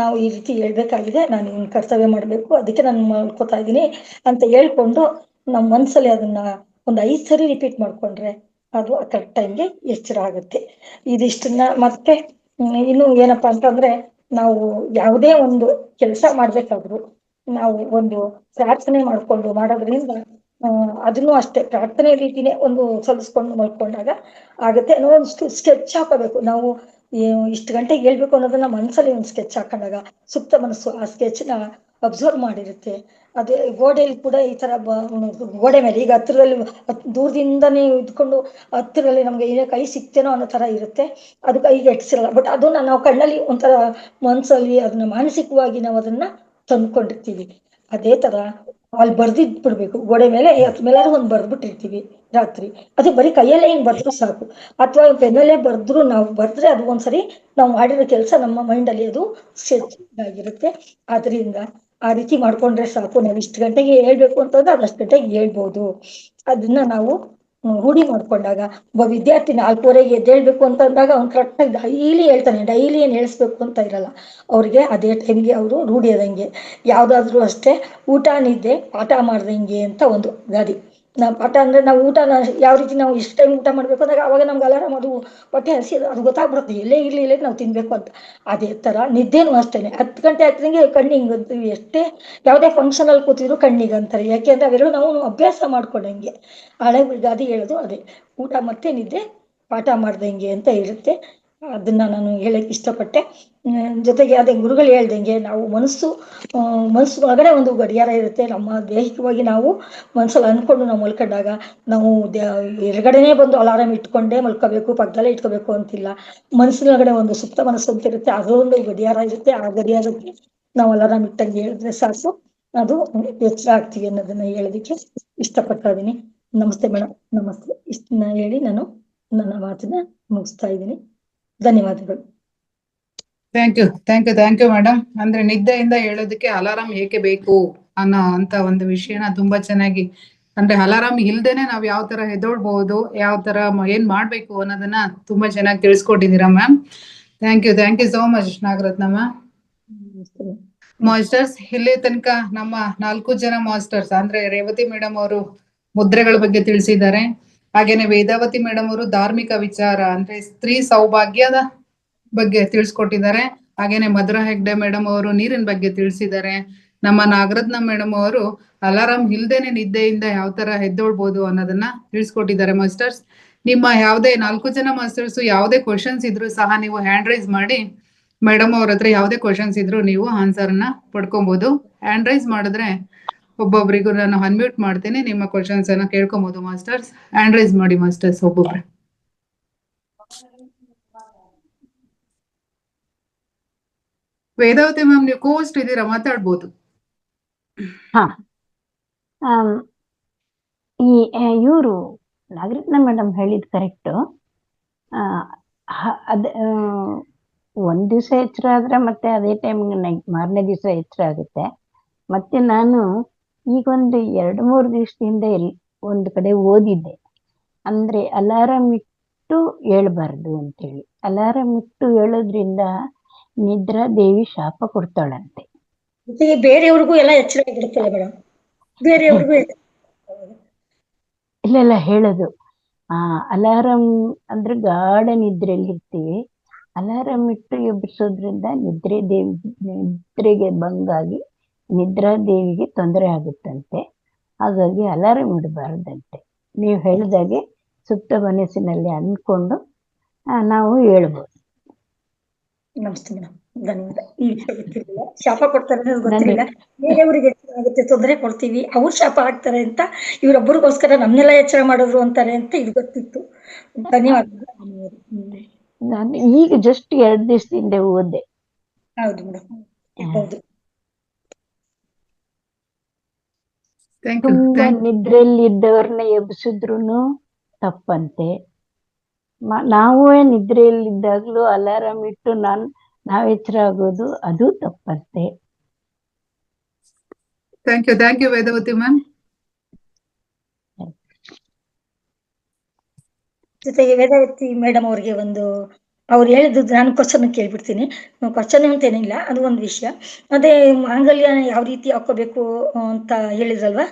ನಾವು ಈ ರೀತಿ ಹೇಳ್ಬೇಕಾಗಿದೆ, ನಾನು ಇನ್ ಕರ್ತವ್ಯ ಮಾಡ್ಬೇಕು, ಅದಕ್ಕೆ ನಾನು ಮಾಡ್ಕೋತಾ ಇದ್ದೀನಿ ಅಂತ ಹೇಳ್ಕೊಂಡು ನಮ್ಮ ಮನ್ಸಲ್ಲಿ ಅದನ್ನ ಒಂದು 5 ಸರಿ ರಿಪೀಟ್ ಮಾಡ್ಕೊಂಡ್ರೆ ಅದು ಕರೆಕ್ಟ್ ಟೈಮ್ಗೆ ಎಚ್ಚರ ಆಗುತ್ತೆ. ಇದಿಷ್ಟನ್ನ ಮತ್ತೆ ಇನ್ನು ಏನಪ್ಪಾ ಅಂತಂದ್ರೆ, ನಾವು ಯಾವುದೇ ಒಂದು ಕೆಲಸ ಮಾಡ್ಬೇಕಾದ್ರು ನಾವು ಒಂದು ಪ್ರಾರ್ಥನೆ ಮಾಡ್ಕೊಂಡು ಮಾಡೋದ್ರಿಂದ ಅದನ್ನು ಅಷ್ಟೇ ಪ್ರಾರ್ಥನೆ ರೀತಿನೇ ಒಂದು ಸಲ್ಲಿಸ್ಕೊಂಡು ಮಲ್ಕೊಂಡಾಗ ಆಗತ್ತೆ. ಒಂದು ಸ್ಕೆಚ್ ಹಾಕೋಬೇಕು. ನಾವು ಇಷ್ಟು ಗಂಟೆಗೆ ಹೇಳ್ಬೇಕು ಅನ್ನೋದನ್ನ ಮನಸ್ಸಲ್ಲಿ ಒಂದು ಸ್ಕೆಚ್ ಹಾಕೊಂಡಾಗ ಸುಪ್ತ ಮನಸ್ಸು ಆ ಸ್ಕೆಚ್ನ ಅಬ್ಸರ್ವ್ ಮಾಡಿರುತ್ತೆ. ಅದೇ ಗೋಡೆಯಲ್ಲಿ ಕೂಡ ಈ ತರ ಗೋಡೆ ಮೇಲೆ ಈಗ ಹತ್ತಿರದಲ್ಲಿ ದೂರದಿಂದನೇ ಇದ್ಕೊಂಡು ಹತ್ತಿರದಲ್ಲಿ ನಮ್ಗೆ ಏನೇ ಕೈ ಸಿಕ್ತೇನೋ ಅನ್ನೋ ತರ ಇರುತ್ತೆ, ಅದು ಕೈಗೆ ಎಟ್ಸಿರಲ್ಲ. ಬಟ್ ಅದನ್ನ ನಾವು ಕಣ್ಣಲ್ಲಿ ಒಂಥರ ಮನ್ಸಲ್ಲಿ ಅದನ್ನ ಮಾನಸಿಕವಾಗಿ ನಾವು ಅದನ್ನ ತಂದ್ಕೊಂಡಿರ್ತೀವಿ. ಅದೇ ತರ ಅಲ್ಲಿ ಬರ್ದಿಟ್ಬಿಡ್ಬೇಕು ಗೋಡೆ ಮೇಲೆ, ಅದ್ರ ಮೇಲಾದ್ರೂ ಒಂದು ಬರ್ದ್ಬಿಟ್ಟಿರ್ತೀವಿ ರಾತ್ರಿ. ಅದು ಬರೀ ಕೈಯಲ್ಲೇ ಹಿಂಗ್ ಬರ್ದ್ರು ಸಾಕು, ಅಥವಾ ಪೆನ್ನಲ್ಲೇ ನಾವು ಬರ್ದ್ರೆ ಅದು ಒಂದ್ಸರಿ ನಾವು ಮಾಡಿರೋ ಕೆಲಸ ನಮ್ಮ ಮೈಂಡಲ್ಲಿ ಅದು ಸ್ಕೆಚ್ ಆಗಿರುತ್ತೆ. ಆದ್ರಿಂದ ಆ ರೀತಿ ಮಾಡ್ಕೊಂಡ್ರೆ ಸಾಕು. ನಾವು ಇಷ್ಟು ಗಂಟೆಗೆ ಹೇಳ್ಬೇಕು ಅಂತಂದ್ರೆ ಅದಷ್ಟು ಗಂಟೆಗೆ ಹೇಳ್ಬೋದು. ಅದನ್ನ ನಾವು ರೂಢಿ ಮಾಡ್ಕೊಂಡಾಗ ಒಬ್ಬ ವಿದ್ಯಾರ್ಥಿ 4:30ಗೆ ಎದ್ದೇಳ್ಬೇಕು ಅಂತಂದಾಗ ಅವ್ನು ಕರೆಕ್ಟಾಗಿ ಡೈಲಿ ಹೇಳ್ತಾನೆ. ಡೈಲಿ ಏನ್ ಹೇಳಿಸ್ಬೇಕು ಅಂತ ಇರಲ್ಲ ಅವ್ರಿಗೆ, ಅದೇ ಟೈಮ್ಗೆ ಅವರು ರೂಢಿ ಆದಂಗೆ. ಯಾವ್ದಾದ್ರು ಅಷ್ಟೇ, ಊಟ ನಿದ್ದೆ ಪಾಠ ಮಾಡ್ದಂಗೆ ಅಂತ ಒಂದು ಗಾದಿ. ನಾವು ಪಾಠ ಅಂದ್ರೆ ನಾವು ಊಟನ ಯಾವ ರೀತಿ ನಾವು ಇಷ್ಟು ಟೈಮ್ ಊಟ ಮಾಡ್ಬೇಕು ಅಂದಾಗ ಅವಾಗ ನಮ್ಗೆ ಅಲಾರಾಮ್ ಅದು ಹೊಟ್ಟೆ ಹಸಿ ಅದು ಗೊತ್ತಾಗ್ಬಿಡುತ್ತೆ, ಎಲ್ಲೇ ಇರ್ಲಿ ನಾವು ತಿನ್ಬೇಕು ಅಂತ. ಅದೇ ತರ ನಿದ್ದೆನೂ ಅಷ್ಟೇನೆ. 10 ಗಂಟೆ ಆಗ್ತದಂಗೆ ಕಣ್ಣಿಗೆ ಎಷ್ಟೇ ಯಾವುದೇ ಫಂಕ್ಷನ್ ಅಲ್ಲಿ ಕೂತಿದ್ರು ಕಣ್ಣಿಗೆ ಅಂತಾರೆ. ಯಾಕೆಂದ್ರೆ ಅವೆರಡು ನಾವು ಅಭ್ಯಾಸ ಮಾಡ್ಕೊಂಡಂಗೆ. ಹಳೆ ಗಾದಿ ಹೇಳೋದು ಅದೇ, ಊಟ ಮತ್ತೆ ನಿದ್ದೆ ಪಾಠ ಮಾಡ್ದಂಗೆ ಅಂತ ಇರುತ್ತೆ. ಅದನ್ನ ನಾನು ಹೇಳಕ್ ಇಷ್ಟಪಟ್ಟೆ. ಜೊತೆಗೆ ಅದೇ ಗುರುಗಳು ಹೇಳ್ದಂಗೆ ನಾವು ಮನಸ್ಸು ಒಳಗಡೆ ಒಂದು ಗಡಿಯಾರ ಇರುತ್ತೆ. ನಮ್ಮ ದೈಹಿಕವಾಗಿ ನಾವು ಮನಸ್ಸಲ್ಲಿ ಅನ್ಕೊಂಡು ನಾವು ಮಲ್ಕೊಂಡಾಗ ನಾವು ಎಡಗಡೆನೆ ಬಂದು ಅಲಾರಾಮ್ ಇಟ್ಕೊಂಡೇ ಮಲ್ಕೋಬೇಕು, ಪಕ್ಕದಲ್ಲೇ ಇಟ್ಕೋಬೇಕು ಅಂತಿಲ್ಲ. ಮನಸ್ಸಿನೊಳಗಡೆ ಒಂದು ಸುಪ್ತ ಮನಸ್ಸು ಅಂತ ಇರುತ್ತೆ, ಅದೊಂದು ಗಡಿಯಾರ ಇರುತ್ತೆ. ಆ ಗಡಿಯಾರಕ್ಕೆ ನಾವು ಅಲಾರಾಮ್ ಇಟ್ಟಂಗೆ ಹೇಳಿದ್ರೆ ಸಾಕು, ಅದು ಎಚ್ಚರ ಆಗ್ತೀವಿ ಅನ್ನೋದನ್ನ ಹೇಳೋದಕ್ಕೆ ಇಷ್ಟಪಡ್ತಾ ಇದೀನಿ. ನಮಸ್ತೆ ಮೇಡಮ್, ನಮಸ್ತೆ. ಇಷ್ಟನ್ನ ಹೇಳಿ ನಾನು ನನ್ನ ಮಾತನ್ನ ಮುಗಿಸ್ತಾ ಇದ್ದೀನಿ. ಧನ್ಯವಾದಗಳು. Thank you madam. ಅಂದ್ರೆ ನಿದ್ದೆಯಿಂದ ಹೇಳೋದಕ್ಕೆ ಅಲಾರಾಮ್ ಏಕೆ ಬೇಕು ಅಂತ ಒಂದು ವಿಷಯನ ತುಂಬಾ ಚೆನ್ನಾಗಿ, ಅಂದ್ರೆ ಅಲಾರಾಮ್ ಇಲ್ದೇನೆ ನಾವ್ ಯಾವ ತರ ಎದ್ದೊಳ್ಬಹುದು, ಯಾವ ತರ ಏನ್ ಮಾಡ್ಬೇಕು ಅನ್ನೋದನ್ನ ತುಂಬಾ ಚೆನ್ನಾಗಿ ತಿಳಿಸ್ಕೊಟ್ಟಿದ್ದೀರಾ ma'am. Thank you so much Nagaratna ma'am. Masters, ಇಲ್ಲಿ ತನಕ ನಮ್ಮ 4 ಜನ ಮಾಸ್ಟರ್ಸ್ ಅಂದ್ರೆ ರೇವತಿ ಮೇಡಮ್ ಅವರು ಮುದ್ರೆಗಳ ಬಗ್ಗೆ ತಿಳಿಸಿದ್ದಾರೆ. ಹಾಗೇನೆ ವೇದಾವತಿ ಮೇಡಮ್ ಅವರು ಧಾರ್ಮಿಕ ವಿಚಾರ ಅಂದ್ರೆ ಸ್ತ್ರೀ ಸೌಭಾಗ್ಯದ ಬಗ್ಗೆ ತಿಳಿಸ್ಕೊಟ್ಟಿದ್ದಾರೆ. ಹಾಗೇನೆ ಮಧುರಾ ಹೆಗ್ಡೆ ಮೇಡಮ್ ಅವರು ನೀರಿನ ಬಗ್ಗೆ ತಿಳಿಸಿದ್ದಾರೆ. ನಮ್ಮ ನಾಗರತ್ನ ಮೇಡಮ್ ಅವರು ಅಲಾರಾಮ್ ಇಲ್ದೇನೆ ನಿದ್ದೆಯಿಂದ ಯಾವ ತರ ಎದ್ದೊಳ್ಬೋದು ಅನ್ನೋದನ್ನ ತಿಳಿಸ್ಕೊಟ್ಟಿದ್ದಾರೆ ಮಾಸ್ಟರ್ಸ್. ನಿಮ್ಮ ಯಾವುದೇ 4 ಜನ ಮಾಸ್ಟರ್ಸ್ ಯಾವುದೇ ಕ್ವಶನ್ಸ್ ಇದ್ರು ಸಹ ನೀವು ಹ್ಯಾಂಡ್ ರೈಸ್ ಮಾಡಿ ಮೇಡಮ್ ಅವ್ರ ಹತ್ರ ಯಾವುದೇ ಕ್ವಶನ್ಸ್ ಇದ್ರು ನೀವು ಆನ್ಸರ್ನ ಪಡ್ಕೊಬಹುದು. ಹ್ಯಾಂಡ್ ರೈಸ್ ಮಾಡಿದ್ರೆ ಒಬ್ಬೊಬ್ರಿಗೂ ನಾನು ಅನ್ಮ್ಯೂಟ್ ಮಾಡ್ತೀನಿ, ನಿಮ್ಮ ಕ್ವಶನ್ಸ್ ಅನ್ನ ಕೇಳ್ಕೊಬಹುದು ಮಾಸ್ಟರ್ಸ್. ಹ್ಯಾಂಡ್ ರೈಸ್ ಮಾಡಿ ಮಾಸ್ಟರ್ಸ್ ಒಬ್ಬೊಬ್ರೆ. ವೇದಾವತಿ ಮ್ಯಾಮ್ ನೀವು ಕೋಸ್ಟ್ ಇದ್ದೀರಾ, ಮಾತಾಡ್ಬೋದು. ಹಾ ಈ ಇವರು ನಾಗರತ್ನ ಮೇಡಮ್ ಹೇಳಿದ್ ಕರೆಕ್ಟು. ಅದ ಒಂದ್ ದಿವಸ ಎಚ್ಚರ ಆದ್ರೆ ಮತ್ತೆ ಅದೇ ಟೈಮ್ ಮಾರನೇ ದಿವಸ ಎಚ್ಚರ ಆಗುತ್ತೆ. ಮತ್ತೆ ನಾನು ಈಗೊಂದು 2-3 ದಿವಸದಿಂದ ಒಂದು ಕಡೆ ಓದಿದ್ದೆ, ಅಂದ್ರೆ ಅಲಾರಾಮ್ ಇಟ್ಟು ಹೇಳ್ಬಾರ್ದು ಅಂತೇಳಿ. ಅಲಾರಾಮ್ ಇಟ್ಟು ಹೇಳೋದ್ರಿಂದ ನಿದ್ರಾ ದೇವಿ ಶಾಪ ಕೊಡ್ತಾಳಂತೆ. ಜೊತೆಗೆ ಬೇರೆಯವ್ರಿಗೂ ಎಲ್ಲ ಎಚ್ಚರ ಆಗಿರುತ್ತಲ್ಲ ಮೇಡಮ್, ಬೇರೆಯವ್ರಿಗೂ ಇಲ್ಲ ಹೇಳೋದು. ಅಲಾರಾಮ್ ಅಂದ್ರೆ ಗಾಢ ನಿದ್ರೆಯಲ್ಲಿ ಇರ್ತೀವಿ, ಅಲಾರಾಮ್ ಇಟ್ಟು ಎಬ್ಬಿಸೋದ್ರಿಂದ ನಿದ್ರೆಗೆ ಭಂಗಾಗಿ ನಿದ್ರಾ ದೇವಿಗೆ ತೊಂದರೆ ಆಗುತ್ತಂತೆ. ಹಾಗಾಗಿ ಅಲಾರಾಮ್ ಇಡಬಾರ್ದಂತೆ. ನೀವು ಹೇಳಿದಾಗೆ ಸುಪ್ತ ಮನಸ್ಸಿನಲ್ಲಿ ಅಂದ್ಕೊಂಡು ನಾವು ಹೇಳ್ಬೋದು. ನಮಸ್ತೆ ಮೇಡಮ್, ಧನ್ಯವಾದ. ಈ ವಿಷಯ ಗೊತ್ತಿರಲಿಲ್ಲ, ಶಾಪ ಕೊಡ್ತಾರೆ ಅನ್ನೋದು ಗೊತ್ತಿರಲಿಲ್ಲ. ಬೇರೆಯವ್ರಿಗೆ ಎಚ್ಚರ ಆಗುತ್ತೆ, ತೊಂದರೆ ಕೊಡ್ತೀವಿ, ಅವ್ರು ಶಾಪ ಆಗ್ತಾರೆ ಅಂತ ಇವರೊಬ್ಬರಿಗೋಸ್ಕರ ನಮ್ನೆಲ್ಲ ಎಚ್ಚರ ಮಾಡಿದ್ರು ಅಂತಾರೆ ಅಂತ ಇದು ಗೊತ್ತಿತ್ತು. ಧನ್ಯವಾದ. ನಾನು ಈಗ ಜಸ್ಟ್ 2 ದಿವಸದಿಂದ ಓದೆ. ಹೌದು ಮೇಡಮ್, ಹೌದು. ತುಂಬಾ ನಿದ್ರೆಯಲ್ಲಿದ್ದವ್ರನ್ನ ಎಬ್ಸಿದ್ರು ತಪ್ಪಂತೆ. ನಾವೇ ನಿದ್ರೆಯಲ್ಲಿದ್ದಾಗ್ಲೂ ಅಲಾರಾಮ್ ಇಟ್ಟು ನಾವ್ ಎಚ್ಚರ ಆಗೋದು ಅದು ತಪ್ಪಂತೆ. Thank you Vedavathi ma'am. ಜೊತೆಗೆ ವೇದಾವತಿ ಮೇಡಮ್ ಅವ್ರಿಗೆ ಅವ್ರು ಹೇಳಿದ್ದು ನಾನು ಕ್ವಶನ್ ಕೇಳ್ಬಿಡ್ತೀನಿ. ಕ್ವಶನ್ ಅಂತೇನಿಲ್ಲ, ಅದು ಒಂದು ವಿಷಯ. ಅದೇ ಮಾಂಗಲ್ಯ ಯಾವ ರೀತಿ ಹಾಕೋಬೇಕು ಅಂತ ಹೇಳಿದ್ರಲ್ವಾ,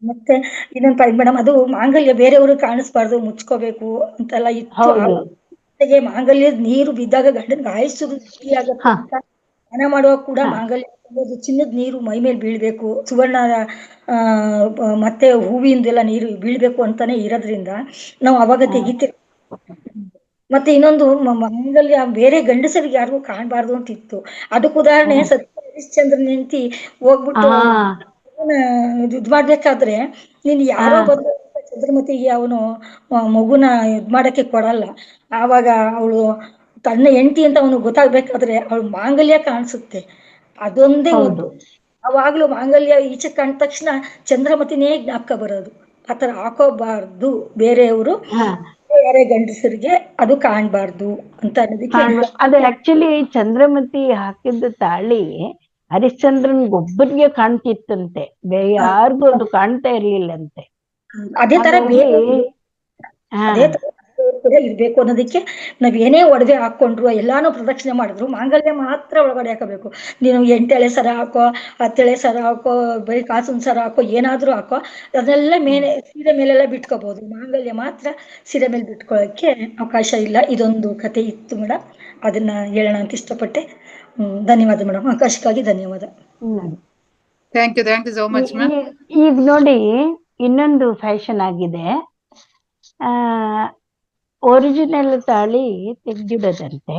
ಮತ್ತೆ ಇನ್ನೊಂದು ಮೇಡಮ್, ಅದು ಮಾಂಗಲ್ಯ ಬೇರೆಯವ್ರಿಗೆ ಕಾಣಿಸ್ಬಾರ್ದು, ಮುಚ್ಕೋಬೇಕು ಅಂತೆಲ್ಲ ಇತ್ತು. ಜೊತೆಗೆ ಮಾಂಗಲ್ಯದ ನೀರು ಬಿದ್ದಾಗ ಗಂಡನ್ಗೆ ಆಯುಸ್ಸು ಆಗುತ್ತೆ ಅಂತ ಸ್ನಾನ ಮಾಡುವಾಗ ಕೂಡ ಮಾಂಗಲ್ಯ ಚಿನ್ನದ ನೀರು ಮೈ ಮೇಲೆ ಬೀಳ್ಬೇಕು, ಸುವರ್ಣ ಮತ್ತೆ ಹೂವಿಂದೆಲ್ಲ ನೀರು ಬೀಳ್ಬೇಕು ಅಂತಾನೆ ಇರೋದ್ರಿಂದ ನಾವು ಅವಾಗ ತೆಗಿತೀವಿ. ಮತ್ತೆ ಇನ್ನೊಂದು ಮಾಂಗಲ್ಯ ಬೇರೆ ಗಂಡಸರಿಗೆ ಯಾರಿಗೂ ಕಾಣಬಾರ್ದು ಅಂತ ಇತ್ತು. ಅದಕ್ಕೆ ಉದಾಹರಣೆ ಸತ್ಯ ಹರಿಶ್ಚಂದ್ರನ್ ಹೆಂಡತಿ ಹೋಗ್ಬಿಟ್ಟು ಇದ್ ಮಾಡ್ಬೇಕಾದ್ರೆ, ನೀನ್ ಯಾರೋ ಬಂದು ಚಂದ್ರಮತಿಗೆ ಅವನು ಮಗುನ ಇದ್ ಮಾಡಕ್ಕೆ ಕೊಡಲ್ಲ. ಆವಾಗ ಅವಳು ತನ್ನ ಹೆಂಡತಿ ಅಂತ ಅವನು ಗೊತ್ತಾಗ್ಬೇಕಾದ್ರೆ ಅವಳು ಮಾಂಗಲ್ಯ ಕಾಣಿಸುತ್ತೆ, ಅದೊಂದೇ ಒಂದು. ಅವಾಗ್ಲೂ ಮಾಂಗಲ್ಯ ಈಚೆ ಕಂಡ ತಕ್ಷಣ ಚಂದ್ರಮತಿನೇ ಜ್ಞಾಪಕ ಬರೋದು. ಆತರ ಹಾಕೋಬಾರ್ದು, ಬೇರೆಯವರು ಬೇರೆ ಗಂಡಸರಿಗೆ ಅದು ಕಾಣ್ಬಾರ್ದು ಅಂತ ಅನ್ನೋದಕ್ಕೆ. ಅದು ಆಕ್ಚುಲಿ ಚಂದ್ರಮತಿ ಹಾಕಿದ್ದ ತಾಳಿ ಹರಿಶ್ಚಂದ್ರನ್ ಒಬ್ಬರಿಗೆ ಕಾಣ್ತಿತ್ತಂತೆ, ಬೇರೆ ಯಾರಿಗೂ ಅದು ಕಾಣ್ತಾ ಇರ್ಲಿಲ್ಲಂತೆ. ಅದೇ ತರ ಕೂಡ ಇರ್ಬೇಕು ಅನ್ನೋದಕ್ಕೆ ನಾವ್ ಏನೇ ಒಡವೆ ಹಾಕೊಂಡ್ರು ಎಲ್ಲಾನು ಪ್ರದಕ್ಷಿಣೆ ಮಾಡಿದ್ರು ಮಾಂಗಲ್ಯ ಮಾತ್ರ ಒಳಗಡೆ ಹಾಕಬೇಕು. ನೀನು 8 ಎಳೆ ಸರ ಹಾಕೋ, 10 ಎಳೆ ಸರ ಹಾಕೋ, ಬರೀ ಕಾಸಿನ ಸರ ಹಾಕೋ, ಏನಾದ್ರೂ ಹಾಕೋ, ಅದೆಲ್ಲ ಸೀರೆ ಮೇಲೆಲ್ಲ ಬಿಟ್ಕೋಬಹುದು. ಮಾಂಗಲ್ಯ ಮಾತ್ರ ಸೀರೆ ಮೇಲೆ ಬಿಟ್ಕೊಳ್ಳೋಕೆ ಅವಕಾಶ ಇಲ್ಲ. ಇದೊಂದು ಕತೆ ಇತ್ತು ಮೇಡಮ್, ಅದನ್ನ ಹೇಳೋಣ ಅಂತ ಇಷ್ಟಪಟ್ಟೆ. ಧನ್ಯವಾದ ಮೇಡಮ್, ಅವಕಾಶಕ್ಕಾಗಿ ಧನ್ಯವಾದ. Thank you so much ma'am. ಈಗ ನೋಡಿ ಇನ್ನೊಂದು ಫ್ಯಾಷನ್ ಆಗಿದೆ, ಒರಿಜಿನಲ್ ತಾಳಿ ತೆಗ್ದಿಡೋದಂತೆ.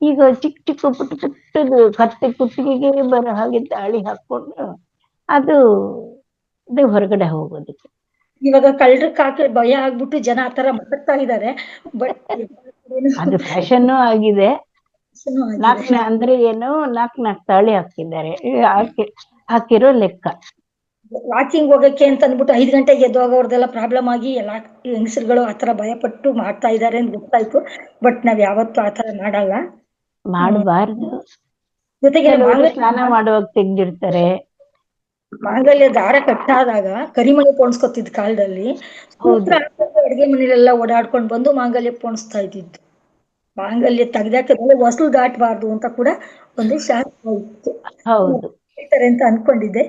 ಈಗ ಚಿಕ್ಕ ಪುಟ್ಟದು ಕತ್ತೆ ಕುತ್ತಿಗೆಗೆ ಬರೋ ಹಾಗೆ ತಾಳಿ ಹಾಕೊಂಡು ಅದು ಹೊರಗಡೆ ಹೋಗೋದಕ್ಕೆ. ಇವಾಗ ಕಳ್ಳರಕ್ಕೆ ಹಾಕಿ ಭಯ ಆಗ್ಬಿಟ್ಟು ಜನ ಆತರ ಮಾತಾಡ್ತಾ ಇದ್ದಾರೆ. ಬಟ್ ಅದು ಫ್ಯಾಷನ್ ಆಗಿದೆ. ಅಂದ್ರೆ ಏನು 4 ತಾಳಿ ಹಾಕಿದ್ದಾರೆ, ಹಾಕಿರೋ ಲೆಕ್ಕ. ವಾಕಿಂಗ್ ಹೋಗಕ್ಕೆ ಅಂತ ಅಂದ್ಬಿಟ್ಟು 5 ಗಂಟೆಗೆ ಎದ್ದು ಹೋಗೋರ್ದೆಲ್ಲ ಪ್ರಾಬ್ಲಮ್ ಆಗಿ ಎಲ್ಲ ಹೆಂಗಸರುಗಳು ಆತರ ಭಯಪಟ್ಟು ಮಾಡ್ತಾ ಇದ್ದಾರೆ ಅಂತ ಗೊತ್ತಾಯ್ತು. ಬಟ್ ನಾವ್ ಯಾವತ್ತೂ ಆತರ ಮಾಡಬಾರ್ದು. ಜೊತೆಗೆ ಸ್ನಾನ ಮಾಡುವಾಗ ತೆಗ್ದಿರ್ತಾರೆ. ಮಾಂಗಲ್ಯ ದಾರ ಕಟ್ಟಾದಾಗ ಕರಿಮಣಿ ಪೋಣಿಸ್ಕೊತಿದ್ ಕಾಲದಲ್ಲಿ ಅಡ್ಗೆ ಮನೆಯಲ್ಲೆಲ್ಲ ಓಡಾಡ್ಕೊಂಡು ಬಂದು ಮಾಂಗಲ್ಯ ಪೋಣಿಸ್ತಾ ಇದ್ದಿದ್ದು. ಮಾಂಗಲ್ಯ ತೆಗ್ದಾಕ ಹೊಸಲು ದಾಟಬಾರ್ದು ಅಂತ ಕೂಡ ಒಂದು ಶಾಸ್ತ್ರ ಇತ್ತು. ಹೇಳ್ತಾರೆ ಅಂತ ಅನ್ಕೊಂಡಿದ್ದೆ.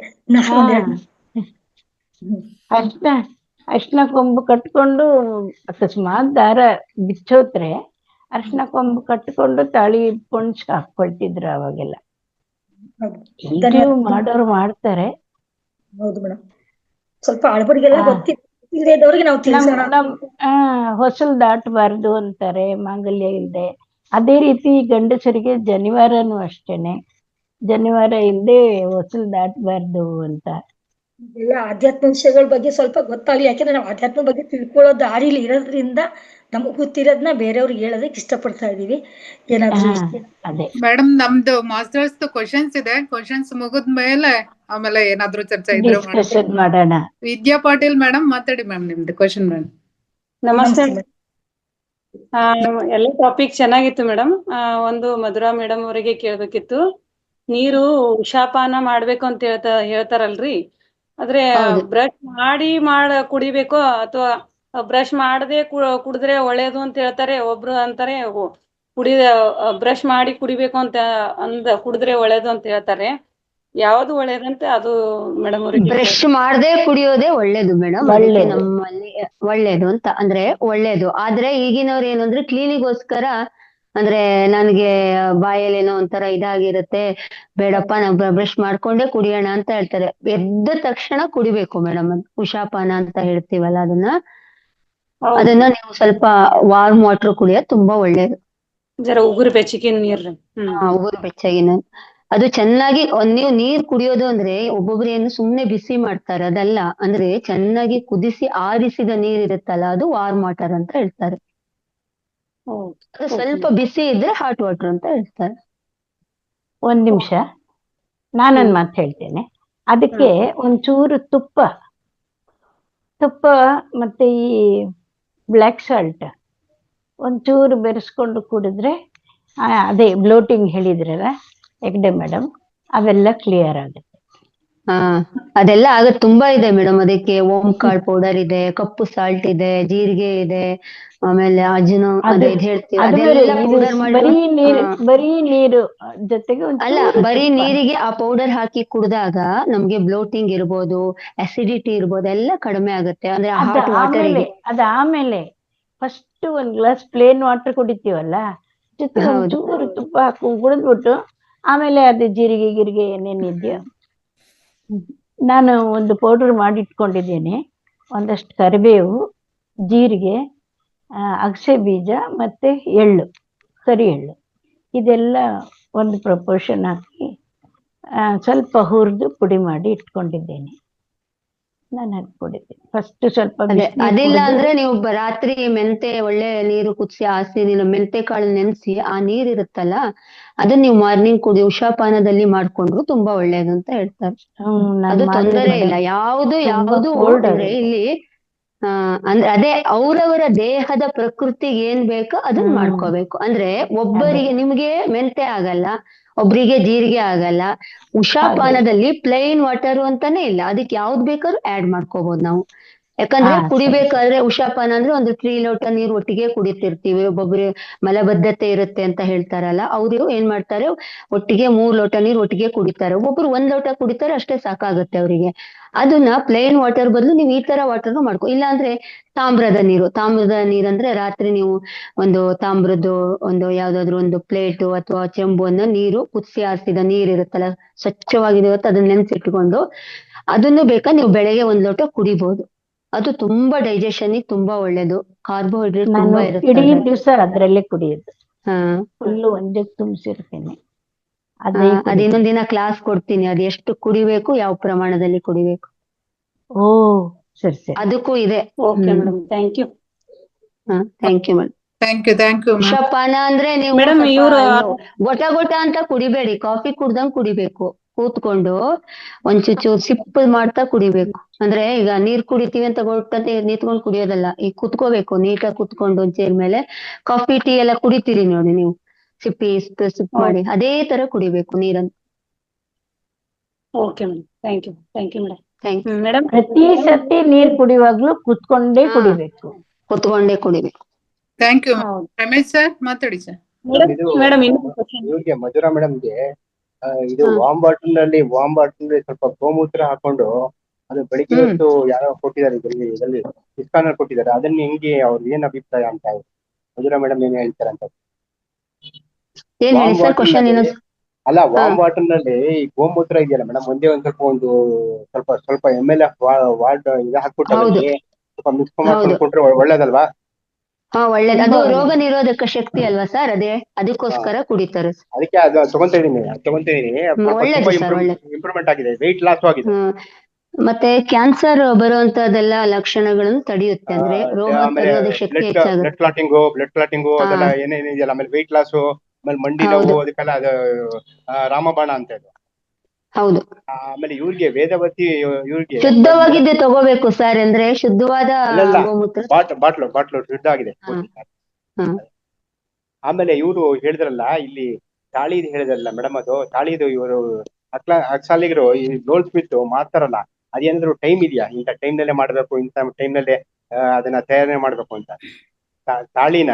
ಅರ್ಶಿನ ಕೊಂಬು ಕಟ್ಕೊಂಡು ಅಕಸ್ಮಾತ್ ದಾರ ಬಿಚ್ಚೋತ್ರೆ ಅರ್ಶಿನ ಕೊಂಬು ಕಟ್ಕೊಂಡು ತಾಳಿ ಪೊಣ್ಸ್ ಹಾಕೊಳ್ತಿದ್ರು ಅವಾಗೆಲ್ಲ. ಹೌದು. ಈಗಲೂ ಧನ್ಯವಾದ. ಮಾಡೋರು ಮಾಡ್ತಾರೆ. ಹೌದು ಮೇಡಮ್. ಸ್ವಲ್ಪ ಹಳಬರಿಗೆಲ್ಲ ಆ, ಗೊತ್ತಿಲ್ಲದೆ ಇದ್ದವ್ರಿಗೆ ನಾವು ನಮ್ ತಿಳಿಸೋಣ. ನಮ್ ಹೊಸಲು ದಾಟಬಾರ್ದು ಅಂತಾರೆ ಮಾಂಗಲ್ಯ ಇಲ್ದೆ. ಅದೇ ರೀತಿ ಗಂಡಸರಿಗೆ ಜನಿವಾರನು ಅಷ್ಟೇನೆ, ಜನಿವಾರ ಇಲ್ದೆ ಹೊಸಲು ದಾಟಬಾರ್ದು ಅಂತ. ಎಲ್ಲ ಆಧ್ಯಾತ್ಮ ವಿಷಯಗಳ ಬಗ್ಗೆ ಸ್ವಲ್ಪ ಗೊತ್ತಾಗ್ಲಿ, ಯಾಕೆಂದ್ರೆ ನಾವು ಆಧ್ಯಾತ್ಮ ಬಗ್ಗೆ ತಿಳ್ಕೊಳ್ಳೋ ದಾರಿಲಿ ಇರೋದ್ರಿಂದ ನಮಗ್ ಗೊತ್ತಿರೋದನ್ನ ಬೇರೆಯವ್ರಿಗೆ ಹೇಳೋದಕ್ಕೆ ಇಷ್ಟಪಡ್ತಾ ಇದೀವಿ. ಏನಾದ್ರು ಅದೇ ಮೇಡಮ್ ನಮ್ದು ಮಾಸ್ಟರ್ಸ್ ಕ್ವಶನ್ಸ್ ಇದೆ, ಕ್ವಶನ್ಸ್ ಮುಗಿದ್ಮೇಲೆ ಆಮೇಲೆ ಏನಾದ್ರು ಚರ್ಚೆ ಇದ್ರೆ ಮಾಡಿ. ಡಿಸ್ಕಷನ್ ಮಾಡೋಣ. ವಿದ್ಯಾ ಪಾಟೀಲ್ ಮೇಡಮ್ ಮಾತಾಡಿ ಮ್ಯಾಮ್, ನಿಮ್ದು ಕ್ವಶನ್ ಮೇಡಮ್. ನಮಸ್ತೆ. ನಮಸ್ತೆ. ಎಲ್ಲ ಟಾಪಿಕ್ ಚೆನ್ನಾಗಿತ್ತು ಮೇಡಮ್. ಒಂದು ಮಧುರಾ ಮೇಡಮ್ ಅವರಿಗೆ ಕೇಳ್ಬೇಕಿತ್ತು. ನೀರು ಉಷಾಪಾನ ಮಾಡ್ಬೇಕು ಅಂತ ಹೇಳ್ತಾರಲ್ರಿ, ಆದ್ರೆ ಹೌದು. ಬ್ರಷ್ ಮಾಡಿ ಕುಡಿಬೇಕೋ ಅಥವಾ ಬ್ರಷ್ ಮಾಡದೆ ಕುಡಿದ್ರೆ ಒಳ್ಳೇದು ಅಂತ ಹೇಳ್ತಾರೆ. ಒಬ್ರು ಅಂತಾರೆ ಬ್ರಷ್ ಮಾಡಿ ಕುಡಿಬೇಕು ಅಂತ ಕುಡಿದ್ರೆ ಒಳ್ಳೇದು ಅಂತ ಹೇಳ್ತಾರೆ. ಯಾವ್ದು ಒಳ್ಳೇದಂತೆ ಅದು ಮೇಡಮ್ ಅವರಿಗೆ ಬ್ರಷ್ ಮಾಡದೆ ಕುಡಿಯೋದೇ ಒಳ್ಳೇದು ಮೇಡಮ್. ಅದಕ್ಕೆ ನಮ್ಮಲ್ಲಿ ಒಳ್ಳೇದು ಅಂತ ಅಂದ್ರೆ ಒಳ್ಳೇದು. ಆದ್ರೆ ಈಗಿನವ್ರು ಏನಂದ್ರೆ ಕ್ಲೀನಿಗೋಸ್ಕರ ಅಂದ್ರೆ ನನಗೆ ಬಾಯಲ್ಲೇನೋ ಒಂಥರ ಇದಾಗಿರುತ್ತೆ, ಬೇಡಪ್ಪ ನಾವು ಬ್ರಷ್ ಮಾಡ್ಕೊಂಡೇ ಕುಡಿಯೋಣ ಅಂತ ಹೇಳ್ತಾರೆ. ಎದ್ದ ತಕ್ಷಣ ಕುಡಿಬೇಕು ಮೇಡಮ್. ಉಷಾಪಾನ ಅಂತ ಹೇಳ್ತೀವಲ್ಲ ಅದನ್ನ ನೀವು ಸ್ವಲ್ಪ ವಾರ್ಮ್ ವಾಟರ್ ಕುಡಿಯೋದು ತುಂಬಾ ಒಳ್ಳೇದು. ಜರ ಉಗುರು ಬೆಚ್ಚಗಿನ ನೀರ್ರಿ. ಉಗುರು ಬೆಚ್ಚಗಿನ ಅದು ಚೆನ್ನಾಗಿ ನೀವು ನೀರ್ ಕುಡಿಯೋದು ಅಂದ್ರೆ ಒಬ್ಬೊಬ್ರು ಏನು ಸುಮ್ನೆ ಬಿಸಿ ಮಾಡ್ತಾರೆ, ಅದಲ್ಲ. ಅಂದ್ರೆ ಚೆನ್ನಾಗಿ ಕುದಿಸಿ ಆರಿಸಿದ ನೀರ್ ಇರುತ್ತಲ್ಲ, ಅದು ವಾರ್ಮ್ ವಾಟರ್ ಅಂತ ಹೇಳ್ತಾರೆ. ಅದು ಸ್ವಲ್ಪ ಬಿಸಿ ಇದ್ರೆ ಹಾಟ್ ವಾಟರ್ ಅಂತ ಹೇಳ್ತಾರೆ. ಒಂದ್ ನಿಮಿಷ, ನಾನೊಂದ್ ಮಾತು ಹೇಳ್ತೇನೆ. ಅದಕ್ಕೆ ಒಂಚೂರು ತುಪ್ಪ ಮತ್ತೆ ಈ ಬ್ಲ್ಯಾಕ್ ಸಾಲ್ಟ್ ಒಂಚೂರು ಬೆರೆಸ್ಕೊಂಡು ಕುಡಿದ್ರೆ ಅದೇ ಬ್ಲೋಟಿಂಗ್ ಹೇಳಿದ್ರಲ್ಲ ಹೆಗ್ಡೆ ಮೇಡಮ್, ಅವೆಲ್ಲ ಕ್ಲಿಯರ್ ಆಗುತ್ತೆ. ಅದೆಲ್ಲ ಆಗತ್. ತುಂಬಾ ಇದೆ ಮೇಡಮ್. ಅದಕ್ಕೆ ಓಂಕಾಳ್ ಪೌಡರ್ ಇದೆ, ಕಪ್ಪು ಸಾಲ್ಟ್ ಇದೆ, ಜೀರಿಗೆ ಇದೆ, ಆಮೇಲೆ ಅಜ್ಜಿನೋ ಅದೇ ಹೇಳ್ತೀವಿ ಅದೆಲ್ಲ ಪೌಡರ್ ಮಾಡಿ. ಬರೀ ನೀರು ಜೊತೆಗೆ ಅಲ್ಲ, ಬರೀ ನೀರಿಗೆ ಆ ಪೌಡರ್ ಹಾಕಿ ಕುಡ್ದಾಗ ನಮ್ಗೆ ಬ್ಲೋಟಿಂಗ್ ಇರ್ಬೋದು, ಅಸಿಡಿಟಿ ಇರ್ಬೋದು, ಎಲ್ಲ ಕಡಿಮೆ ಆಗುತ್ತೆ. ಅಂದ್ರೆ ಹಾಟ್ ವಾಟರ್ ಅದಾದ್ಮೇಲೆ ಫಸ್ಟ್ ಒಂದ್ ಗ್ಲಾಸ್ ಪ್ಲೇನ್ ವಾಟರ್ ಕುಡಿತೀವಲ್ಲ, ಜೊತೆ ಒಂಚೂರು ತುಪ್ಪ ಹಾಕೊಂಡು ಕುಡಿದ್ಬಿಟ್ಟು ಆಮೇಲೆ ಅದು ಜೀರಿಗೆ ಏನೇನಿದ್ಯೋ. ನಾನು ಒಂದು ಪೌಡರ್ ಮಾಡಿ ಇಟ್ಕೊಂಡಿದ್ದೇನೆ. ಒಂದಷ್ಟು ಕರಿಬೇವು, ಜೀರಿಗೆ, ಅಗಸೆ ಬೀಜ ಮತ್ತೆ ಎಳ್ಳು, ಕರಿ ಎಳ್ಳು, ಇದೆಲ್ಲ ಒಂದು ಪ್ರಪೋರ್ಷನ್ ಹಾಕಿ ಸ್ವಲ್ಪ ಹುರಿದು ಪುಡಿ ಮಾಡಿ ಇಟ್ಕೊಂಡಿದ್ದೇನೆ. ನಾನು ಅದು ಕುಡಿತೀನಿ ಫಸ್ಟ್. ಸ್ವಲ್ಪ ಅದಿಲ್ಲ ಅಂದ್ರೆ ನೀವು ರಾತ್ರಿ ಮೆಂತೆ ಒಳ್ಳೆ ನೀರು ಕುದಿಸಿ ಹಾಸಿ ಮೆಂತೆ ಕಾಳು ನೆನೆಸಿ ಆ ನೀರ್ ಇರುತ್ತಲ್ಲ, ಅದನ್ನ ನೀವು ಮಾರ್ನಿಂಗ್ ಕುಡಿ ಉಷಾಪಾನದಲ್ಲಿ ಮಾಡ್ಕೊಂಡ್ರು ತುಂಬಾ ಒಳ್ಳೇದು ಅಂತ ಹೇಳ್ತಾರೆ. ಅದು ತೊಂದರೆ ಇಲ್ಲ. ಯಾವುದು ಅಂದ್ರೆ ಇಲ್ಲಿ ಅಂದ್ರೆ ಅದೇ ಅವರವರ ದೇಹದ ಪ್ರಕೃತಿಗೆ ಏನ್ ಬೇಕೋ ಅದನ್ನ ಮಾಡ್ಕೋಬೇಕು. ಅಂದ್ರೆ ಒಬ್ಬರಿಗೆ ನಿಮ್ಗೆ ಮೆಂತೆ ಆಗಲ್ಲ, ಒಬ್ರಿಗೆ ಜೀರಿಗೆ ಆಗಲ್ಲ. ಉಷಾಪಾನದಲ್ಲಿ ಪ್ಲೈನ್ ವಾಟರ್ ಅಂತಾನೆ ಇಲ್ಲ, ಅದಕ್ಕೆ ಯಾವ್ದು ಬೇಕಾದ್ರೂ ಆಡ್ ಮಾಡ್ಕೋಬಹುದು ನಾವು. ಯಾಕಂದ್ರೆ ಕುಡಿಬೇಕಾದ್ರೆ ಉಷಾಪಾನ ಅಂದ್ರೆ ಒಂದು 3 ಲೋಟ ನೀರು ಒಟ್ಟಿಗೆ ಕುಡಿತಿರ್ತೀವಿ. ಒಬ್ಬೊಬ್ರು ಮಲಬದ್ಧತೆ ಇರುತ್ತೆ ಅಂತ ಹೇಳ್ತಾರಲ್ಲ, ಅವ್ರು ಏನ್ ಮಾಡ್ತಾರೆ, ಒಟ್ಟಿಗೆ 3 ಲೋಟ ನೀರು ಒಟ್ಟಿಗೆ ಕುಡಿತಾರೆ. ಒಬ್ಬೊಬ್ರು 1 ಲೋಟ ಕುಡಿತಾರೆ, ಅಷ್ಟೇ ಸಾಕಾಗುತ್ತೆ ಅವರಿಗೆ. ಅದನ್ನ ಪ್ಲೇನ್ ವಾಟರ್ ಬದಲು ನೀವು ಈ ತರ ವಾಟರ್ನು ಮಾಡ್ಕೊ. ಇಲ್ಲ ಅಂದ್ರೆ ತಾಮ್ರದ ನೀರಂದ್ರೆ ರಾತ್ರಿ ನೀವು ಒಂದು ತಾಮ್ರದ್ದು ಒಂದು ಯಾವ್ದಾದ್ರು ಒಂದು ಪ್ಲೇಟು ಅಥವಾ ಚೆಂಬುವನ್ನು ನೀರು ಕುದಿಸಿ ಹಾಸಿದ ನೀರ್ ಇರುತ್ತಲ್ಲ, ಸ್ವಚ್ಛವಾಗಿರುತ್ತೆ, ಅದನ್ನ ನೆನ್ಸಿಟ್ಕೊಂಡು ಅದನ್ನು ಬೇಕಾ ನೀವು ಬೆಳಗ್ಗೆ 1 ಲೋಟ ಕುಡಿಬಹುದು. ಅದು ತುಂಬಾ ಡೈಜೆಷನ್ ತುಂಬಾ ಒಳ್ಳೇದು. ಕಾರ್ಬೋಹೈಡ್ರೇಟ್ ತುಂಬಾ ಇರುತ್ತೆ. ಇಡೀ ದಿವಸ ಅದ್ರಲ್ಲೇ ಕುಡಿಯೋದು. ಫುಲ್ಲು ಒಂದೇ ತುಂಬಿಸಿರ್ತೇನೆ. ಅದ್ ಇನ್ನೊಂದ್ ದಿನ ಕ್ಲಾಸ್ ಕೊಡ್ತೀನಿ, ಅದ್ ಎಷ್ಟು ಕುಡಿಬೇಕು, ಯಾವ ಪ್ರಮಾಣದಲ್ಲಿ ಕುಡಿಬೇಕು. ಓ ಸರಿ ಸರಿ, ಅದಕ್ಕೂ ಇದೆ. Okay madam, thank you. Thank you madam. Thank you. ಉಷಾಪಾನ ಅಂದ್ರೆ ನೀವು ಮೇಡಮ್ ಗೊಟ ಅಂತ ಕುಡಿಬೇಡಿ, ಕಾಫಿ ಕುಡ್ದಂಗ್ ಕುಡಿಬೇಕು. ಕೂತ್ಕೊಂಡು ಒಂಚೂರು ಸಿಪ್ ಮಾಡ್ತಾ ಕುಡಿಬೇಕು. ಅಂದ್ರೆ ಈಗ ನೀರ್ ಕುಡಿತೀವಿ ಅಂತ ಗೊಟ್ಟಂತೆ ನಿಂತ್ಕೊಂಡು ಕುಡಿಯೋದಲ್ಲ, ಈಗ ಕುತ್ಕೋಬೇಕು, ನೀಟಾಗಿ ಕುತ್ಕೊಂಡು ಒಂದ್ ಚೇರ್ ಮೇಲೆ. ಕಾಫಿ ಟೀ ಎಲ್ಲ ಕುಡಿತೀರಿ ನೋಡಿ ನೀವು, ಸಿಪ್ ಮಾಡಿ ಅದೇ ತರ ಕುಡಿಬೇಕು ನೀರನ್ನು. Okay madam, thank you madam. Thank you madam, ಪ್ರತಿ ಸತಿ ನೀರ್ ಕುಡಿಯುವಾಗ್ಲೂ ಕುತ್ಕೊಂಡೇ ಕುಡಿಬೇಕು. Thank you. ರಮೇಶ್ ಸರ್ ಮಾತಾಡಿ ಸರ್. ಮೇಡಮ್ ಇವ್ರಿಗೆ ಮಧುರಾ ಮೇಡಮ್ಗೆ ಇದು ವಾಮ್ ಬಾಟಲ್ ನಲ್ಲಿ ಸ್ವಲ್ಪ ಗೋಮೂತ್ರ ಹಾಕೊಂಡು ಅದು ಬೆಳಿಗ್ಗೆ ಹೊತ್ತು ಯಾರೋ ಕೊಟ್ಟಿದ್ದಾರೆ ಇದರಲ್ಲಿ ಇಸ್ಕಾನ್ ಕೊಟ್ಟಿದ್ದಾರೆ, ಅದನ್ನ ಹೆಂಗೆ ಅವ್ರಿಗೆ ಏನ್ ಅಭಿಪ್ರಾಯ ಅಂತ ಮಧುರಾ ಮೇಡಮ್ ಏನ್ ಹೇಳ್ತಾರೆ ಅಂತ. ಏನ್ ಹೇಳಿ ಸರ್ ಕ್ವಶನ್ ಏನು? ಅಲ್ಲ, ವಾಮ್ ವಾಟರ್ ನಲ್ಲಿ ಈ ಗೋಮೂತ್ರ ಇದೆಯಲ್ಲ ಮೇಡಮ್, ಒಂದೇ ಒಂದ್ ಸ್ವಲ್ಪ ML ವಾರ್ಡ್ ಇದು ಹಾಕ್ಬಿಟ್ಟು ಅದಕ್ಕೆ ಸ್ವಲ್ಪ ಮಿಕ್ಸ್ ಮಾಡ್ಕೊಂಡು ಕೊಟ್ರೆ ಒಳ್ಳೇದಲ್ವಾ? ಹಾ, ಒಳ್ಳೇದು. ಅದು ರೋಗ ನಿರೋಧಕ ಶಕ್ತಿ ಅಲ್ವಾ ಸರ್, ಅದಕ್ಕೋಸ್ಕರ ಕುಡಿತಾರೆ. ಅದಕ್ಕೆ ಅದು ತಗೊಂತಿದೀನಿ. ಒಳ್ಳೇದು ಸರ್, ಒಳ್ಳೇದು. ಇಂಪ್ರೂವ್ಮೆಂಟ್ ಆಗಿದೆ, ವೆಯ್ಟ್ ಲಾಸ್ ಆಗಿದೆ. ಮತ್ತೆ ಕ್ಯಾನ್ಸರ್ ಬರುವಂತದೆಲ್ಲ ಲಕ್ಷಣಗಳನ್ನು ತಡೆಯುತ್ತೆ, ಅಂದ್ರೆ ರೋಗ ನಿರೋಧಕ ಶಕ್ತಿ ಹೆಚ್ಚಾಗುತ್ತೆ. ಬ್ಲಡ್ ಕ್ಲಾಟಿಂಗು ಅದೆಲ್ಲ ಏನೇನಿದೆಯಲ್ಲ, ಆಮೇಲೆ ವೆಯ್ಟ್ ಲಾಸ್, ಆಮೇಲೆ ಮಂಡಿ ನೋವು, ಅದಕ್ಕೆಲ್ಲ ಅದು ರಾಮಬಾಣ ಅಂತ ಇದು. ಹೌದು. ಆಮೇಲೆ ಇವ್ರಿಗೆ ವೇದವತಿ ಇವ್ರಿಗೆ ಶುದ್ಧವಾಗಿದ್ದೆ ತಗೋಬೇಕು ಸರ್, ಅಂದ್ರೆ ಶುದ್ಧವಾದ ಗೋಮೂತ್ರ. ಬಾಟ್ಲು ಶುದ್ಧ ಆಗಿದೆ. ಆಮೇಲೆ ಇವರು ಹೇಳಿದ್ರಲ್ಲ, ಇಲ್ಲಿ ತಾಳಿದು ಹೇಳಿದ್ರಲ್ಲ ಮೇಡಮ್, ಅದು ತಾಳಿದು ಇವರು ಅಕ್ಸಾಲಿಗರು ಈ ಗೋಲ್ಡ್ ಸ್ಮಿತ್ ಮಾಡ್ತಾರಲ್ಲ, ಅದೇನಾದ್ರು ಟೈಮ್ ಇದೆಯಾ? ಇಂಥ ಟೈಮ್ ನಲ್ಲೇ ಮಾಡ್ಬೇಕು, ಇಂಥ ಟೈಮ್ ನಲ್ಲೇ ಅದನ್ನ ತಯಾರಣೆ ಮಾಡ್ಬೇಕು ಅಂತ? ತಾಳಿನ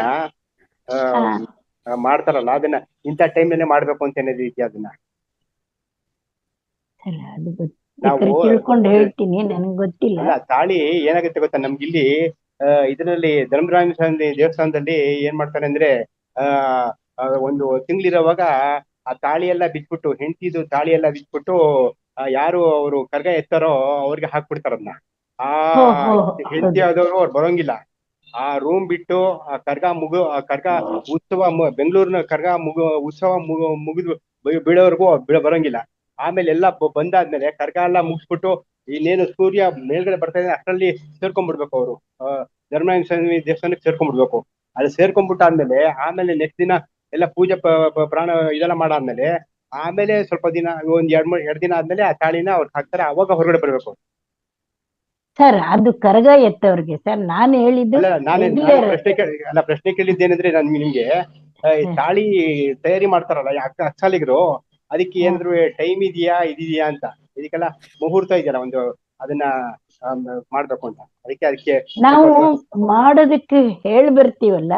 ಮಾಡ್ತಾರಲ್ಲ, ಅದನ್ನ ಇಂಥ ಟೈಮ್ ನಲ್ಲೇ ಮಾಡ್ಬೇಕು ಅಂತ ಏನಾದ್ರು ಇದೆಯಾ? ಅದನ್ನ ತಿಳ್ಕೊಂಡು ಹೇಳ್ತೀನಿ, ನನಗೆ ಗೊತ್ತಿಲ್ಲ. ಅಲ್ಲ, ತಾಳಿ ಏನಾಗುತ್ತೆ ಗೊತ್ತಾ, ನಮ್ಗಿಲ್ಲಿ ಇದರಲ್ಲಿ ಧರ್ಮರಾಯ ಸ್ವಾಮಿ ದೇವಸ್ಥಾನದಲ್ಲಿ ಏನ್ ಮಾಡ್ತಾರೆ ಅಂದ್ರೆ, ಒಂದು ತಿಂಗಳಿರುವಾಗ ಆ ತಾಳಿ ಎಲ್ಲ ಬಿಟ್ಬಿಟ್ಟು, ಹೆಂಡತಿದು ತಾಳಿ ಎಲ್ಲ ಬಿಟ್ಬಿಟ್ಟು, ಯಾರು ಅವರು ಕರ್ಗ ಎತ್ತಾರೋ ಅವ್ರಿಗೆ ಹಾಕ್ಬಿಡ್ತಾರ ಅದನ್ನ. ಆ ಹೆಂಡತಿ ಆದವರು ಅವ್ರು ಬರೋಂಗಿಲ್ಲ. ಆ ರೂಮ್ ಬಿಟ್ಟು ಆ ಕರ್ಗ ಉತ್ಸವ ಬೆಂಗಳೂರಿನ ಕರ್ಗ ಉತ್ಸವ ಮುಗಿದು ಬೀಳೋವರೆಗೂ ಬರೋಂಗಿಲ್ಲ. ಆಮೇಲೆ ಎಲ್ಲ ಬಂದಾದ್ಮೇಲೆ ಕರ್ಗ ಎಲ್ಲ ಮುಗಿಸ್ಬಿಟ್ಟು ಇನ್ನೇನು ಸೂರ್ಯ ಮೇಲ್ಗಡೆ ಬರ್ತಾ ಇದ್ದಾನೆ ಅಷ್ಟರಲ್ಲಿ ಸೇರ್ಕೊಂಡ್ಬಿಡ್ಬೇಕು ಅವರು, ಧರ್ಮರಾಯ ಸ್ವಾಮಿ ದೇವಸ್ಥಾನಕ್ಕೆ ಸೇರ್ಕೊಂಡ್ಬಿಡ್ಬೇಕು. ಅದು ಸೇರ್ಕೊಂಡ್ಬಿಟ್ಟಾದ್ಮೇಲೆ ಆಮೇಲೆ ನೆಕ್ಸ್ಟ್ ದಿನ ಎಲ್ಲ ಪೂಜೆ ಪ್ರಾಣ ಇದೆಲ್ಲ ಮಾಡಾದ್ಮೇಲೆ ಆಮೇಲೆ ಸ್ವಲ್ಪ ದಿನ ಒಂದ್ ಎರಡು ದಿನ ಆದ್ಮೇಲೆ ಆ ತಾಳಿನ ಅವ್ರಿಗೆ ಹಾಕ್ತಾರೆ, ಅವಾಗ ಹೊರಗಡೆ ಬರ್ಬೇಕು ಸರ್. ಅದು ಕರಗ ಎತ್ತವ್ರಿಗೆ ಸರ್, ನಾನು ಹೇಳಿದ್ದು. ಪ್ರಶ್ನೆ ಕೇಳಿದ್ದೇನೆಂದ್ರೆ, ನಾನು ನಿಮ್ಗೆ ತಾಳಿ ತಯಾರಿ ಮಾಡ್ತಾರಲ್ಲ ಅಕ್ಸಾಲಿಗರು, ಅದಕ್ಕೆ ಏನಾದ್ರು ಟೈಮ್ ಇದೆಯಾ ಅಂತ, ಇದಕ್ಕೆಲ್ಲ ಮುಹೂರ್ತ ಇದೆಯಲ್ಲ ಒಂದು, ಅದನ್ನ ಮಾಡ್ಬೇಕು ಅಂತ. ಅದಕ್ಕೆ ನಾವು ಮಾಡೋದಕ್ಕೆ ಬರ್ತೀವಲ್ಲ,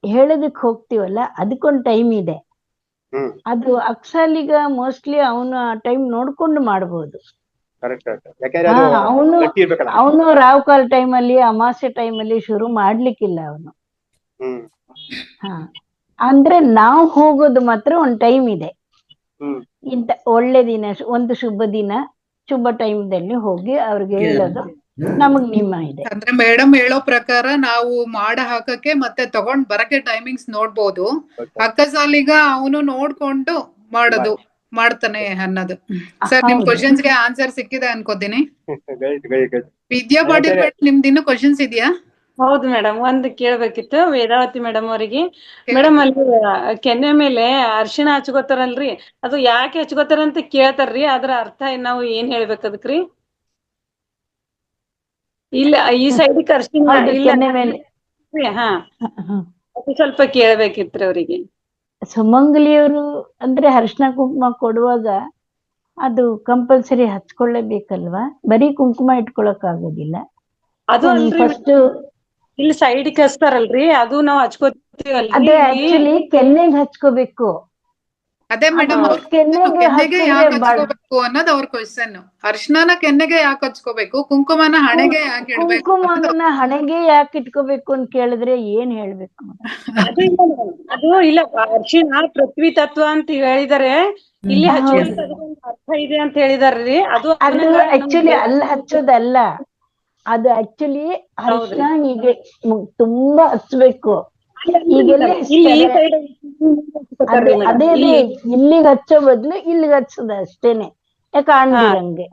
ಹೇಳೋದಕ್ಕೆ ಹೋಗ್ತೀವಲ್ಲ, ಅದಕ್ಕೊಂದು ಟೈಮ್ ಇದೆ. ಅದು ಅಕ್ಸಾಲಿಗ ಮೋಸ್ಟ್ಲಿ ಅವನು ಟೈಮ್ ನೋಡ್ಕೊಂಡು ಮಾಡ್ಬೋದು. ಅವನು ರಾವ್ಕಾಲ್ ಟೈಮಲ್ಲಿ, ಅಮಾವಾಸ್ಯೆ ಟೈಮಲ್ಲಿ ಶುರು ಮಾಡ್ಲಿಕ್ಕಿಲ್ಲ ಅವನು. ಅಂದ್ರೆ ನಾವು ಹೋಗೋದು ಮಾತ್ರ ಒಂದ್ ಟೈಮ್ ಇದೆ. ಇಂತ ಒಳ್ಳೆ ದಿನ, ಒಂದು ಶುಭ ದಿನ, ಶುಭ ಟೈಮ್ದಲ್ಲಿ ಹೋಗಿ ಅವ್ರಿಗೆ ಹೇಳೋದು ನಮಗ್ ನಿಮ್ಮ ಇದೆ. ಅಂದ್ರೆ ಮೇಡಮ್ ಹೇಳೋ ಪ್ರಕಾರ ನಾವು ಮಾಡ ಹಾಕಕ್ಕೆ ಮತ್ತೆ ತಗೊಂಡ್ ಬರಕ್ಕೆ ಟೈಮಿಂಗ್ಸ್ ನೋಡ್ಬೋದು. ಅಕ್ಕಸಾಲಿಗ ಅವನು ನೋಡ್ಕೊಂಡು ಮಾಡೋದು ಮಾಡ್ತಾನೆ ಅನ್ನೋದು. ಸರ್, ನಿಮ್ ಕ್ವಶನ್ಸ್ ಗೆ ಆನ್ಸರ್ ಸಿಕ್ಕಿದೆ ಅನ್ಕೋತೀನಿ. ವಿದ್ಯಾ ಪಾಟೀಲ್ ನಿಮ್ದು ಇನ್ನೂ ಕ್ವಶನ್ಸ್ ಇದೆಯಾ? ಹೌದು ಮೇಡಮ್, ಒಂದು ಕೇಳ್ಬೇಕಿತ್ತು ವೇದಾವತಿ ಮೇಡಮ್ ಅವರಿಗೆ. ಮೇಡಮ್, ಅಲ್ಲಿ ಕೆನ್ನೆ ಮೇಲೆ ಅರ್ಶಿಣ ಹಚ್ಕೋತಾರಲ್ರಿ, ಅದು ಯಾಕೆ ಹಚ್ಕೋತಾರ ಅಂತ ಕೇಳ್ತಾರ್ರಿ, ಅದ್ರ ಅರ್ಥ ನಾವು ಏನ್ ಹೇಳ್ಬೇಕು ಅದಕ್ರಿ? ಇಲ್ಲ, ಈ ಸೈಡ್ ಅರ್ಶಿಣ ಇಲ್ಲ. ಹಾ, ಅದು ಸ್ವಲ್ಪ ಕೇಳ್ಬೇಕಿತ್ರಿ ಅವ್ರಿಗೆ. ಸುಮಂಗಲಿಯವರು ಅಂದ್ರೆ ಅರ್ಶಿಣ ಕುಂಕುಮ ಕೊಡುವಾಗ ಅದು ಕಂಪಲ್ಸರಿ ಹಚ್ಕೊಳ್ಳೇಬೇಕಲ್ವಾ? ಬರೀ ಕುಂಕುಮ ಇಟ್ಕೊಳಕ್ ಆಗೋದಿಲ್ಲ. ಅದು ಫಸ್ಟ್ ಇಲ್ಲಿ ಸೈಡ್ ಹಚ್ತಾರಲ್ರಿ, ಅದು ನಾವ್ ಹಚ್ಕೋತೀವಲ್ರಿ. ಅದೇ ಆಕ್ಚುಲಿ ಕೆನ್ನೆಗೆ ಹಚ್ಕೋಬೇಕು. ಅದೇ ಮೇಡಮ್, ಕೆನ್ನೆಗೆ ಯಾಕೆ ಹಚ್ಕೋಬೇಕು ಅನ್ನೋದು ಅವ್ರ ಕ್ವಶನ್. ಅರ್ಶಿನ ಕೆನ್ನೆಗೆ ಯಾಕೆ ಹಚ್ಕೋಬೇಕು, ಕುಂಕುಮನ ಹಣೆಗೆ ಯಾಕೆ ಇಡ್ಬೇಕು? ಕುಂಕುಮನ ಹಣೆಗೆ ಯಾಕೆ ಇಟ್ಕೋಬೇಕು ಅಂತ ಕೇಳಿದ್ರೆ ಏನ್ ಹೇಳ್ಬೇಕು? ಅದು ಇಲ್ಲ, ಅರ್ಶಿನ ಪೃಥ್ವಿ ತತ್ವ ಅಂತ ಹೇಳಿದಾರೆ, ಇಲ್ಲಿ ಹಚ್ಚುವಂತ ಅರ್ಥ ಇದೆ ಅಂತ ಹೇಳಿದಾರ್ರಿ. ಅದು ಆಕ್ಚುಲಿ ಅಲ್ಲಿ ಹಚ್ಚೋದಲ್ಲ, ಅದು ಆಕ್ಚುಲಿ ಅರ್ಶಿನ ಹೀಗೆ ತುಂಬಾ ಹಚ್ಬೇಕು. ಅದೇ ಇಲ್ಲಿಗೆ ಹಚ್ಚೋ ಬದ್ಲು ಇಲ್ಲಿಗೆ ಹಚ್ಚೋದು ಅಷ್ಟೇನೆ, ಕಾಣ್ದಿರಂಗೆ.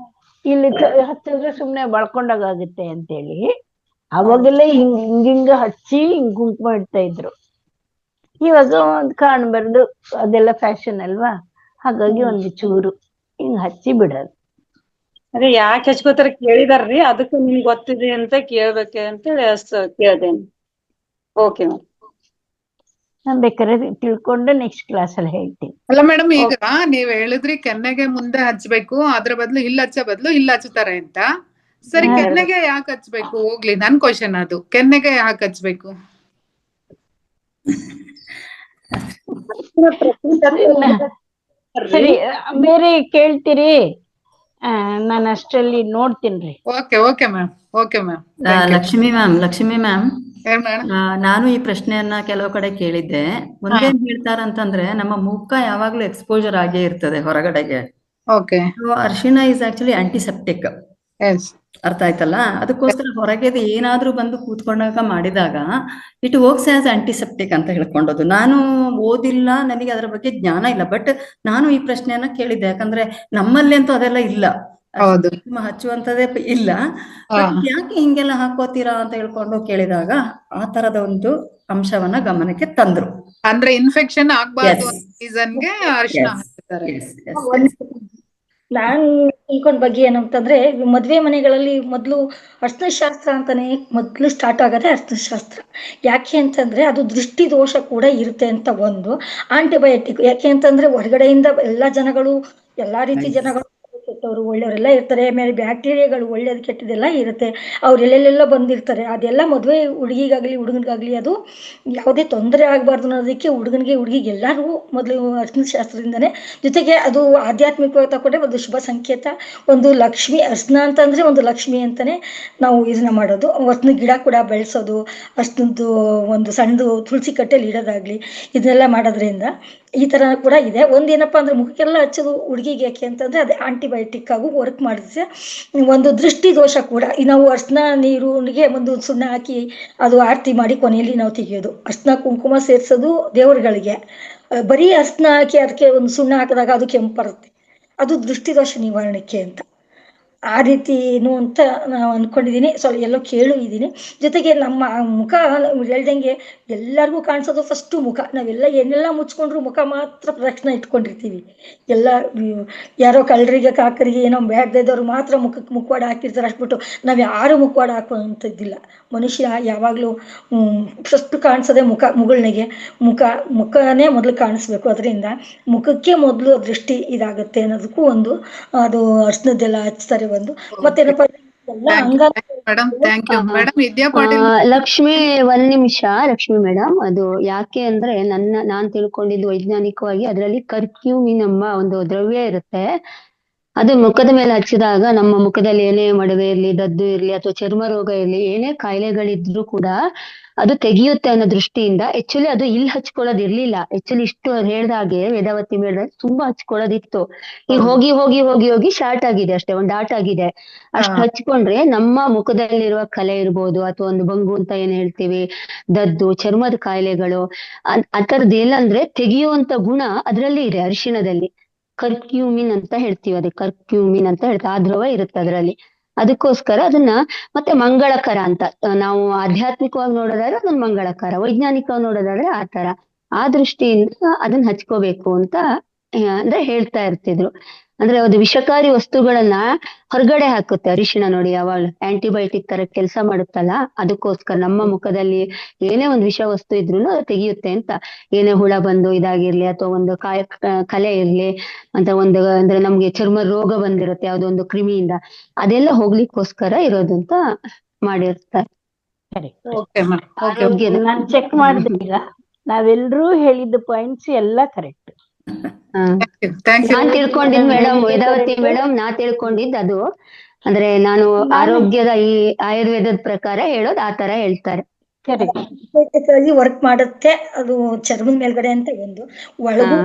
ಇಲ್ಲಿ ಹಚ್ಚಿದ್ರೆ ಸುಮ್ನೆ ಬಳ್ಕೊಂಡಾಗ ಆಗುತ್ತೆ ಅಂತೇಳಿ ಅವಾಗೆಲ್ಲ ಹಿಂಗ ಹಚ್ಚಿ ಕುಂಕುಮ ಇಡ್ತಾ ಇದ್ರು. ಇವಾಗ ಕಾಣ್ಬಾರ್ದು, ಅದೆಲ್ಲ ಫ್ಯಾಷನ್ ಅಲ್ವಾ, ಹಾಗಾಗಿ ಒಂದು ಚೂರು ಹಿಂಗ್ ಹಚ್ಚಿ ಬಿಡೋದು. ಅದೇ ಯಾಕೆ ಹಚ್ಕೋತಾರ ಕೇಳಿದಾರ್ರಿ, ಅದಕ್ಕೆ ನಿಮ್ಗೆ ಗೊತ್ತಿದೆ ಅಂತ ಕೇಳ್ಬೇಕೆ ಅಂತೇಳಿ ಕೇಳ್ದೇನೆ. ಓಕೆ ಮ್ಯಾಮ್, ನಾನ್ ಬೇಕಾದ್ರೆ ತಿಳ್ಕೊಂಡು ನೆಕ್ಸ್ಟ್ ಕ್ಲಾಸ್ ಅಲ್ಲಿ ಹೇಳ್ತೀನಿ. ಅಲ್ಲ ಮೇಡಮ್, ಈಗ ನೀವ್ ಹೇಳಿದ್ರಿ ಕೆನ್ನೆಗೆ ಮುಂದೆ ಹಚ್ಬೇಕು, ಅದ್ರ ಬದ್ಲು ಇಲ್ಲಿ ಹಚ್ಚೋ ಬದ್ಲು ಇಲ್ಲಿ ಹಚ್ತಾರೆ ಅಂತ. ಸರಿ, ಕೆನ್ನೆಗೆ ಯಾಕೆ ಹಚ್ಬೇಕು? ಹೋಗ್ಲಿ, ನನ್ ಕ್ವಶನ್ ಅದು, ಕೆನ್ನೆಗೆ ಯಾಕೆ ಹಚ್ಬೇಕು? ಸರಿ, ಬೇರೆ ಕೇಳ್ತೀರಿ? ನಾನು ಅಷ್ಟರಲ್ಲಿ ನೋಡ್ತೀನಿ. Okay okay ma'am, okay ma'am. Lakshmi ma'am madam ನಾನು ಈ ಪ್ರಶ್ನೆಯನ್ನ ಕೆಲವು ಕಡೆ ಕೇಳಿದ್ದೆ. ಒಂದೇನ್ ಹೇಳ್ತಾರಂತಂದ್ರೆ ನಮ್ಮ ಮುಖ ಯಾವಾಗ್ಲೂ ಎಕ್ಸ್ಪೋಜರ್ ಆಗೇ ಇರ್ತದೆ ಹೊರಗಡೆಗೆ. ಓಕೆ. ಅರಿಶಿಣ ಇಸ್ ಆಕ್ಚುಲಿ ಆಂಟಿಸೆಪ್ಟಿಕ್. ಎಸ್. ಅರ್ಥ ಆಯ್ತಲ್ಲ? ಅದಕ್ಕೋಸ್ಕರ ಹೊರಗೆದು ಏನಾದ್ರೂ ಬಂದು ಕೂತ್ಕೊಂಡಾಗ ಮಾಡಿದಾಗ ಇಟ್ ವರ್ಕ್ಸ್ ಆಸ್ ಆಂಟಿಸೆಪ್ಟಿಕ್ ಅಂತ ಹೇಳ್ಕೊಂಡದ್ದು. ನಾನು ಓದಿಲ್ಲ, ನನಗೆ ಅದರ ಬಗ್ಗೆ ಜ್ಞಾನ ಇಲ್ಲ, ಬಟ್ ನಾನು ಈ ಪ್ರಶ್ನೆಯನ್ನ ಕೇಳಿದ್ದೆ. ಯಾಕಂದ್ರೆ ನಮ್ಮಲ್ಲಿ ಅಂತೂ ಅದೆಲ್ಲ ಇಲ್ಲ, ಹೌದು. ಹಚ್ಚುವಂತದೇ ಇಲ್ಲ. But ಯಾಕೆ ಹಿಂಗೆಲ್ಲ ಹಾಕೋತೀರಾ ಅಂತ ಹೇಳ್ಕೊಂಡು ಕೇಳಿದಾಗ ಆ ತರದ ಒಂದು ಅಂಶವನ್ನ ಗಮನಕ್ಕೆ ತಂದ್ರು. ಅಂದ್ರೆ ಇನ್ಫೆಕ್ಷನ್ ಆಗ್ಬಾರ್ದು ಸೀಸನ್ಗೆ ಅರಿಶಿಣ ಹಾಕ್ತಾರೆ. ನಾನ್ ತಿಳ್ಕೊಂಡ್ ಬಗ್ಗೆ ಏನಂತಂದ್ರೆ, ಮದ್ವೆ ಮನೆಗಳಲ್ಲಿ ಮೊದ್ಲು ಅರ್ಶಿನ ಶಾಸ್ತ್ರ ಅಂತಾನೆ ಮೊದ್ಲು ಸ್ಟಾರ್ಟ್ ಆಗದೆ ಅರ್ಶಿನ ಶಾಸ್ತ್ರ. ಯಾಕೆ ಅಂತಂದ್ರೆ ಅದು ದೃಷ್ಟಿ ದೋಷ ಕೂಡ ಇರುತ್ತೆ ಅಂತ ಒಂದು. ಆಂಟಿಬಯೋಟಿಕ್ ಯಾಕೆ ಅಂತಂದ್ರೆ ಹೊರಗಡೆಯಿಂದ ಎಲ್ಲಾ ಜನಗಳು, ಎಲ್ಲಾ ರೀತಿ ಜನಗಳು, ಕೆಟ್ಟವರು ಒಳ್ಳೆಯವರೆಲ್ಲ ಇರ್ತಾರೆ. ಆಮೇಲೆ ಬ್ಯಾಕ್ಟೀರಿಯಾಗಳು ಒಳ್ಳೇದು ಕೆಟ್ಟದೆಲ್ಲ ಇರುತ್ತೆ. ಅವ್ರು ಎಲ್ಲೆಲ್ಲೆಲ್ಲ ಬಂದಿರ್ತಾರೆ. ಅದೆಲ್ಲ ಮದುವೆ ಹುಡುಗಿಗಾಗ್ಲಿ ಹುಡುಗನಿಗಾಗ್ಲಿ ಅದು ಯಾವುದೇ ತೊಂದರೆ ಆಗಬಾರ್ದು ಅನ್ನೋದಕ್ಕೆ ಹುಡುಗನಿಗೆ ಹುಡುಗಿಗೆ ಎಲ್ಲರೂ ಮೊದಲು ಅರ್ಶಿನ ಶಾಸ್ತ್ರದಿಂದನೇ. ಜೊತೆಗೆ ಅದು ಆಧ್ಯಾತ್ಮಿಕವಾಗಿ ತಗೊಂಡ್ರೆ ಒಂದು ಶುಭ ಸಂಕೇತ, ಒಂದು ಲಕ್ಷ್ಮಿ. ಅರ್ಶಿನ ಅಂತಂದ್ರೆ ಒಂದು ಲಕ್ಷ್ಮಿ ಅಂತಾನೆ ನಾವು ಇದನ್ನ ಮಾಡೋದು. ಅರ್ಶಿನ ಗಿಡ ಕೂಡ ಬೆಳೆಸೋದು, ಅರ್ಶಿನದ್ದು ಒಂದು ಸಣ್ಣದು ತುಳಸಿ ಕಟ್ಟೆಲಿ ಇಡೋದಾಗ್ಲಿ, ಇದನ್ನೆಲ್ಲ ಮಾಡೋದ್ರಿಂದ ಈ ತರ ಕೂಡ ಇದೆ. ಒಂದೇನಪ್ಪಾ ಅಂದ್ರೆ ಮುಖಕ್ಕೆಲ್ಲ ಹಚ್ಚೋದು ಹುಡುಗಿಗೆ ಯಾಕೆ ಅಂತಂದ್ರೆ ಅದೇ ಆಂಟಿಬಯೋಟಿಕ್ ಆಗಿ ವರ್ಕ್ ಮಾಡಿದ್ರೆ ಒಂದು ದೃಷ್ಟಿ ದೋಷ ಕೂಡ. ನಾವು ಅರ್ಶಿನ ನೀರಿಗೆ ಒಂದು ಸುಣ್ಣ ಹಾಕಿ ಅದು ಆರತಿ ಮಾಡಿ ಕೊನೆಯಲ್ಲಿ ನಾವು ತೆಗೆಯೋದು. ಅರ್ಶಿನ ಕುಂಕುಮ ಸೇರ್ಸೋದು ದೇವರುಗಳಿಗೆ. ಬರೀ ಅರ್ಶಿನ ಹಾಕಿ ಅದಕ್ಕೆ ಒಂದು ಸುಣ್ಣ ಹಾಕಿದಾಗ ಅದು ಕೆಂಪು ಬರುತ್ತೆ, ಅದು ದೃಷ್ಟಿ ದೋಷ ನಿವಾರಣೆಗೆ ಅಂತ. ಆ ರೀತಿನು ಅಂತ ನಾವು ಅನ್ಕೊಂಡಿದೀನಿ. ಎಲ್ಲೋ ಕೇಳಿದೀನಿ. ಜೊತೆಗೆ ನಮ್ಮ ಮುಖ ಹೇಳ್ದಂಗೆ ಎಲ್ಲರಿಗೂ ಕಾಣಿಸೋದು ಫಸ್ಟ್ ಮುಖ. ನಾವೆಲ್ಲ ಏನೆಲ್ಲ ಮುಚ್ಕೊಂಡ್ರು ಮುಖ ಮಾತ್ರ ಪ್ರದಕ್ಷಿಣೆ ಇಟ್ಕೊಂಡಿರ್ತೀವಿ. ಎಲ್ಲ ಯಾರೋ ಕಳ್ಳರಿಗೆ ಕಾಕರಿಗೆ ಏನೋ ಬೇಡದವ್ರು ಮಾತ್ರ ಮುಖಕ್ಕೆ ಮುಖವಾಡ ಹಾಕಿರ್ತಾರೆ ಅಷ್ಟ್ಬಿಟ್ಟು ನಾವ್ ಯಾರು ಮುಖವಾಡ ಹಾಕುವಂಥದ್ದಿಲ್ಲ. ಮನುಷ್ಯ ಯಾವಾಗ್ಲೂ ಫಸ್ಟ್ ಕಾಣಿಸೋದೆ ಮುಗುಳ್ನಿಗೆ. ಮುಖನೇ ಮೊದಲು ಕಾಣಿಸ್ಬೇಕು. ಅದರಿಂದ ಮುಖಕ್ಕೆ ಮೊದಲು ದೃಷ್ಟಿ ಇದಾಗುತ್ತೆ ಅನ್ನೋದಕ್ಕೂ ಒಂದು ಅದು ಅರ್ಶಿನದ್ದೆಲ್ಲ ಹಚ್ತಾರೆ ಒಂದು. ಮತ್ತೇನಪ್ಪ ಎಲ್ಲ ಮೇಡಮ್ ಥ್ಯಾಂಕ್ ಯು ಮೇಡಮ್. ವಿದ್ಯಾ ಪಾಟೀಲ್ ಲಕ್ಷ್ಮಿ, ಒಂದ್ ನಿಮಿಷ ಲಕ್ಷ್ಮಿ ಮೇಡಮ್. ಅದು ಯಾಕೆ ಅಂದ್ರೆ ನಾನ್ ತಿಳ್ಕೊಂಡಿದ್ದು ವೈಜ್ಞಾನಿಕವಾಗಿ ಅದರಲ್ಲಿ ಕರ್ಕ್ಯೂಮಿನ್ ಎಂಬ ಒಂದು ದ್ರವ್ಯ ಇರುತ್ತೆ. ಅದು ಮುಖದ ಮೇಲೆ ಹಚ್ಚಿದಾಗ ನಮ್ಮ ಮುಖದಲ್ಲಿ ಏನೇ ಮಡವೆ ಇರ್ಲಿ, ದದ್ದು ಇರ್ಲಿ, ಅಥವಾ ಚರ್ಮ ರೋಗ ಇರ್ಲಿ, ಏನೇ ಕಾಯಿಲೆಗಳಿದ್ರು ಕೂಡ ಅದು ತೆಗೆಯುತ್ತೆ ಅನ್ನೋ ದೃಷ್ಟಿಯಿಂದ. ಆಕ್ಚುಲಿ ಅದು ಇಲ್ಲಿ ಹಚ್ಕೊಳ್ಳೋದಿರ್ಲಿಲ್ಲ. ಆಕ್ಚುಲಿ ಇಷ್ಟು ಹೇಳ್ದಾಗೆ ವೇದಾವತಿ ಮೇಳ್ದಾಗ ತುಂಬಾ ಹಚ್ಕೊಳ್ಳೋದಿತ್ತು. ಈಗ ಹೋಗಿ ಹೋಗಿ ಹೋಗಿ ಹೋಗಿ ಶಾರ್ಟ್ ಆಗಿದೆ ಅಷ್ಟೇ, ಒಂದು ಡಾಟ್ ಆಗಿದೆ. ಅಷ್ಟು ಹಚ್ಕೊಂಡ್ರೆ ನಮ್ಮ ಮುಖದಲ್ಲಿರುವ ಕಲೆ ಇರ್ಬೋದು, ಅಥವಾ ಒಂದು ಬಂಗು ಅಂತ ಏನ್ ಹೇಳ್ತೀವಿ, ದದ್ದು, ಚರ್ಮದ ಕಾಯಿಲೆಗಳು, ಆ ತರದ್ ಏನಂದ್ರೆ ತೆಗೆಯುವಂತ ಗುಣ ಅದ್ರಲ್ಲಿ ಇದೆ. ಅರಿಶಿಣದಲ್ಲಿ ಕರ್ಕ್ಯೂಮಿನ್ ಅಂತ ಹೇಳ್ತೀವಿ, ಅದಕ್ಕೆ ಕರ್ಕ್ಯೂಮಿನ್ ಅಂತ ಹೇಳ್ತೀವಿ. ಆ ದ್ರವ ಇರುತ್ತೆ ಅದರಲ್ಲಿ. ಅದಕ್ಕೋಸ್ಕರ ಅದನ್ನ ಮತ್ತೆ ಮಂಗಳಕರ ಅಂತ ನಾವು ಆಧ್ಯಾತ್ಮಿಕವಾಗಿ ನೋಡೋದಾದ್ರೆ ಅದನ್ನ ಮಂಗಳಕರ, ವೈಜ್ಞಾನಿಕವಾಗಿ ನೋಡೋದಾದ್ರೆ ಆ ತರ. ಆ ದೃಷ್ಟಿಯಿಂದ ಅದನ್ನ ಹಚ್ಕೋಬೇಕು ಅಂತ ಅಂದ್ರೆ ಹೇಳ್ತಾ ಇರ್ತಿದ್ರು. ಅಂದ್ರೆ ಅದು ವಿಷಕಾರಿ ವಸ್ತುಗಳನ್ನ ಹೊರಗಡೆ ಹಾಕುತ್ತೆ ಅರಿಶಿಣ. ನೋಡಿ, ಯಾವಾಗ ಆಂಟಿಬಯೋಟಿಕ್ ತರ ಕೆಲಸ ಮಾಡುತ್ತಲ್ಲ, ಅದಕ್ಕೋಸ್ಕರ ನಮ್ಮ ಮುಖದಲ್ಲಿ ಏನೇ ಒಂದು ವಿಷ ವಸ್ತು ಇದ್ರೂನು ಅದು ತೆಗೆಯುತ್ತೆ ಅಂತ. ಏನೇ ಹುಳ ಬಂದು ಇದಾಗಿರ್ಲಿ, ಅಥವಾ ಒಂದು ಕಲೆ ಇರ್ಲಿ ಅಂತ ಒಂದು, ಅಂದ್ರೆ ನಮ್ಗೆ ಚರ್ಮ ರೋಗ ಬಂದಿರುತ್ತೆ ಯಾವ್ದೋ ಒಂದು ಕ್ರಿಮಿಯಿಂದ, ಅದೆಲ್ಲ ಹೋಗ್ಲಿಕ್ಕೋಸ್ಕರ ಇರೋದು ಅಂತ ಮಾಡಿರ್ತಾರೆ. ನಾನು ಚೆಕ್ ಮಾಡಿದೆ ಈಗ, ನಾವೆಲ್ಲರೂ ಹೇಳಿದ ಪಾಯಿಂಟ್ಸ್ ಎಲ್ಲ ಕರೆಕ್ಟ್. ನಾನ್ ತಿಳ್ಕೊಂಡಿದ್ ಮೇಡಮ್, ವೇದಾವತಿ ಮೇಡಮ್, ನಾ ತಿಳ್ಕೊಂಡಿದ್ ಅದು ಅಂದ್ರೆ ನಾನು ಆರೋಗ್ಯದ ಈ ಆಯುರ್ವೇದದ ಪ್ರಕಾರ ಹೇಳೋದು ಆ ತರ ಹೇಳ್ತಾರೆ. ವರ್ಕ್ ಮಾಡುತ್ತೆ ಅದು ಚರ್ಮದ ಮೇಲ್ಗಡೆ ಅಂತ ಒಂದು, ಒಳಗೂ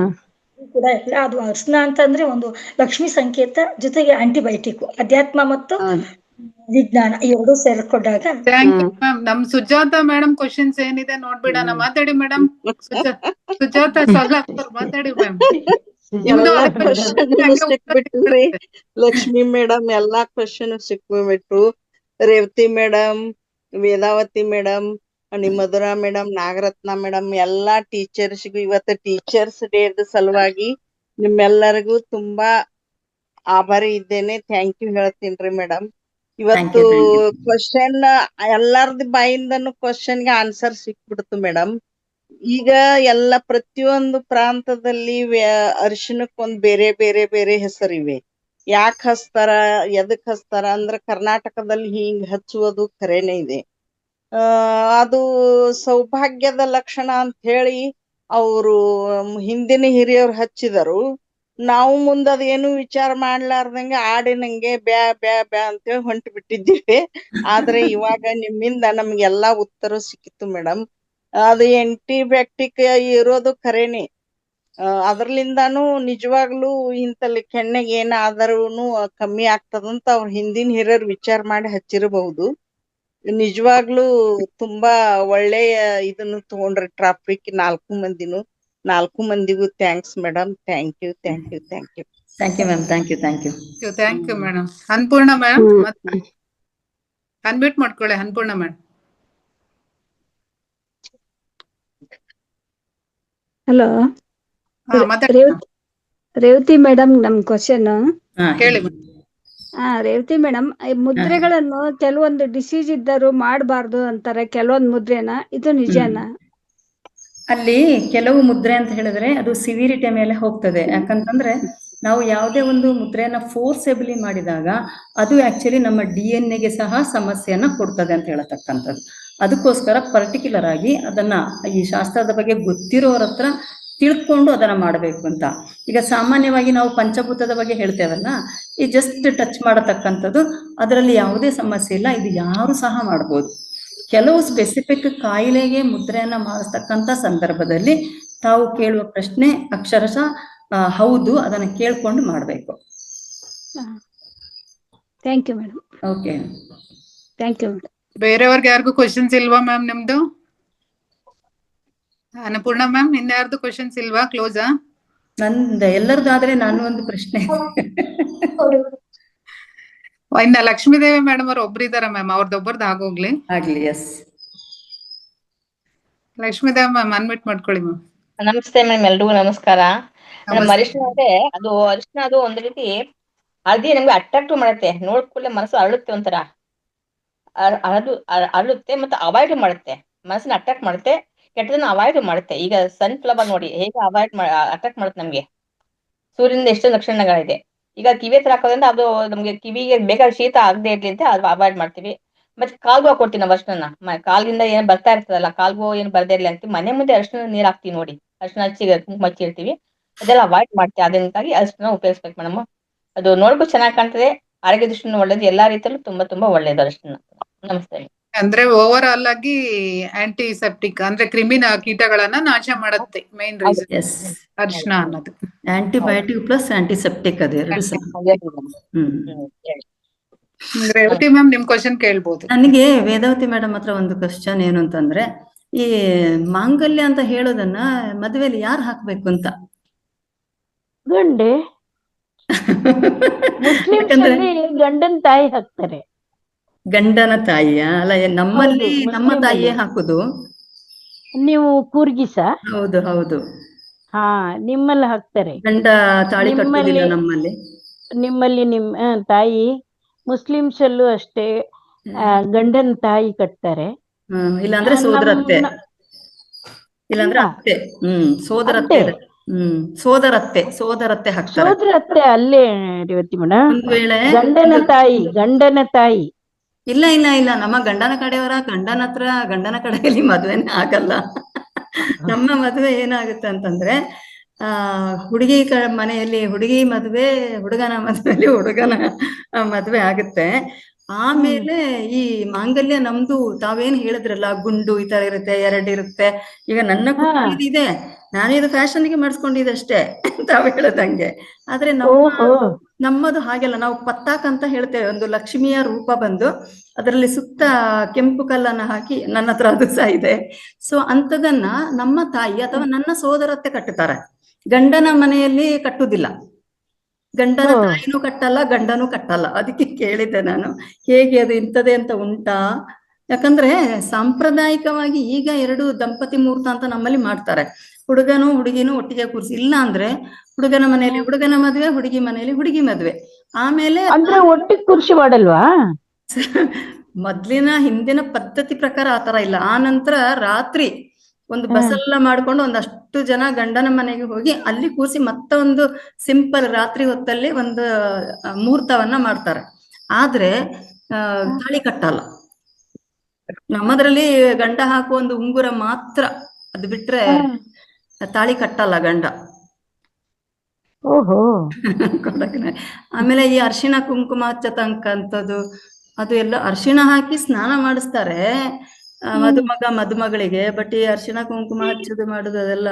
ಕೂಡ ಇಲ್ಲ. ಅದು ಅರ್ಶಿನ ಅಂತಂದ್ರೆ ಒಂದು ಲಕ್ಷ್ಮಿ ಸಂಕೇತ, ಜೊತೆಗೆ ಆಂಟಿಬಯೋಟಿಕ್, ಅಧ್ಯಾತ್ಮ ಮತ್ತು ವಿಜ್ಞಾನ ಎರಡು ಸೇರ್ಕೊಂಡಾಗ. Thank you ma'am. ನಮ್ ಸುಜಾತ ಮೇಡಮ್ ಕ್ವಶನ್ಸ್ ಏನಿದೆ ನೋಡ್ಬಿಡೋಣ. ಮಾತಾಡಿ ಮೇಡಮ್. ಸುಜಾತ ಮಾತಾಡಿ ಮ್ಯಾಮ್. ಸಿಕ್ಬಿಟ್ರಿ ಲಕ್ಷ್ಮಿ ಮೇಡಮ್, ಎಲ್ಲಾ ಕ್ವಶನ್ ಸಿಕ್ಬಿಟ್ರು. Revathi madam, Vedavathi madam, Madhura madam, Nagaratna madam, ಎಲ್ಲಾ ಟೀಚರ್ಸ್ಗೂ ಇವತ್ತು ಟೀಚರ್ಸ್ ಡೇದ ಸಲುವಾಗಿ ನಿಮ್ಮೆಲ್ಲರಿಗೂ ತುಂಬಾ ಆಭಾರಿ ಇದ್ದೇನೆ. ಥ್ಯಾಂಕ್ ಯು ಹೇಳ್ತೀನ್ರಿ ಮೇಡಮ್. ಇವತ್ತು ಕ್ವಶನ್ ಎಲ್ಲಾರ್ದ ಬಾಯಿಂದನು ಕ್ವಶನ್ಗೆ ಆನ್ಸರ್ ಸಿಕ್ಬಿಡ್ತು ಮೇಡಮ್. ಈಗ ಎಲ್ಲ ಪ್ರತಿಯೊಂದು ಪ್ರಾಂತದಲ್ಲಿ ಅರಿಶಿನಕ್ಕೊಂದ್ ಬೇರೆ ಬೇರೆ ಬೇರೆ ಹೆಸರಿವೆ. ಯಾಕೆ ಹಚ್ತಾರ, ಎದಕ್ ಹಚ್ತಾರ ಅಂದ್ರ ಕರ್ನಾಟಕದಲ್ಲಿ ಹಿಂಗ್ ಹಚ್ಚುವುದು ಖರೇನೆ ಇದೆ. ಅದು ಸೌಭಾಗ್ಯದ ಲಕ್ಷಣ ಅಂತ ಹೇಳಿ ಅವರು ಹಿಂದಿನ ಹಿರಿಯವ್ರು ಹಚ್ಚಿದರು. ನಾವು ಮುಂದ ಅದೇನು ವಿಚಾರ ಮಾಡ್ಲಾರ್ದಂಗೆ ಆಡಿನಂಗೆ ಬ್ಯಾ ಬ್ಯಾ ಬ್ಯಾ ಅಂತೇಳಿ ಹೊಂಟು ಬಿಟ್ಟಿದ್ದೀವಿ. ಆದ್ರೆ ಇವಾಗ ನಿಮ್ಮಿಂದ ನಮ್ಗೆಲ್ಲಾ ಉತ್ತರ ಸಿಕ್ಕಿತ್ತು ಮೇಡಮ್. ಅದು ಆಂಟಿಬಯೋಟಿಕ್ ಇರೋದು ಖರೇನೆ. ಅದ್ರಲಿಂದಾನು ನಿಜವಾಗ್ಲೂ ಇಂತಲ್ಲಿ ಕೆಣ್ಣೆಗೆ ಏನಾದರೂನು ಕಮ್ಮಿ ಆಗ್ತದಂತ ಅವ್ರ ಹಿಂದಿನ ಹಿರಿಯರ್ ವಿಚಾರ ಮಾಡಿ ಹಚ್ಚಿರಬಹುದು. ನಿಜವಾಗ್ಲೂ ತುಂಬಾ ಒಳ್ಳೆಯ ಇದನ್ನು ತಗೊಂಡ್ರಿ ಟ್ರಾಫಿಕ್ 4 ಮಂದಿಗೂ thanks madam. Thank you. Thank you ma'am. Thank you. Thank you madam. Annapurna madam ಹ್ಮ್. ಮತ್ತೆ ಅನ್ಮ್ಯೂಟ್ ಮಾಡ್ಕೊಳ್ಳಿ ಅನ್ಪೂರ್ಣ ಮೇಡಮ್. ಹಲೋ ಮಾತಾಡಿ ರೇವತಿ ಮೇಡಮ್, ನಮ್ ಕ್ವಶನ್. ಕೇಳಿ ರೇವತಿ ಮೇಡಮ್, ಮುದ್ರೆಗಳನ್ನು ಕೆಲವೊಂದು ಡಿಸೀಸ್ ಇದ್ದರು ಮಾಡಬಾರ್ದು ಅಂತಾರೆ, ಕೆಲವೊಂದು ಮುದ್ರೆನ, ಇದು ನಿಜನಾ? ಅಲ್ಲಿ ಕೆಲವು ಮುದ್ರೆ ಅಂತ ಹೇಳಿದ್ರೆ ಅದು ಸಿವಿರಿಟಿ ಮೇಲೆ ಹೋಗ್ತದೆ. ಯಾಕಂತಂದ್ರೆ ನಾವು ಯಾವುದೇ ಒಂದು ಮುದ್ರೆಯನ್ನ ಫೋರ್ಸೆಬಲಿ ಮಾಡಿದಾಗ ಅದು ಆಕ್ಚುಲಿ ನಮ್ಮ DNA ಗೆ ಸಹ ಸಮಸ್ಯೆಯನ್ನ ಕೊಡ್ತದೆ ಅಂತ ಹೇಳತಕ್ಕಂಥದ್ದು. ಅದಕ್ಕೋಸ್ಕರ ಪರ್ಟಿಕ್ಯುಲರ್ ಆಗಿ ಅದನ್ನ ಈ ಶಾಸ್ತ್ರದ ಬಗ್ಗೆ ಗೊತ್ತಿರೋರ ಹತ್ರ ತಿಳ್ಕೊಂಡು ಅದನ್ನ ಮಾಡಬೇಕು ಅಂತ. ಈಗ ಸಾಮಾನ್ಯವಾಗಿ ನಾವು ಪಂಚಭೂತದ ಬಗ್ಗೆ ಹೇಳ್ತೇವಲ್ಲ, ಈ ಜಸ್ಟ್ ಟಚ್ ಮಾಡತಕ್ಕಂಥದ್ದು, ಅದರಲ್ಲಿ ಯಾವುದೇ ಸಮಸ್ಯೆ ಇಲ್ಲ, ಇದು ಯಾರು ಸಹ ಮಾಡ್ಬೋದು. ಕೆಲವು ಸ್ಪೆಸಿಫಿಕ್ ಕಾಯಿಲೆಗೆ ಮುದ್ರೆಯನ್ನ ಮಾಡಿಸ್ತಕ್ಕಂಥ ಸಂದರ್ಭದಲ್ಲಿ ತಾವು ಕೇಳುವ ಪ್ರಶ್ನೆ ಅಕ್ಷರಶಃ ಹೌದು, ಅದನ್ನ ಕೇಳ್ಕೊಂಡು ಮಾಡಬೇಕು. Thank you madam. Okay, thank you madam. ಬೇರೆಯವ್ರಿಗೆ ಯಾರಿಗೂ ಕ್ವಶನ್ಸ್ ಇಲ್ವಾ ಮ್ಯಾಮ್ ನಿಮ್ದು? ಅನ್ನಪೂರ್ಣ ಮ್ಯಾಮ್, ಇನ್ಯಾರ್ದು ಕ್ವಶನ್ಸ್ ಇಲ್ವಾ? ಕ್ಲೋಸಾ? ನಂದ ಎಲ್ಲರದಾದ್ರೆ ನಾನು ಒಂದು ಪ್ರಶ್ನೆ. ಇನ್ನ ಲಕ್ಷ್ಮೀದೇವಿ ಮೇಡಮ್ ಅವ್ರು ಒಬ್ರಿದಾರ ಮ್ಯಾಮ್, ಅವ್ರದ್ದೊಬ್ಬರದ್ದು ಆಗೋಗ್ಲಿ. ಆಗ್ಲಿ. ಎಸ್, ಲಕ್ಷ್ಮೀದೇವಿ ಮ್ಯಾಮ್ ಅನ್ಮಿಟ್ ಮಾಡ್ಕೊಳ್ಳಿ ಮ್ಯಾಮ್. ನಮಸ್ತೆ ಮ್ಯಾಮ್, ಎಲ್ರಿಗೂ ನಮಸ್ಕಾರ. ಮೇಡಮ್, ಅರಿಶಿನ ಅದು ಒಂದ್ ರೀತಿ ಹಳದಿ ನಮ್ಗೆ ಅಟ್ರಾಕ್ಟಿವ್ ಮಾಡುತ್ತೆ. ನೋಡ್ ಕೂಡಲೇ ಮನಸ್ಸು ಅರಳುತ್ತೆ, ಒಂಥರ ಅರಳುತ್ತೆ, ಮತ್ತೆ ಅವಾಯ್ಡ್ ಮಾಡುತ್ತೆ, ಮನಸ್ಸನ್ನ ಅಟ್ರಾಕ್ಟ್ ಮಾಡುತ್ತೆ, ಕೆಟ್ಟದನ್ನ ಅವಾಯ್ಡ್ ಮಾಡುತ್ತೆ. ಈಗ ಸನ್ಫ್ಲವರ್ ನೋಡಿ ಹೇಗೆ ಅಟ್ರಾಕ್ಟ್ ಮಾಡುತ್ತೆ ನಮ್ಗೆ. ಸೂರ್ಯನಿಂದ ಎಷ್ಟೊಂದು ಲಕ್ಷಣಗಳಿದೆ. ಈಗ ಕಿವಿ ಹತ್ರ ಹಾಕೋದ್ರಿಂದ ಅದು ನಮ್ಗೆ ಕಿವಿಗೆ ಬೇಗ ಶೀತ ಆಗದೆ ಇರ್ಲಿ ಅಂತ ಅದು ಅವಾಯ್ಡ್ ಮಾಡ್ತೀವಿ. ಮತ್ತೆ ಕಾಲ್ಗೂ ಹಾಕೊಡ್ತೀವಿ ನಾವು ಅರ್ಶನ. ಕಾಲ್ಗಿಂದ ಏನ್ ಬರ್ತಾ ಇರ್ತದಲ್ಲ, ಕಾಲ್ಗೂ ಏನ್ ಬರ್ದೇ ಇರ್ಲಿ ಅಂತೀವಿ. ಮನೆ ಮುಂದೆ ಅರ್ಶನ ನೀರ್ ಹಾಕ್ತಿವಿ ನೋಡಿ, ಅರ್ಶನ ಹಚ್ಚಿ ಕುಂಕುಮ ಹಚ್ಚಿ ಇರ್ತೀವಿ. ಅದೆಲ್ಲ ಅವಾಯ್ಡ್ ಮಾಡ್ತೀವಿ. ಅದರಿಂದಾಗಿ ಅರ್ಶನ ಉಪಯೋಗಿಸ್ಬೇಕು ಮೇಡಮ್. ಅದು ನೋಡ್ಕೂ ಚೆನ್ನಾಗಿ ಕಾಣ್ತದೆ, ಆರೋಗ್ಯ ದೃಷ್ಟಿಯಿಂದ ಒಳ್ಳೇದು, ಎಲ್ಲಾ ರೀತಿಯಲ್ಲೂ ತುಂಬಾ ತುಂಬಾ ಒಳ್ಳೇದು ಅರ್ಶನ. ನಮಸ್ತೆ. ಅಂದ್ರೆ ಓವರ್ ಆಲ್ ಆಗಿ ಆಂಟಿಸೆಪ್ಟಿಕ್, ಅಂದ್ರೆ ಕ್ರಿಮಿನ ಕೀಟಗಳನ್ನ ನಾಶ ಮಾಡುತ್ತೆ. ಮೇನ್ ರೀಸನ್ ಎಸ್, ಅರ್ಶನ ಅನ್ನೋದು. ಆಂಟಿಬಯೋಟಿಕ್ ಪ್ಲಸ್ ಆಂಟಿಸೆಪ್ಟಿಕ್ ಅದೆರಡು ಸಹ. ರೇವತಿ ಮ್ಯಾಮ್, ನಿಮ್ ಕ್ವಶನ್ ಕೇಳ್ಬೋದು. ನನಗೆ ವೇದಾವತಿ ಮೇಡಮ್ ಹತ್ರ ಒಂದು ಕ್ವಶನ್ ಏನು ಅಂತಂದ್ರೆ, ಈ ಮಾಂಗಲ್ಯ ಅಂತ ಹೇಳೋದನ್ನ ಮದುವೆಯಲ್ಲಿ ಯಾರು ಹಾಕ್ಬೇಕು ಅಂತ? ಗಂಡೆ. ಮುಸ್ಲಿಮ್ಸ್ ಅಲ್ಲಿ ಗಂಡನ ತಾಯಿ ಹಾಕ್ತಾರೆ. ಗಂಡನ ತಾಯಿಯ ಅಲ್ಲ, ನಮ್ಮಲ್ಲಿ ಹೌದು, ನಮ್ಮ ಮುಸ್ಲಿಂ ತಾಯಿಯೇ ಅಲ್ಲಿ. ಹಾಕುದು. ನೀವು ಕೂರ್ಗಿಸ? ಹೌದು ಹೌದು, ಹಾ, ನಿಮ್ಮಲ್ಲಿ ಹಾಕ್ತಾರೆ. ಗಂಡ ತಾಳಿ ಕಟ್ಟುದಿಲ್ಲ ನಮ್ಮಲ್ಲಿ. ನಿಮ್ಮಲ್ಲಿ ನಿಮ್ಮ ತಾಯಿ. ಮುಸ್ಲಿಮ್ಸ್ ಅಲ್ಲೂ ಅಷ್ಟೇ, ಗಂಡನ ತಾಯಿ ಕಟ್ತಾರೆ. ಇಲ್ಲಾಂದ್ರೆ ಸೋದರತ್ತೆ, ಇಲ್ಲಾಂದ್ರೆ ಅತ್ತೆ. ಸೋದರತ್ತೆ. ಸೋದರತ್ತೆ ಹಾಕ್ತಾರೆ. ಸೋದರತ್ತೆ ಅಲ್ಲೇ ರೇವತಿ ಮೇಡಮ್. ಒಂದ್ ವೇಳೆ ಗಂಡನ ತಾಯಿ. ಇಲ್ಲ, ನಮ್ಮ ಗಂಡನ ಕಡೆಯಲ್ಲಿ ಮದ್ವೆನೇ ಆಗಲ್ಲ. ನಮ್ಮ ಮದ್ವೆ ಏನಾಗುತ್ತೆ ಅಂತಂದ್ರೆ, ಹುಡುಗಿ ಮನೆಯಲ್ಲಿ ಹುಡುಗಿ ಮದ್ವೆ, ಹುಡುಗನ ಮದ್ವೆಯಲ್ಲಿ ಹುಡುಗನ ಮದ್ವೆ ಆಗುತ್ತೆ. ಆಮೇಲೆ ಈ ಮಾಂಗಲ್ಯ ನಮ್ದು ತಾವೇನ್ ಹೇಳಿದ್ರಲ್ಲ, ಗುಂಡು ಈ ತರ ಇರುತ್ತೆ, 2 ಇರುತ್ತೆ. ಈಗ ನನ್ನ ಇದೆ, ನಾನಿದು ಫ್ಯಾಷನ್ಗೆ ಮಾಡಿಸ್ಕೊಂಡಿದ್ದಷ್ಟೇ ತಾವ್ ಹೇಳದಂಗೆ. ಆದ್ರೆ ನಮ್ಮದು ಹಾಗೆಲ್ಲ. ನಾವು ಪತ್ತಾಕ್ ಅಂತ ಹೇಳ್ತೇವೆ, ಒಂದು ಲಕ್ಷ್ಮಿಯ ರೂಪ ಬಂದು ಅದರಲ್ಲಿ ಸುತ್ತ ಕೆಂಪು ಕಲ್ಲನ್ನ ಹಾಕಿ, ನನ್ನ ಹತ್ರ ಅದು ಸಹ ಇದೆ. ಸೊ ಅಂತದನ್ನ ನಮ್ಮ ತಾಯಿ ಅಥವಾ ನನ್ನ ಸೋದರತ್ತೆ ಕಟ್ಟುತ್ತಾರೆ. ಗಂಡನ ಮನೆಯಲ್ಲಿ ಕಟ್ಟುದಿಲ್ಲ, ಗಂಡನ ತಾಯಿನೂ ಕಟ್ಟಲ್ಲ, ಗಂಡನೂ ಕಟ್ಟಲ್ಲ. ಅದಕ್ಕೆ ಕೇಳಿದ್ದೆ ನಾನು, ಹೇಗೆ ಅದು ಇಂಥದೇ ಅಂತ ಉಂಟಾ? ಯಾಕಂದ್ರೆ ಸಾಂಪ್ರದಾಯಿಕವಾಗಿ ಈಗ 2 ದಂಪತಿ ಮುಹೂರ್ತ ಅಂತ ನಮ್ಮಲ್ಲಿ ಮಾಡ್ತಾರೆ. ಹುಡುಗನು ಹುಡುಗಿನೂ ಒಟ್ಟಿಗೆ ಕೂರಿಸಿ, ಇಲ್ಲ ಅಂದ್ರೆ ಹುಡುಗನ ಮನೆಯಲ್ಲಿ ಹುಡುಗನ ಮದ್ವೆ, ಹುಡುಗಿ ಮನೆಯಲ್ಲಿ ಹುಡುಗಿ ಮದ್ವೆ. ಆಮೇಲೆ ಅಂದ್ರೆ ಒಟ್ಟಿಗೆ ಕೂರ್ಸಿ ಮಾಡಲ್ವಾ? ಹಿಂದಿನ ಪದ್ಧತಿ ಪ್ರಕಾರ ಆತರ ಇಲ್ಲ. ಆ ನಂತರ ರಾತ್ರಿ ಒಂದು ಬಸಲ್ಲ ಮಾಡ್ಕೊಂಡು ಒಂದಷ್ಟು ಜನ ಗಂಡನ ಮನೆಗೆ ಹೋಗಿ ಅಲ್ಲಿ ಕೂರಿಸಿ ಮತ್ತೊಂದು ಸಿಂಪಲ್ ರಾತ್ರಿ ಹೊತ್ತಲ್ಲಿ ಒಂದು ಮುಹೂರ್ತವನ್ನ ಮಾಡ್ತಾರೆ. ಆದ್ರೆ ತಾಳಿ ಕಟ್ಟಲ್ಲ. ನಮ್ಮದ್ರಲ್ಲಿ ಗಂಡ ಹಾಕುವ ಒಂದು ಉಂಗುರ ಮಾತ್ರ, ಅದು ಬಿಟ್ರೆ ತಾಳಿ ಕಟ್ಟಲ್ಲ ಗಂಡ. ಓಹೋ. ಕೊಡಗಿನಲ್ಲಿ. ಆಮೇಲೆ ಈ ಅರಿಶಿಣ ಕುಂಕುಮ ಹಚ್ಚತಕ್ಕಂಥದ್ದು ಅದು ಎಲ್ಲ ಅರಿಶಿಣ ಹಾಕಿ ಸ್ನಾನ ಮಾಡಿಸ್ತಾರೆ ಮದುಮಗ ಮದುಮಗಳಿಗೆ. ಬಟ್ ಈ ಅರಿಶಿಣ ಕುಂಕುಮ ಹಚ್ಚೋದು ಮಾಡೋದು ಅದೆಲ್ಲ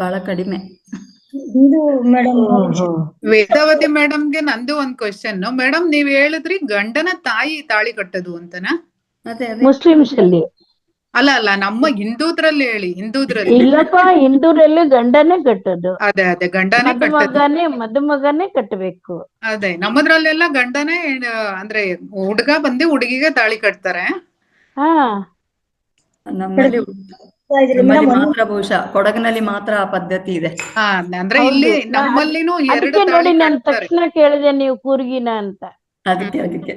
ಬಹಳ ಕಡಿಮೆ. ಇದು ಮೇಡಮ್ ಓಹೋ. ವೇದಾವತಿ ಮೇಡಮ್ಗೆ ನಂದು ಒಂದ್ ಕ್ವಶನ್. ಮೇಡಮ್ ನೀವ್ ಹೇಳಿದ್ರಿ ಗಂಡನ ತಾಯಿ ತಾಳಿ ಕಟ್ಟೋದು ಅಂತನಾ? ಅದೇ ಮುಸ್ಲಿಮ್ಸ್ ಅಲ್ಲಿ ಅಲ್ಲ ಅಲ್ಲ, ನಮ್ಮ ಹಿಂದೂದ್ರಲ್ಲಿ ಹೇಳಿ. ಹಿಂದೂದ್ರಲ್ಲಿ ಇಲ್ಲಪ್ಪ, ಹಿಂದೂರಲ್ಲಿ ಗಂಡನೇ ಕಟ್ಟೋದು, ಅದೇ ಗಂಡನೇ ಕಟ್ಟೋದು. ಮದುಮಗನೇ ಕಟ್ಟಬೇಕು. ಅದೇ ನಮ್ಮದ್ರಲ್ಲೆಲ್ಲ ಗಂಡನೇ ಅಂದ್ರೆ ಹುಡುಗ ಬಂದು ಹುಡುಗಿಗೆ ತಾಳಿ ಕಟ್ತಾರೆ. ಹಾ, ನಮ್ಮಲ್ಲಿ ಮೇಡಮ್ ಮಾತ್ರ ಬಹುಶಃ ಕೊಡಗಿನಲ್ಲಿ ಮಾತ್ರ ಆ ಪದ್ಧತಿ ಇದೆ. ಅಂದ್ರೆ ಇಲ್ಲಿ ನಮ್ಮಲ್ಲಿನೂ ಎರಡು ಅದಕ್ಕೆ ತಾಳಿ ನೋಡಿ ನಾನು ಕಟ್ತಾರೆ. ತಕ್ಷಣ ಕೇಳಿದೆ ನೀವು ಕೂರ್ಗಿನ ಅಂತ. ಅದಕ್ಕೆ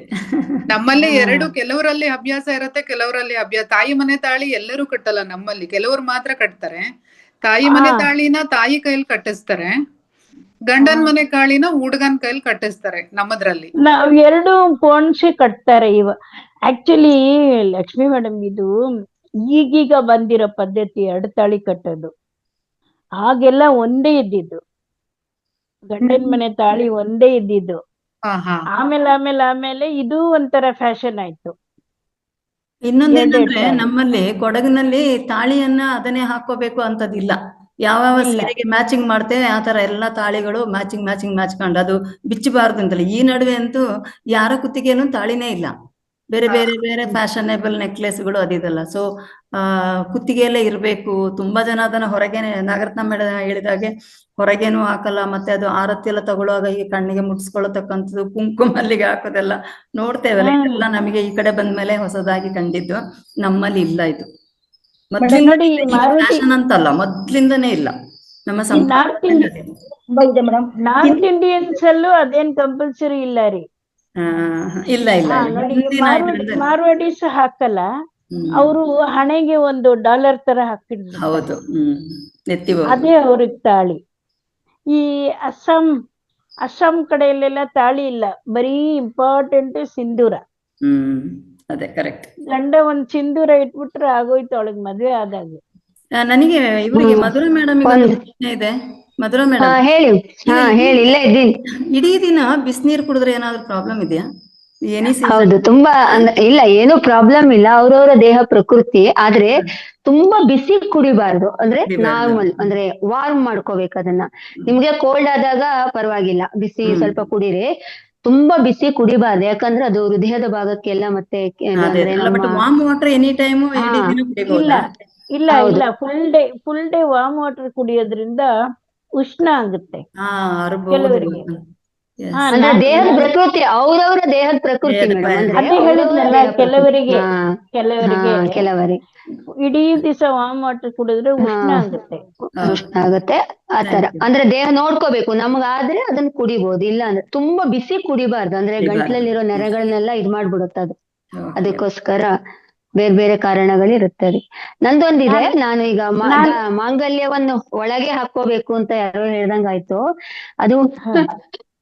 ನಮ್ಮಲ್ಲಿ ಎರಡು, ಕೆಲವರಲ್ಲಿ ಅಭ್ಯಾಸ ಇರತ್ತೆ, ಕೆಲವರಲ್ಲಿ ತಾಯಿ ಮನೆ ತಾಳಿ ಎಲ್ಲರೂ ಕಟ್ಟಲ್ಲ. ನಮ್ಮಲ್ಲಿ ಕೆಲವರು ಮಾತ್ರ ಕಟ್ತಾರೆ. ತಾಯಿ ಮನೆ ತಾಳಿನ ತಾಯಿ ಕೈಲಿ ಕಟ್ಟಿಸ್ತಾರೆ, ಗಂಡನ್ ಮನೆ ತಾಳಿನ ಹುಡುಗನ್ ಕೈಲಿ ಕಟ್ಟಿಸ್ತಾರೆ ನಮ್ಮದ್ರಲ್ಲಿ. ನಾವ್ ಎರಡು ಪೋಣಿಸಿ ಕಟ್ತಾರೆ. ಆಕ್ಚುಲಿ ಲಕ್ಷ್ಮಿ ಮೇಡಮ್, ಇದು ಈಗೀಗ ಬಂದಿರೋ ಪದ್ಧತಿ ತಾಳಿ ಕಟ್ಟೋದು. ಹಾಗೆಲ್ಲ ಒಂದೇ ಇದ್ದಿದ್ದು, ಗಂಡನ ಮನೆ ತಾಳಿ ಒಂದೇ ಇದ್ದಿದ್ದು. ಆಮೇಲೆ ಇದು ಒಂಥರ ಫ್ಯಾಷನ್ ಆಯ್ತು. ಇನ್ನೊಂದೇನಂದ್ರೆ ನಮ್ಮಲ್ಲಿ ಕೊಡಗಿನಲ್ಲಿ ತಾಳಿಯನ್ನ ಅದನ್ನೇ ಹಾಕೋಬೇಕು ಅಂತದಿಲ್ಲ. ಯಾವ ಸೀರೆಗೆ ಮ್ಯಾಚಿಂಗ್ ಮಾಡ್ತೇವೆ ಆ ತರ ಎಲ್ಲಾ ತಾಳಿಗಳು ಮ್ಯಾಚಿಂಗ್ ಅದು ಬಿಚ್ಚಬಾರ್ದು ಅಂತಲ್ಲ. ಈ ನಡುವೆ ಅಂತೂ ಯಾರ ಕುತ್ತಿಗೆನೂ ತಾಳಿನೇ ಇಲ್ಲ. ಬೇರೆ ಫ್ಯಾಷನೇಬಲ್ ನೆಕ್ಲೆಸ್ಗಳು ಅದಿದಲ್ಲ. ಸೊ ಕುತ್ತಿಗೆಯಲ್ಲೇ ಇರ್ಬೇಕು. ತುಂಬಾ ಜನ ಅದನ್ನ ಹೊರಗೆ, ನಾಗರತ್ನ ಮೇಡಮ್ ಹೇಳಿದಾಗೆ ಹೊರಗೇನು ಹಾಕಲ್ಲ. ಮತ್ತೆ ಅದು ಆರತಿ ಎಲ್ಲ ತಗೊಳ್ಳುವಾಗ ಈ ಕಣ್ಣಿಗೆ ಮುಟ್ಸ್ಕೊಳತಕ್ಕಂಥದ್ದು, ಕುಂಕುಮ ಅಲ್ಲಿಗೆ ಹಾಕೋದೆಲ್ಲ ನೋಡ್ತೇವಲ್ಲ. ಇದೆಲ್ಲ ನಮಗೆ ಈ ಕಡೆ ಬಂದ್ಮೇಲೆ ಹೊಸದಾಗಿ ಕಂಡಿದ್ದು. ನಮ್ಮಲ್ಲಿ ಇಲ್ಲ ಇದು. ಫ್ಯಾಷನ್ ಅಂತಲ್ಲ, ಮೊದ್ಲಿಂದನೇ ಇಲ್ಲ. ನಮ್ಮ ನಾರ್ತ್ ಇಂಡಿಯನ್ಸ್ ಅಲ್ಲೂ ಅದೇನ್ ಕಂಪಲ್ಸರಿ ಇಲ್ಲ ರೀ. ಇಲ್ಲ ಮಾರ್ವಾಡೀಸ್ ಹಾಕಲ್ಲ. ಅವರು ಹಣೆಗೆ ಒಂದು ಡಾಲರ್ ತರ ಹಾಕಿದ್ರು. ಹೌದು, ಅದೇ ಅವ್ರಿಗೆ ತಾಳಿ. ಈ ಅಸ್ಸಾಂ ಕಡೆಯಲ್ಲೆಲ್ಲ ತಾಳಿ ಇಲ್ಲ, ಬರೀ ಇಂಪಾರ್ಟೆಂಟ್ ಸಿಂಧೂರ. ಅದೇ ಕರೆಕ್ಟ್. ಗಂಡ ಒಂದ್ ಸಿಂಧೂರ ಇಟ್ಬಿಟ್ರೆ ಆಗೋಯ್ತು ಅವಳಿಗೆ ಮದ್ವೆ ಆದಾಗ. ನನಗೆ ಇವರಿಗೆ ಮಧುರಾ ಮೇಡಮ್ ಇದೆ. ಮಧುರಾ ಮೇಡಮ್ ಹೇಳಿ. ಇಲ್ಲ ಇದ್ದೀನಿ. ಇಡೀ ದಿನ ಬಿಸಿನೀರು ಕುಡಿದ್ರೆ ಏನಾದ್ರು ಪ್ರಾಬ್ಲಮ್ ಇದೆಯಾ? ಹೌದು, ತುಂಬಾ ಇಲ್ಲ, ಏನು ಪ್ರಾಬ್ಲಮ್ ಇಲ್ಲ. ಅವ್ರವ್ರ ದೇಹ ಪ್ರಕೃತಿ. ಆದ್ರೆ ತುಂಬಾ ಬಿಸಿ ಕುಡಿಬಾರ್ದು. ಅಂದ್ರೆ ನಾರ್ಮಲ್, ಅಂದ್ರೆ ವಾರ್ಮ್ ಮಾಡ್ಕೋಬೇಕು ಅದನ್ನ. ನಿಮ್ಗೆ ಕೋಲ್ಡ್ ಆದಾಗ ಪರವಾಗಿಲ್ಲ, ಬಿಸಿ ಸ್ವಲ್ಪ ಕುಡೀರಿ. ತುಂಬಾ ಬಿಸಿ ಕುಡಿಬಾರ್ದು, ಯಾಕಂದ್ರೆ ಅದು ಹೃದಯದ ಭಾಗಕ್ಕೆಲ್ಲ ಮತ್ತೆ ಇಲ್ಲ ಫುಲ್ ಡೇ ವಾರ್ಮ್ ವಾಟರ್ ಕುಡಿಯೋದ್ರಿಂದ ಉಷ್ಣ ಆಗುತ್ತೆ ಕೆಲವರಿಗೆ. ಅಂದ್ರೆ ದೇಹದ ಪ್ರಕೃತಿ, ಅವ್ರವ್ರ ದೇಹದ ಪ್ರಕೃತಿ ಅದೇ ಹೇಳಿದ್ನಲ್ಲ. ಕೆಲವರಿಗೆ ಇಡೀ ದಿವಸ ವಾರ್ಮ್ ವಾಟರ್ ಕುಡಿದ್ರೆ ಉಷ್ಣ ಆಗುತ್ತೆ. ಆತರ ಅಂದ್ರೆ ದೇಹ ನೋಡ್ಕೋಬೇಕು. ನಮ್ಗಾದ್ರೆ ಅದನ್ನ ಕುಡಿಬಹುದು, ಇಲ್ಲ ಅಂದ್ರೆ ತುಂಬಾ ಬಿಸಿ ಕುಡಿಬಾರ್ದು. ಅಂದ್ರೆ ಗಂಟ್ಲಲ್ಲಿರೋ ನೆರೆಗಳನ್ನೆಲ್ಲ ಇದ್ ಮಾಡ್ಬಿಡುತ್ತೆ ಅದು. ಅದಕ್ಕೋಸ್ಕರ ಬೇರೆ ಕಾರಣಗಳಿರುತ್ತೆ. ನಂದೊಂದಿದೆ. ನಾನು ಈಗ ಮಾಂಗಲ್ಯವನ್ನು ಒಳಗೆ ಹಾಕೋಬೇಕು ಅಂತ ಯಾರೋ ಹೇಳ್ದಂಗಾಯ್ತು. ಅದು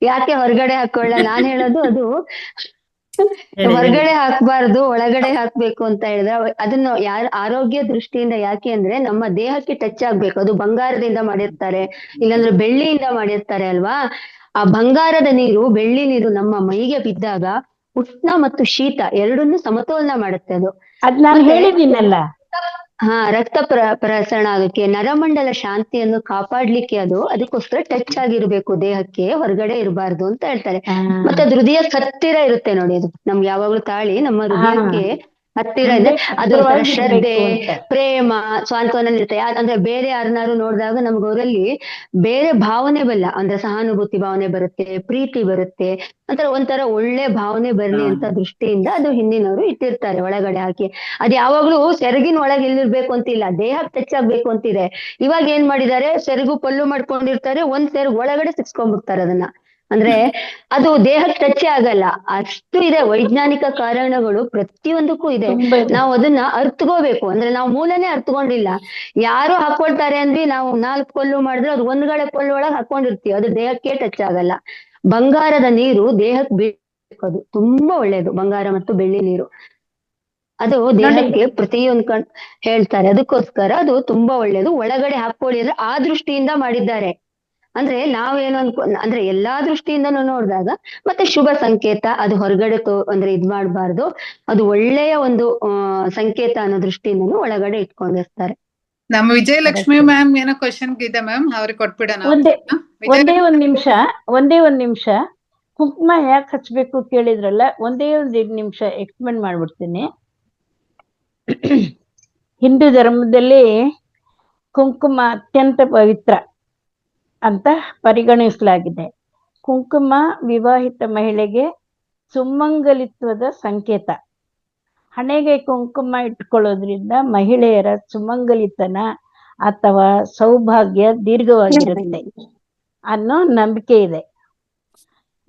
ಯಾಕೆ ಹೊರಗಡೆ ಹಾಕೊಳ್ಳ? ನಾನ್ ಹೇಳೋದು ಅದು ಹೊರಗಡೆ ಹಾಕ್ಬಾರ್ದು, ಒಳಗಡೆ ಹಾಕ್ಬೇಕು ಅಂತ ಹೇಳಿದ್ರೆ ಅದನ್ನ ಆರೋಗ್ಯ ದೃಷ್ಟಿಯಿಂದ. ಯಾಕೆ ಅಂದ್ರೆ ನಮ್ಮ ದೇಹಕ್ಕೆ ಟಚ್ ಆಗ್ಬೇಕು. ಅದು ಬಂಗಾರದಿಂದ ಮಾಡಿರ್ತಾರೆ, ಇಲ್ಲಾಂದ್ರೆ ಬೆಳ್ಳಿಯಿಂದ ಮಾಡಿರ್ತಾರೆ ಅಲ್ವಾ. ಆ ಬಂಗಾರದ ನೀರು, ಬೆಳ್ಳಿ ನೀರು ನಮ್ಮ ಮೈಗೆ ಬಿದ್ದಾಗ ಉಷ್ಣ ಮತ್ತು ಶೀತ ಎರಡನ್ನೂ ಸಮತೋಲನ ಮಾಡುತ್ತೆ ಅದು. ನಾನು ಹೇಳಿದ್ದೀನಲ್ಲ. ರಕ್ತ ಪ್ರಸರಣ ಆಗೋಕೆ, ನರಮಂಡಲ ಶಾಂತಿಯನ್ನು ಕಾಪಾಡ್ಲಿಕ್ಕೆ ಅದಕ್ಕೋಸ್ಕರ ಟಚ್ ಆಗಿರ್ಬೇಕು ದೇಹಕ್ಕೆ, ಹೊರಗಡೆ ಇರಬಾರ್ದು ಅಂತ ಹೇಳ್ತಾರೆ. ಮತ್ತೆ ಅದು ಹೃದಯ ಹತ್ತಿರ ಇರುತ್ತೆ ನೋಡಿ. ಅದು ನಮ್ಗೆ ಯಾವಾಗ್ಲೂ ತಾಳಿ ನಮ್ಮ ಹೃದಯಕ್ಕೆ ಹತ್ತಿರ ಇದೆ. ಅದು ಶ್ರದ್ಧೆ, ಪ್ರೇಮ, ಸಾಂತ್ವನ ಇರುತ್ತೆ. ಅಂದ್ರೆ ಬೇರೆ ಯಾರನ್ನಾರು ನೋಡಿದಾಗ ನಮ್ಗೆ ಅವರಲ್ಲಿ ಬೇರೆ ಭಾವನೆ ಬಲ್ಲ, ಅಂದ್ರೆ ಸಹಾನುಭೂತಿ ಭಾವನೆ ಬರುತ್ತೆ, ಪ್ರೀತಿ ಬರುತ್ತೆ, ಒಂಥರ ಒಳ್ಳೆ ಭಾವನೆ ಬರ್ಲಿ ಅಂತ ದೃಷ್ಟಿಯಿಂದ ಅದು ಹಿಂದಿನವರು ಇಟ್ಟಿರ್ತಾರೆ ಒಳಗಡೆ ಹಾಕಿ. ಅದ್ ಯಾವಾಗ್ಲೂ ಸೆರಗಿನ ಒಳಗೆ ಎಲ್ಲಿರ್ಬೇಕು ಅಂತಿಲ್ಲ, ದೇಹಕ್ಕೆ ಟಚ್ ಆಗ್ಬೇಕು ಅಂತಿದೆ. ಇವಾಗ ಏನ್ ಮಾಡಿದ್ದಾರೆ, ಸೆರಗು ಪಲ್ಲು ಮಾಡ್ಕೊಂಡಿರ್ತಾರೆ, ಒಂದ್ ಸೆರಗು ಒಳಗಡೆ ಸಿಕ್ಸ್ಕೊಂಡ್ಬಿಡ್ತಾರೆ ಅದನ್ನ. ಅಂದ್ರೆ ಅದು ದೇಹಕ್ಕೆ ಟಚ್ ಆಗಲ್ಲ. ಅಷ್ಟು ಇದೆ, ವೈಜ್ಞಾನಿಕ ಕಾರಣಗಳು ಪ್ರತಿಯೊಂದಕ್ಕೂ ಇದೆ. ನಾವು ಅದನ್ನ ಅರ್ಥಕೋಬೇಕು. ಅಂದ್ರೆ ನಾವು ಮೂಲನೇ ಅರ್ಥಕೊಂಡಿಲ್ಲ. ಯಾರು ಹಾಕೊಳ್ತಾರೆ ಅಂದ್ರೆ ನಾವು 4 ಪಲ್ಲು ಮಾಡಿದ್ರೆ ಅದು ಒಂದ್ಗಡೆ ಪಲ್ಲು ಒಳಗೆ ಹಾಕೊಂಡಿರ್ತೀವಿ, ಅದು ದೇಹಕ್ಕೆ ಟಚ್ ಆಗಲ್ಲ. ಬಂಗಾರದ ನೀರು ದೇಹಕ್ಕೆ ಬೇಕು, ಅದು ತುಂಬಾ ಒಳ್ಳೇದು. ಬಂಗಾರ ಮತ್ತು ಬೆಳ್ಳಿ ನೀರು ಅದು ದೇಹಕ್ಕೆ ಪ್ರತಿಯೊಂದು ಹೇಳ್ತಾರೆ. ಅದಕ್ಕೋಸ್ಕರ ಅದು ತುಂಬಾ ಒಳ್ಳೇದು. ಒಳಗಡೆ ಹಾಕೊಳ್ಳಿ ಅಂದ್ರೆ ಆ ದೃಷ್ಟಿಯಿಂದ ಮಾಡಿದ್ದಾರೆ. ಅಂದ್ರೆ ನಾವೇನು ಅಂದ್ರೆ ಎಲ್ಲಾ ದೃಷ್ಟಿಯಿಂದನೂ ನೋಡಿದಾಗ ಮತ್ತೆ ಶುಭ ಸಂಕೇತ, ಅದು ಹೊರಗಡೆ ಅಂದ್ರೆ ಇದ್ ಮಾಡ್ಬಾರ್ದು, ಅದು ಒಳ್ಳೆಯ ಒಂದು ಸಂಕೇತ ಅನ್ನೋ ದೃಷ್ಟಿಯಿಂದನೂ ಒಳಗಡೆ ಇಟ್ಕೊಂಡಿರ್ತಾರೆ. ನಮ್ಮ ವಿಜಯಲಕ್ಷ್ಮಿ ಮ್ಯಾಮ್ ಏನೋ ಕ್ವಶನ್ ಇದೆ ಮ್ಯಾಮ್, ಅವ್ರಿಗೆ ಕೊಟ್ಬಿಡೋಣ. ಒಂದೇ ಒಂದ್ ನಿಮಿಷ ಕುಂಕುಮ ಯಾಕೆ ಹಚ್ಬೇಕು ಕೇಳಿದ್ರಲ್ಲ, ಒಂದೇ ಒಂದ್ 2 ನಿಮಿಷ ಎಕ್ಸ್ಪ್ಲೇನ್ ಮಾಡ್ಬಿಡ್ತೀನಿ. ಹಿಂದೂ ಧರ್ಮದಲ್ಲಿ ಕುಂಕುಮ ಅತ್ಯಂತ ಪವಿತ್ರ ಅಂತ ಪರಿಗಣಿಸಲಾಗಿದೆ. ಕುಂಕುಮ ವಿವಾಹಿತ ಮಹಿಳೆಗೆ ಸುಮಂಗಲಿತ್ವದ ಸಂಕೇತ. ಹಣೆಗೆ ಕುಂಕುಮ ಇಟ್ಕೊಳ್ಳೋದ್ರಿಂದ ಮಹಿಳೆಯರ ಸುಮಂಗಲಿತನ ಅಥವಾ ಸೌಭಾಗ್ಯ ದೀರ್ಘವಾಗಿರುತ್ತೆ ಅನ್ನೋ ನಂಬಿಕೆ ಇದೆ.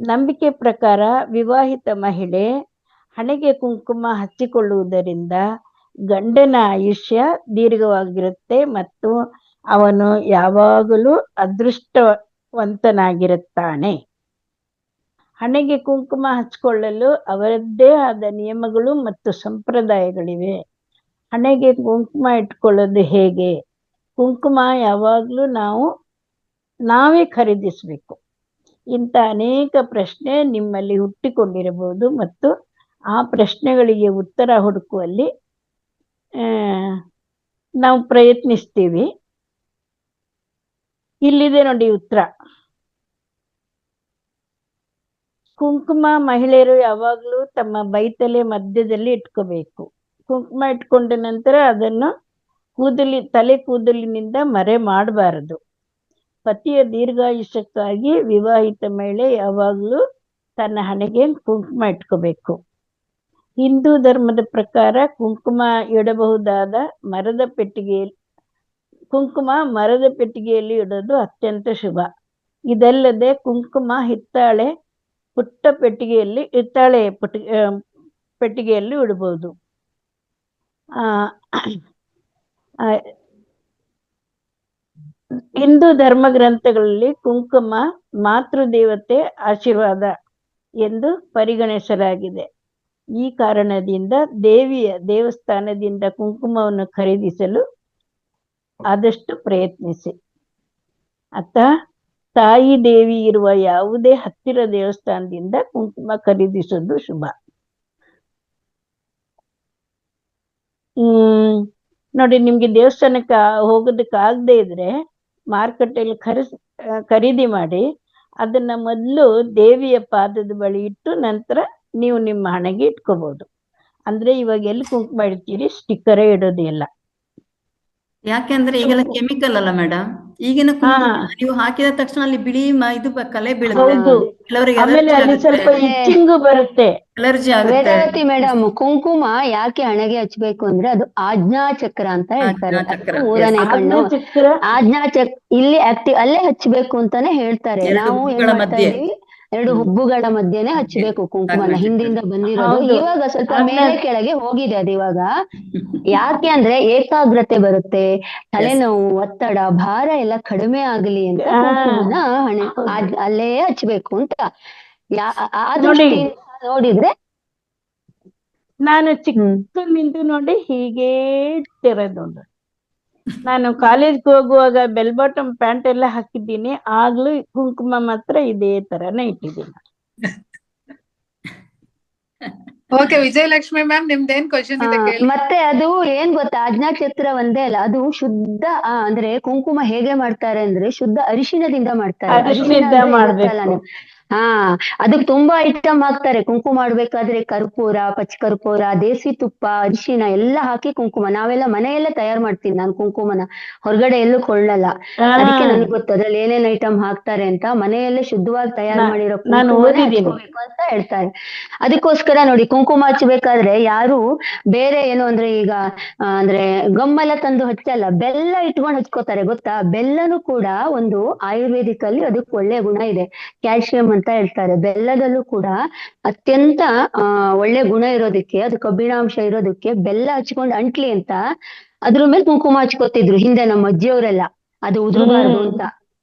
ನಂಬಿಕೆ ಪ್ರಕಾರ ವಿವಾಹಿತ ಮಹಿಳೆ ಹಣೆಗೆ ಕುಂಕುಮ ಹಚ್ಚಿಕೊಳ್ಳುವುದರಿಂದ ಗಂಡನ ಆಯುಷ್ಯ ದೀರ್ಘವಾಗಿರುತ್ತೆ ಮತ್ತು ಅವನು ಯಾವಾಗಲೂ ಅದೃಷ್ಟವಂತನಾಗಿರುತ್ತಾನೆ. ಹಣೆಗೆ ಕುಂಕುಮ ಹಚ್ಚಿಕೊಳ್ಳಲು ಅವರದ್ದೇ ಆದ ನಿಯಮಗಳು ಮತ್ತು ಸಂಪ್ರದಾಯಗಳಿವೆ. ಹಣೆಗೆ ಕುಂಕುಮ ಇಟ್ಕೊಳ್ಳೋದು ಹೇಗೆ? ಕುಂಕುಮ ಯಾವಾಗಲೂ ನಾವೇ ಖರೀದಿಸಬೇಕು. ಇಂಥ ಅನೇಕ ಪ್ರಶ್ನೆ ನಿಮ್ಮಲ್ಲಿ ಹುಟ್ಟಿಕೊಂಡಿರಬಹುದು ಮತ್ತು ಆ ಪ್ರಶ್ನೆಗಳಿಗೆ ಉತ್ತರ ಹುಡುಕುವಲ್ಲಿ ನಾವು ಪ್ರಯತ್ನಿಸ್ತೀವಿ. ಇಲ್ಲಿದೆ ನೋಡಿ ಉತ್ತರ. ಕುಂಕುಮ ಮಹಿಳೆಯರು ಯಾವಾಗಲೂ ತಮ್ಮ ಬೈತಲೆ ಮಧ್ಯದಲ್ಲಿ ಇಟ್ಕೋಬೇಕು. ಕುಂಕುಮ ಇಟ್ಕೊಂಡ ನಂತರ ಅದನ್ನು ತಲೆ ಕೂದಲಿನಿಂದ ಮರೆ ಮಾಡಬಾರದು. ಪತಿಯ ದೀರ್ಘಾಯುಷ್ಯಕ್ಕಾಗಿ ವಿವಾಹಿತ ಮಹಿಳೆ ಯಾವಾಗಲೂ ತನ್ನ ಹಣೆಗೆ ಕುಂಕುಮ ಇಟ್ಕೋಬೇಕು. ಹಿಂದೂ ಧರ್ಮದ ಪ್ರಕಾರ ಕುಂಕುಮ ಇಡಬಹುದಾದ ಮರದ ಪೆಟ್ಟಿಗೆಯಲ್ಲಿ ಇಡೋದು ಅತ್ಯಂತ ಶುಭ. ಇದಲ್ಲದೆ ಕುಂಕುಮ ಹಿತ್ತಾಳೆ ಪೆಟ್ಟಿಗೆಯಲ್ಲಿ ಇಡಬಹುದು. ಹಿಂದೂ ಧರ್ಮ ಗ್ರಂಥಗಳಲ್ಲಿ ಕುಂಕುಮ ಮಾತೃದೇವತೆ ಆಶೀರ್ವಾದ ಎಂದು ಪರಿಗಣಿಸಲಾಗಿದೆ. ಈ ಕಾರಣದಿಂದ ದೇವಿಯ ದೇವಸ್ಥಾನದಿಂದ ಕುಂಕುಮವನ್ನು ಖರೀದಿಸಲು ಆದಷ್ಟು ಪ್ರಯತ್ನಿಸಿ. ತಾಯಿ ದೇವಿ ಇರುವ ಯಾವುದೇ ಹತ್ತಿರ ದೇವಸ್ಥಾನದಿಂದ ಕುಂಕುಮ ಖರೀದಿಸೋದು ಶುಭ. ನೋಡಿ, ನಿಮ್ಗೆ ದೇವಸ್ಥಾನಕ್ಕೆ ಹೋಗೋದಕ್ಕೆ ಆಗದೆ ಇದ್ರೆ ಮಾರುಕಟ್ಟೆಯಲ್ಲಿ ಖರೀದಿ ಮಾಡಿ ಅದನ್ನ ಮೊದಲು ದೇವಿಯ ಪಾದದ ಬಳಿ ಇಟ್ಟು ನಂತರ ನೀವು ನಿಮ್ಮ ಹಣೆಗೆ ಇಟ್ಕೋಬಹುದು. ಅಂದ್ರೆ ಇವಾಗ ಎಲ್ಲಿ ಕುಂಕುಮ ಇಡ್ತೀರಿ, ಸ್ಟಿಕ್ಕರೇ ಇಡೋದು ಇಲ್ಲ. ಯಾಕೆಂದ್ರೆ ಈಗೆಲ್ಲ ಕೆಮಿಕಲ್ ಅಲ್ಲ ಮೇಡಮ್. ಈಗಿನ ನೀವು ಹಾಕಿದ ತಕ್ಷಣ ಅಲ್ಲಿ ಬಿಳಿ ಇದು ಕಲೆ ಬೀಳುತ್ತೆ. ಆಮೇಲೆ ಅಲ್ಲಿ ಸ್ವಲ್ಪ ಇಚ್ಚಿಂಗು ಬರುತ್ತೆ, ಅಲರ್ಜಿ ಆಗುತ್ತೆ. ವೇದಾವತಿ ಮೇಡಮ್, ಕುಂಕುಮ ಯಾಕೆ ಹಣೆಗೆ ಹಚ್ಬೇಕು ಅಂದ್ರೆ ಅದು ಆಜ್ಞಾ ಚಕ್ರ ಅಂತ ಹೇಳ್ತಾರೆ. 3ನೇ ಕಣ್ಣು ಆಜ್ಞಾ ಚಕ್ರ ಇಲ್ಲಿ ಅಲ್ಲೇ ಹಚ್ಬೇಕು ಅಂತಾನೆ ಹೇಳ್ತಾರೆ. ನಾವು ಏನ್ ಮಾಡ್ತಾ ಇದೀವಿ, 2 ಹುಬ್ಬುಗಳ ಮಧ್ಯೆನೆ ಹಚ್ಬೇಕು ಕುಂಕುಮನ. ಹಿಂದಿಂದ ಬಂದಿರೋದು ಇವಾಗ ಸ್ವಲ್ಪ ಮೇಲೆ ಕೆಳಗೆ ಹೋಗಿದೆ ಅದು ಇವಾಗ. ಯಾಕೆ ಅಂದ್ರೆ ಏಕಾಗ್ರತೆ ಬರುತ್ತೆ, ತಲೆನೋವು, ಒತ್ತಡ, ಭಾರ ಎಲ್ಲ ಕಡಿಮೆ ಆಗಲಿ ಅಂತ ಕುಂಕುಮನ ಅಲ್ಲೇ ಹಚ್ಬೇಕು ಅಂತ. ಆ ದೃಷ್ಟಿಯಿಂದ ನೋಡಿದ್ರೆ ನಾನು ಚಿಕ್ಕಂದಿಂದ ನೋಡಿ ಹೀಗೆ ಇಟ್ಟಿರೋದು. ನಾನು ಕಾಲೇಜ್ಗೆ ಹೋಗುವಾಗ ಬೆಲ್ ಬಾಟಮ್ ಪ್ಯಾಂಟ್ ಎಲ್ಲ ಹಾಕಿದ್ದೀನಿ, ಆಗ್ಲೂ ಕುಂಕುಮ ಮಾತ್ರ ಇದೇ ತರನೇ ಇಟ್ಟಿದ್ದೀನಿ. ಓಕೆ ವಿಜಯಲಕ್ಷ್ಮಿ ಮ್ಯಾಮ್, ನಿಮ್ದೇನ್ ಕ್ವಶನ್ ಇದೆ ಕೇಳಿ. ಮತ್ತೆ ಅದು ಏನ್ ಗೊತ್ತಾ, ಆಜ್ಞಾ ಚಕ್ರ ಒಂದೇ ಅಲ್ಲ, ಅದು ಶುದ್ಧ ಅಂದ್ರೆ ಕುಂಕುಮ ಹೇಗೆ ಮಾಡ್ತಾರೆ ಅಂದ್ರೆ ಶುದ್ಧ ಅರಿಶಿಣದಿಂದ ಮಾಡ್ತಾರೆ. ಅದಕ್ಕೆ ತುಂಬಾ ಐಟಮ್ ಹಾಕ್ತಾರೆ. ಕುಂಕುಮ ಮಾಡ್ಬೇಕಾದ್ರೆ ಕರ್ಪೂರ, ಪಚ್ಚಕರ್ಪೂರ, ದೇಸಿ ತುಪ್ಪ, ಅರಿಶಿಣ ಎಲ್ಲ ಹಾಕಿ ಕುಂಕುಮ ನಾವೆಲ್ಲ ಮನೆಯಲ್ಲೇ ತಯಾರು ಮಾಡ್ತೀನಿ. ನಾನು ಕುಂಕುಮನ ಹೊರಗಡೆ ಎಲ್ಲೂ ಕೊಳ್ಳಲ್ಲ. ಅದಕ್ಕೆ ನನಗೆ ಗೊತ್ತು ಅದ್ರಲ್ಲಿ ಏನೇನ್ ಐಟಮ್ ಹಾಕ್ತಾರೆ ಅಂತ. ಮನೆಯಲ್ಲೇ ಶುದ್ಧವಾಗಿ ತಯಾರು ಮಾಡಿರೋ ಕುಂಕುಮ ಅಂತ ಹೇಳ್ತಾರೆ. ಅದಕ್ಕೋಸ್ಕರ ನೋಡಿ, ಕುಂಕುಮ ಹಚ್ಚಬೇಕಾದ್ರೆ ಯಾರು ಬೇರೆ ಏನು ಅಂದ್ರೆ ಈಗ ಅಂದ್ರೆ ಗಮ್ಮೆಲ್ಲ ತಂದು ಹಚ್ಚಲ್ಲ, ಬೆಲ್ಲ ಇಟ್ಕೊಂಡು ಹಚ್ಕೋತಾರೆ. ಗೊತ್ತಾ? ಬೆಲ್ಲನು ಕೂಡ ಒಂದು ಆಯುರ್ವೇದಿಕ್ ಅಲ್ಲಿ ಅದಕ್ಕೆ ಒಳ್ಳೆ ಗುಣ ಇದೆ, ಕ್ಯಾಲ್ಸಿಯಂ ಅಂತ ಹೇಳ್ತಾರೆ. ಬೆಲ್ಲದಲ್ಲೂ ಕೂಡ ಅತ್ಯಂತ ಒಳ್ಳೆ ಗುಣ ಇರೋದಕ್ಕೆ, ಅದು ಕಬ್ಬಿಣಾಂಶ ಇರೋದಕ್ಕೆ ಬೆಲ್ಲ ಹಚ್ಕೊಂಡು ಅಂಟ್ಲಿ ಅಂತ ಅದ್ರ ಮೇಲೆ ಕುಂಕುಮ ಹಚ್ಕೋತಿದ್ರು ಹಿಂದೆ ನಮ್ಮ ಅಜ್ಜಿಯವರೆಲ್ಲ, ಅದು ಉದುರಬಾರ್ದು ಅಂತ.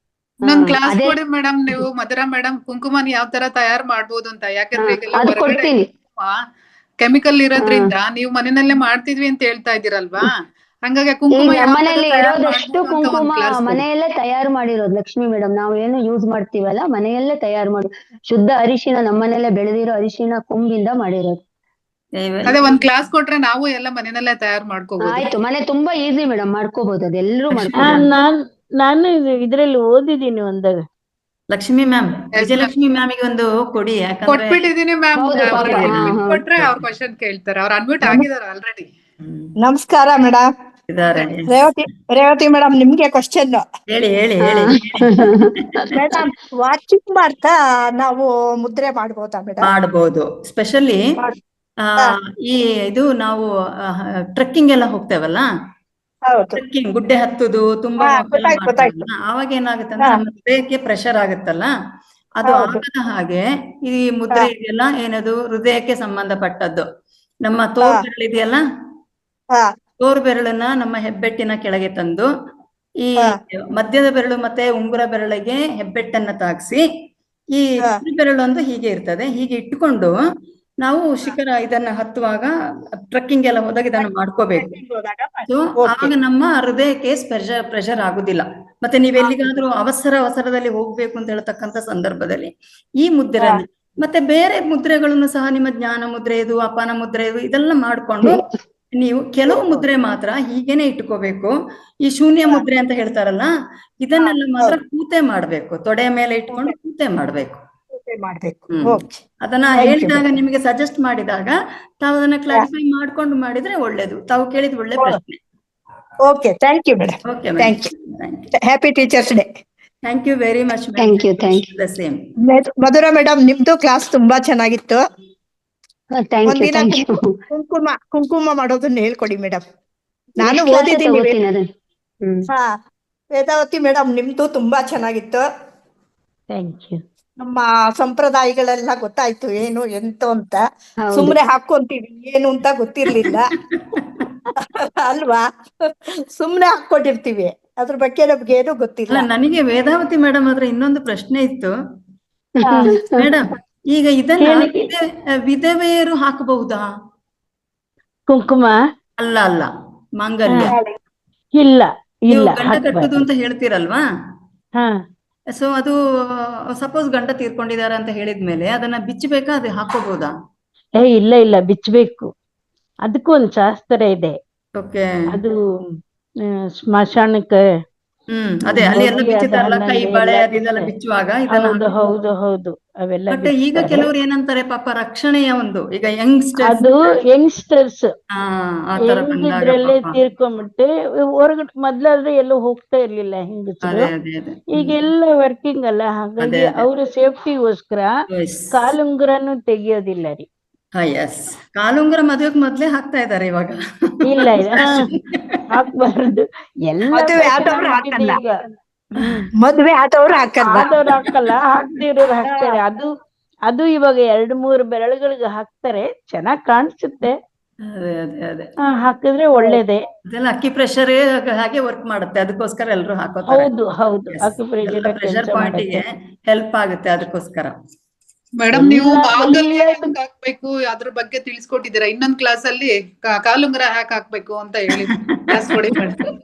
ನನ್ ಕ್ಲಾಸ್ ಕೊಡಿ ಮೇಡಮ್ ನೀವು, ಮಧುರಾ ಮೇಡಮ್, ಕುಂಕುಮನ ಯಾವ ತರ ತಯಾರು ಮಾಡ್ಬೋದು ಅಂತ. ಯಾಕಂದ್ರೆ ಕೆಮಿಕಲ್ ಇರೋದ್ರಿಂದ ನೀವು ಮನೆಯಲ್ಲೇ ಮಾಡ್ತಿದ್ವಿ ಅಂತ ಹೇಳ್ತಾ ಇದೀರಲ್ವಾ, ಹಂಗಾಗಿ ಈಗ ಕುಂಕುಮ ಯಾವ ತರ ನಮ್ಮನೇಲಿ ತಯಾರು ಇರೋದಷ್ಟು ಮಾಡ್ಬೋದು ಅಂತ ಕುಂಕುಮ ಒಂದ್ ಕ್ಲಾಸ್ ಕೊಡಿ. ಮನೆಯಲ್ಲೇ ತಯಾರು ಮಾಡಿರೋದು ಲಕ್ಷ್ಮಿ ಮೇಡಮ್. ನಾವು ಏನು ಯೂಸ್ ಮಾಡ್ತೀವಲ್ಲ ಮನೆಯಲ್ಲೇ ತಯಾರು ಮಾಡಿ, ಶುದ್ಧ ಅರಿಶಿನ ನಮ್ಮನೆಲ್ಲೇ ಬೆಳೆದಿರೋ ಅರಿಶಿನ ಕೊಂಬಿಂದ ಮಾಡಿರೋದು. ಅದೇ ಒಂದ್ ಕ್ಲಾಸ್ ಕೊಟ್ರೆ ನಾವು ಎಲ್ಲ ಮನೆಯಲ್ಲೇ ತಯಾರು ಮಾಡ್ಕೋಬಹುದು. ಆಯ್ತು, ಮನೆ ತುಂಬಾ ಈಸಿ ಮೇಡಮ್, ಮಾಡ್ಕೋಬಹುದು, ಅದೆಲ್ಲರೂ ಮಾಡ್ಕೋಬಹುದು. ನಾನು ಇದ್ರಲ್ಲಿ ಓದಿದ್ದೀನಿ ಒಂದಾಗ. ಲಕ್ಷ್ಮಿ ಮ್ಯಾಮ್, ವಿಜಯಲಕ್ಷ್ಮಿ ಮ್ಯಾಮಿಗೆ ಒಂದು ಕೊಡಿ, ಯಾಕಂದ್ರೆ ಕೊಟ್ಬಿಟ್ಟಿದೀನಿ ಮ್ಯಾಮ್. ಹೌದು, ಪಾಪ. ಕೊಟ್ರೆ ಅವ್ರ ಕ್ವಶನ್ ಕೇಳ್ತಾರೆ. ಅವ್ರು ಅನ್ಮ್ಯೂಟ್ ಆಗಿದಾರ ಆಲ್ರೆಡಿ. ನಮಸ್ಕಾರ ಮೇಡಮ್. ಇದಾರೆ. ರೇವತಿ ಮೇಡಮ್, ನಿಮ್ಗೆ ಕ್ವಶನ್. ಹೇಳಿ ಹೇಳಿ ಹಾ. ಹೇಳಿ. ಮೇಡಮ್, ವಾಚಿಂಗ್ ಮಾಡ್ತಾ ನಾವು ಮುದ್ರೆ ಮಾಡ್ಬೋದಾ ಮೇಡಮ್? ಮಾಡಬಹುದು. ಸ್ಪೆಷಲಿ ಈ ಇದು ನಾವು ಟ್ರೆಕ್ಕಿಂಗ್ ಎಲ್ಲ ಹೋಗ್ತೇವಲ್ಲ, ಹೌದು. ಟ್ರೆಕ್ಕಿಂಗ್ ಗುಡ್ಡೆ ಹತ್ತುದು ತುಂಬಾ ಗೊತ್ತಾಯ್ತು. ಆವಾಗ ಏನಾಗುತ್ತೆ ಅಂದ್ರೆ ನಮ್ಮ ಹೃದಯಕ್ಕೆ ಪ್ರೆಷರ್ ಆಗುತ್ತಲ್ಲ, ಅದು ಆಗದ ಹಾಗೆ ಈ ಮುದ್ರೆ ಇದೆಯಲ್ಲ ಏನದು ಹೃದಯಕ್ಕೆ ಸಂಬಂಧಪಟ್ಟದ್ದು. ನಮ್ಮ ತೋರ್ ಬೆರಳು ಇದೆಯಲ್ಲ, ತೋರ್ ಬೆರಳನ್ನ ನಮ್ಮ ಹೆಬ್ಬೆಟ್ಟಿನ ಕೆಳಗೆ ತಂದು ಈ ಮಧ್ಯದ ಬೆರಳು ಮತ್ತೆ ಉಂಗುರ ಬೆರಳಿಗೆ ಹೆಬ್ಬೆಟ್ಟನ್ನ ತಾಗಿಸಿ, ಈ ಬೆರಳೊಂದು ಹೀಗೆ ಇರ್ತದೆ, ಹೀಗೆ ಇಟ್ಟುಕೊಂಡು ನಾವು ಶಿಖರ ಇದನ್ನ ಹತ್ತುವಾಗ ಟ್ರೆಕ್ಕಿಂಗ್ ಎಲ್ಲ ಹೋದಾಗ ಇದನ್ನ ಮಾಡ್ಕೋಬೇಕು. ಸೊ ಆವಾಗ ನಮ್ಮ ಹೃದಯಕ್ಕೆ ಪ್ರೆಷರ್ ಆಗುದಿಲ್ಲ. ಮತ್ತೆ ನೀವೆಲ್ಲಿಗಾದ್ರೂ ಅವಸರದಲ್ಲಿ ಹೋಗ್ಬೇಕು ಅಂತ ಹೇಳ್ತಕ್ಕಂಥ ಸಂದರ್ಭದಲ್ಲಿ ಈ ಮುದ್ರೆ, ಮತ್ತೆ ಬೇರೆ ಮುದ್ರೆಗಳನ್ನು ಸಹ ನಿಮ್ಮ ಜ್ಞಾನ ಮುದ್ರೆ ಇದು, ಅಪಾನ ಮುದ್ರೆ ಇದು, ಇದೆಲ್ಲ ಮಾಡ್ಕೊಂಡು ನೀವು ಕೆಲವು ಮುದ್ರೆ ಮಾತ್ರ ಹೀಗೇನೆ ಇಟ್ಕೋಬೇಕು. ಈ ಶೂನ್ಯ ಮುದ್ರೆ ಅಂತ ಹೇಳ್ತಾರಲ್ಲ, ಇದನ್ನೆಲ್ಲ ಮಾತ್ರ ಕೂತೆ ಮಾಡ್ಬೇಕು, ತೊಡೆಯ ಮೇಲೆ ಇಟ್ಕೊಂಡು ಕೂತೆ ಮಾಡ್ಬೇಕು. ಅದನ್ನ ಹೇಳಿದಾಗ ನಿಮಗೆ ಸಜೆಸ್ಟ್ ಮಾಡಿದಾಗ ತಾವು ಅದನ್ನ ಕ್ಲಾರಿಫೈ ಮಾಡ್ಕೊಂಡು ಮಾಡಿದ್ರೆ ಒಳ್ಳೇದು. ತಾವು ಕೇಳಿದ ಒಳ್ಳೆ ಪ್ರಶ್ನೆ. Okay, thank you madam. Okay, thank you. Happy teachers day. Thank you very much. Thank you. The same. Madhura madam, ನಿಮ್ದು ಕ್ಲಾಸ್ ತುಂಬಾ ಚೆನ್ನಾಗಿತ್ತು. ಒಂದಿನ ಕುಂಕುಮ ಮಾಡೋದನ್ನ ಹೇಳ್ಕೊಡಿ ಮೇಡಮ್. ನಾನು ಓದಿದ್ದೀನಿ. ವೇದಾವತಿ ಮೇಡಮ್, ನಿಮ್ದು ತುಂಬಾ ಚೆನ್ನಾಗಿತ್ತು. Thank you. ನಮ್ಮ ಸಂಪ್ರದಾಯಗಳೆಲ್ಲ ಗೊತ್ತಾಯ್ತು, ಏನು ಎಂತ ಅಂತ. ಸುಮ್ನೆ ಹಾಕೊಂತೀವಿ, ಏನು ಅಂತ ಗೊತ್ತಿರ್ಲಿಲ್ಲ ಅಲ್ವಾ? ಸುಮ್ನೆ ಹಾಕೊಂಡಿರ್ತೀವಿ, ಅದ್ರ ಬಗ್ಗೆ ನಮ್ಗೆ ಏನು ಗೊತ್ತಿಲ್ಲ. ನನಗೆ ವೇದಾವತಿ ಮೇಡಮ್ ಹತ್ರ ಇನ್ನೊಂದು ಪ್ರಶ್ನೆ ಇತ್ತು ಮೇಡಮ್. ಈಗ ಇದನ್ನ ವಿಧವೆಯರು ಹಾಕಬಹುದಾ? ಕುಂಕುಮ ಅಲ್ಲ ಮಾಂಗಲ್ಯ. ಇಲ್ಲ ಗಂಡ ಕಟ್ಟುದು ಅಂತ ಹೇಳ್ತೀರಲ್ವಾ? ಸೊ ಅದು ಸಪೋಸ್ ಗಂಡ ತೀರ್ಕೊಂಡಿದಾರ ಅಂತ ಹೇಳಿದ್ಮೇಲೆ ಅದನ್ನ ಬಿಚ್ಚಬೇಕಾ, ಅದು ಹಾಕೋಬಹುದಾ? ಇಲ್ಲ ಬಿಚ್ಚಬೇಕು. ಅದಕ್ಕೂ ಒಂದು ಶಾಸ್ತ್ರ ಇದೆ. ಓಕೆ. ಅದು ಸ್ಮಶಾನಕ್ಕೆ ಅದೇ ಅಲ್ಲಿ ಎಲ್ಲ ಬಿಚ್ಚುತ್ತಾರಲ್ಲ, ಕೈ ಬಳೆ ಅದೆಲ್ಲ ಬಿಚ್ಚುವಾಗ. ಹೌದು ಅವೆಲ್ಲ. ಬಟ್ ಈಗ ಕೆಲವರು ಏನಂತಾರೆ ಪಾಪ, ರಕ್ಷಣೆಯ ಒಂದು, ಈಗ ಯಂಗ್ಸ್ಟರ್ಸ್ ಇದ್ರಲ್ಲೇ ತೀರ್ಕೊಂಡ್ಬಿಟ್ಟೆ ಹೊರಗಡೆ. ಮೊದ್ಲಾದ್ರೆ ಎಲ್ಲೂ ಹೋಗ್ತಾ ಇರ್ಲಿಲ್ಲ ಹೆಂಗಸರು, ಈಗೆಲ್ಲ ವರ್ಕಿಂಗ್ ಅಲ್ಲ, ಹಾಗಾಗಿ ಅವ್ರ ಸೇಫ್ಟಿಗೋಸ್ಕರ ಕಾಲುಂಗುರನು ತೆಗಿಯೋದಿಲ್ಲ ರೀ. ಕಾಲುಂಗುರ ಮದುವೆಗೆ ಮೊದ್ಲೇ ಹಾಕ್ತಾ ಇದಾರೆ ಇವಾಗ. ಇಲ್ಲ ಹಾಕ್ಬಾರ್ದು. ಎಲ್ಲ ಮದ್ವೆ ಆದವ್ರು ಹಾಕಲ್ಲ, ಹಾಕ್ದಿರೋರು ಹಾಕ್ತಾರೆ. ಅದು ಇವಾಗ 2-3 ಬೆರಳುಗಳಿಗೆ ಹಾಕ್ತಾರೆ, ಚೆನ್ನಾಗ್ ಕಾಣಿಸುತ್ತೆ. ಹಾಕಿದ್ರೆ ಒಳ್ಳೇದೇ. ಅದೆಲ್ಲ ಅಕ್ಕಿ ಪ್ರೆಷರ್ ಹಾಗೆ ವರ್ಕ್ ಮಾಡುತ್ತೆ, ಅದಕ್ಕೋಸ್ಕರ ಎಲ್ರು ಹಾಕೋತಾರೆ. ಹೌದು ಅಕ್ಕಿ ಪ್ರೆಷರ್ ಪಾಯಿಂಟ್ ಗೆ ಹೆಲ್ಪ್ ಆಗುತ್ತೆ, ಅದಕ್ಕೋಸ್ಕರ. ಮೇಡಮ್, ನೀವು ಮಾಂಗಲ್ಯ ಹೆಂಗ್ ಹಾಕ್ಬೇಕು ಅದ್ರ ಬಗ್ಗೆ ತಿಳಿಸ್ಕೊಟ್ಟಿದ್ದೀರಾ. ಇನ್ನೊಂದ್ ಕ್ಲಾಸ್ ಅಲ್ಲಿ ಕಾಲುಂಗರ ಹ್ಯಾಕ್ ಹಾಕ್ಬೇಕು ಅಂತ ಹೇಳಿ ಕ್ಲಾಸ್ ಕೊಡಿ ಮೇಡಮ್.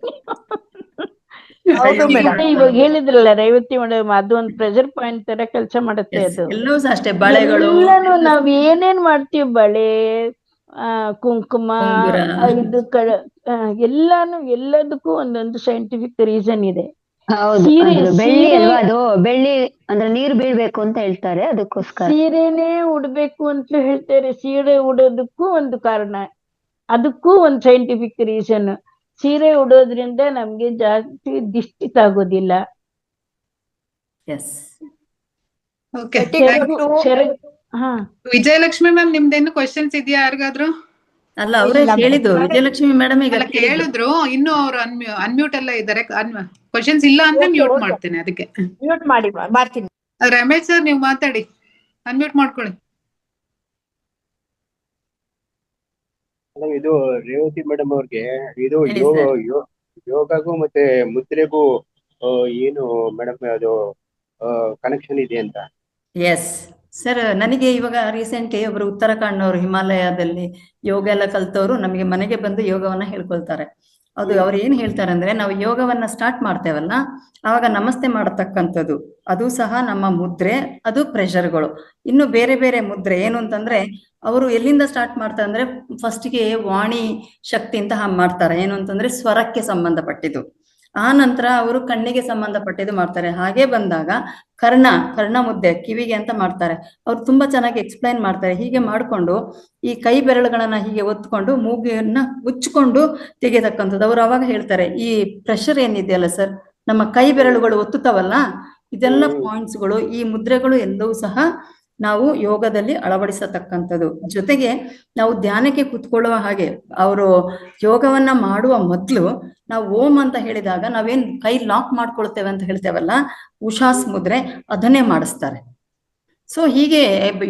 ಇವಾಗ ಹೇಳಿದ್ರಲ್ಲ ರೇವತಿ ಮೇಡಮ್, ಅದು ಒಂದು ಪ್ರೆಷರ್ ಪಾಯಿಂಟ್ ತರ ಕೆಲಸ ಮಾಡುತ್ತೆ. ಅದು ಎಲ್ಲವೂ ಅಷ್ಟೇ, ಬಳೆಗಳು ನಾವ್ ಏನೇನ್ ಮಾಡ್ತೀವಿ, ಬಳೆ, ಕುಂಕುಮ, ಇದು ಎಲ್ಲದಕ್ಕೂ ಒಂದೊಂದು ಸೈಂಟಿಫಿಕ್ ರೀಸನ್ ಇದೆ. ಬೆಳ್ಳಿ ಅಲ್ವಾ, ಅದು ಬೆಳ್ಳಿ ಅಂದ್ರೆ ನೀರು ಬೀಳ್ಬೇಕು ಅಂತ ಹೇಳ್ತಾರೆ, ಅದಕ್ಕೋಸ್ಕರ. ಸೀರೆನೇ ಉಡ್ಬೇಕು ಅಂತ ಹೇಳ್ತಾರೆ. ಸೀರೆ ಉಡೋದಕ್ಕೂ ಒಂದು ಕಾರಣ, ಅದಕ್ಕೂ ಒಂದು ಸೈಂಟಿಫಿಕ್ ರೀಸನ್. ಸೀರೆ ಉಡೋದ್ರಿಂದ ನಮ್ಗೆ ಜಾಸ್ತಿ ದಿಷ್ಟಿ ತಾಗೋದಿಲ್ಲ. ವಿಜಯಲಕ್ಷ್ಮಿ ಮ್ಯಾಮ್, ನಿಮ್ದೇನು ಕ್ವಶನ್ಸ್ ಇದೆಯಾ ಯಾರಿಗಾದ್ರು? ಅಲ್ಲ, ಅವರೇ ಹೇಳಿದ್ದು ವಿಜಯಲಕ್ಷ್ಮಿ ಮೇಡಮ್ ಈಗ ಕೇಳಿದ್ರು. ಇನ್ನು ಅವ್ರು ಅನ್ಮ್ಯೂಟ್ ಎಲ್ಲ ಇದ್ದಾರೆ. ಕ್ವಶನ್ಸ್ ಇಲ್ಲ ಅಂದ್ರೆ ಮ್ಯೂಟ್ ಮಾಡ್ತೇನೆ, ಅದಕ್ಕೆ ಮ್ಯೂಟ್ ಮಾಡ್ತೀನಿ. ರಮೇಶ್ ಸರ್, ನೀವು ಮಾತಾಡಿ, ಅನ್ಮ್ಯೂಟ್ ಮಾಡ್ಕೊಳ್ಳಿ. ಇದು ರೇವತಿ ಮೇಡಮ್ ಅವ್ರಿಗೆ ಇದು ಯೋಗಗೂ ಮತ್ತೆ ಮುದ್ರೆಗೂ ಏನು ಮೇಡಮ್ ಅದು ಕನೆಕ್ಷನ್ ಇದೆ ಅಂತ? ಎಸ್ ಸರ್, ನನಗೆ ಇವಾಗ ರೀಸೆಂಟ್ಲಿ ಒಬ್ರು ಉತ್ತರಾಖಂಡ್ನವರು ಹಿಮಾಲಯದಲ್ಲಿ ಯೋಗ ಎಲ್ಲ ಕಲ್ತವ್ರು ನಮಗೆ ಮನೆಗೆ ಬಂದು ಯೋಗವನ್ನ ಹೇಳ್ಕೊಳ್ತಾರೆ. ಅದು ಅವ್ರು ಏನ್ ಹೇಳ್ತಾರೆ ಅಂದ್ರೆ, ನಾವು ಯೋಗವನ್ನ ಸ್ಟಾರ್ಟ್ ಮಾಡ್ತೇವಲ್ಲ, ಆವಾಗ ನಮಸ್ತೆ ಮಾಡತಕ್ಕಂಥದ್ದು ಅದು ಸಹ ನಮ್ಮ ಮುದ್ರೆ, ಅದು ಪ್ರೆಷರ್ಗಳು. ಇನ್ನು ಬೇರೆ ಬೇರೆ ಮುದ್ರೆ ಏನು ಅಂತಂದ್ರೆ, ಅವರು ಎಲ್ಲಿಂದ ಸ್ಟಾರ್ಟ್ ಮಾಡ್ತಾರೆ ಅಂದ್ರೆ, ಫಸ್ಟ್ಗೆ ವಾಣಿ ಶಕ್ತಿ ಅಂತ ಮಾಡ್ತಾರೆ, ಏನು ಅಂತಂದ್ರೆ ಸ್ವರಕ್ಕೆ ಸಂಬಂಧಪಟ್ಟಿದ್ದು. ಆ ನಂತರ ಅವರು ಕಣ್ಣಿಗೆ ಸಂಬಂಧಪಟ್ಟಿದ್ದು ಮಾಡ್ತಾರೆ. ಹಾಗೆ ಬಂದಾಗ ಕರ್ಣ ಮುದ್ದೆ ಕಿವಿಗೆ ಅಂತ ಮಾಡ್ತಾರೆ. ಅವ್ರು ತುಂಬಾ ಚೆನ್ನಾಗಿ ಎಕ್ಸ್ಪ್ಲೈನ್ ಮಾಡ್ತಾರೆ. ಹೀಗೆ ಮಾಡ್ಕೊಂಡು ಈ ಕೈ ಬೆರಳುಗಳನ್ನ ಹೀಗೆ ಒತ್ಕೊಂಡು ಮೂಗಿಯನ್ನ ಉಚ್ಕೊಂಡು ತೆಗೆತಕ್ಕಂಥದ್ದು. ಅವ್ರು ಅವಾಗ ಹೇಳ್ತಾರೆ, ಈ ಪ್ರೆಷರ್ ಏನಿದೆಯಲ್ಲ ಸರ್, ನಮ್ಮ ಕೈ ಬೆರಳುಗಳು ಒತ್ತುತ್ತವಲ್ಲ, ಇದೆಲ್ಲ ಪಾಯಿಂಟ್ಸ್ಗಳು, ಈ ಮುದ್ರೆಗಳು ಎಲ್ಲವೂ ಸಹ ನಾವು ಯೋಗದಲ್ಲಿ ಅಳವಡಿಸತಕ್ಕಂಥದ್ದು. ಜೊತೆಗೆ ನಾವು ಧ್ಯಾನಕ್ಕೆ ಕೂತ್ಕೊಳ್ಳುವ ಹಾಗೆ, ಅವರು ಯೋಗವನ್ನ ಮಾಡುವ ಮೊದಲು ನಾವು ಓಂ ಅಂತ ಹೇಳಿದಾಗ ನಾವೇನ್ ಕೈ ಲಾಕ್ ಮಾಡ್ಕೊಳ್ತೇವೆ ಅಂತ ಹೇಳ್ತೇವಲ್ಲ, ಉಷಾಸ್ ಮುದ್ರೆ, ಅದನ್ನೇ ಮಾಡಿಸ್ತಾರೆ. ಸೊ ಹೀಗೆ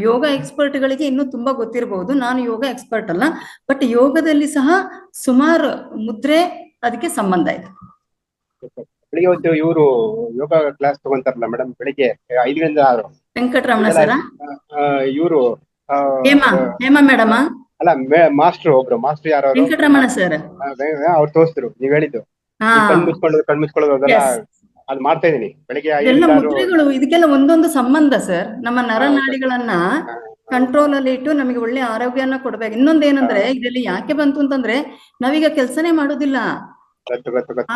ಯೋಗ ಎಕ್ಸ್ಪರ್ಟ್ಗಳಿಗೆ ಇನ್ನೂ ತುಂಬಾ ಗೊತ್ತಿರಬಹುದು. ನಾನು ಯೋಗ ಎಕ್ಸ್ಪರ್ಟ್ ಅಲ್ಲ, ಬಟ್ ಯೋಗದಲ್ಲಿ ಸಹ ಸುಮಾರು ಮುದ್ರೆ ಅದಕ್ಕೆ ಸಂಬಂಧ ಇದೆ. ಬೆಳಿಗ್ಗೆ ಹೊತ್ತು ಇವರು ಯೋಗ ಕ್ಲಾಸ್ ತಗೊಂತಾರಲ್ಲ ಮೇಡಮ್, ಬೆಳಿಗ್ಗೆ 5ರಿಂದ 6. ವೆಂಕಟರಮಣ ಸರ, ಇವರು ಹೇಮಾ ಮೇಡಮ್ ಅಲ್ಲ, ಮಾಸ್ಟರ್ ಒಬ್ರು ಮಾಸ್ಟರ್ ಯಾರು, ವೆಂಕಟರಮಣ ಸರ್, ಅವ್ರು ತೋರಿಸಿದ್ರು. ನೀವ್ ಹೇಳಿದ್ದು ಕಣ್ಮುಚ್ಕೊಳ್ಳೋದು ಅದೆಲ್ಲ ಅದು ಮಾಡ್ತಾ ಇದೀನಿ ಬೆಳಿಗ್ಗೆ 5ರಿಂದ 6. ಮುದ್ರೆಗಳು ಇದಕ್ಕೆಲ್ಲ ಒಂದೊಂದು ಸಂಬಂಧ ಸರ್. ನಮ್ಮ ನರನಾಡಿಗಳನ್ನ ಕಂಟ್ರೋಲ್ ಅಲ್ಲಿ ಇಟ್ಟು ನಮಗೆ ಒಳ್ಳೆ ಆರೋಗ್ಯನ ಕೊಡ್ಬೇಕು. ಇನ್ನೊಂದೇನಂದ್ರೆ, ಇದರಲ್ಲಿ ಯಾಕೆ ಬಂತು ಅಂತಂದ್ರೆ, ನಾವೀಗ ಕೆಲ್ಸನೇ ಮಾಡೋದಿಲ್ಲ,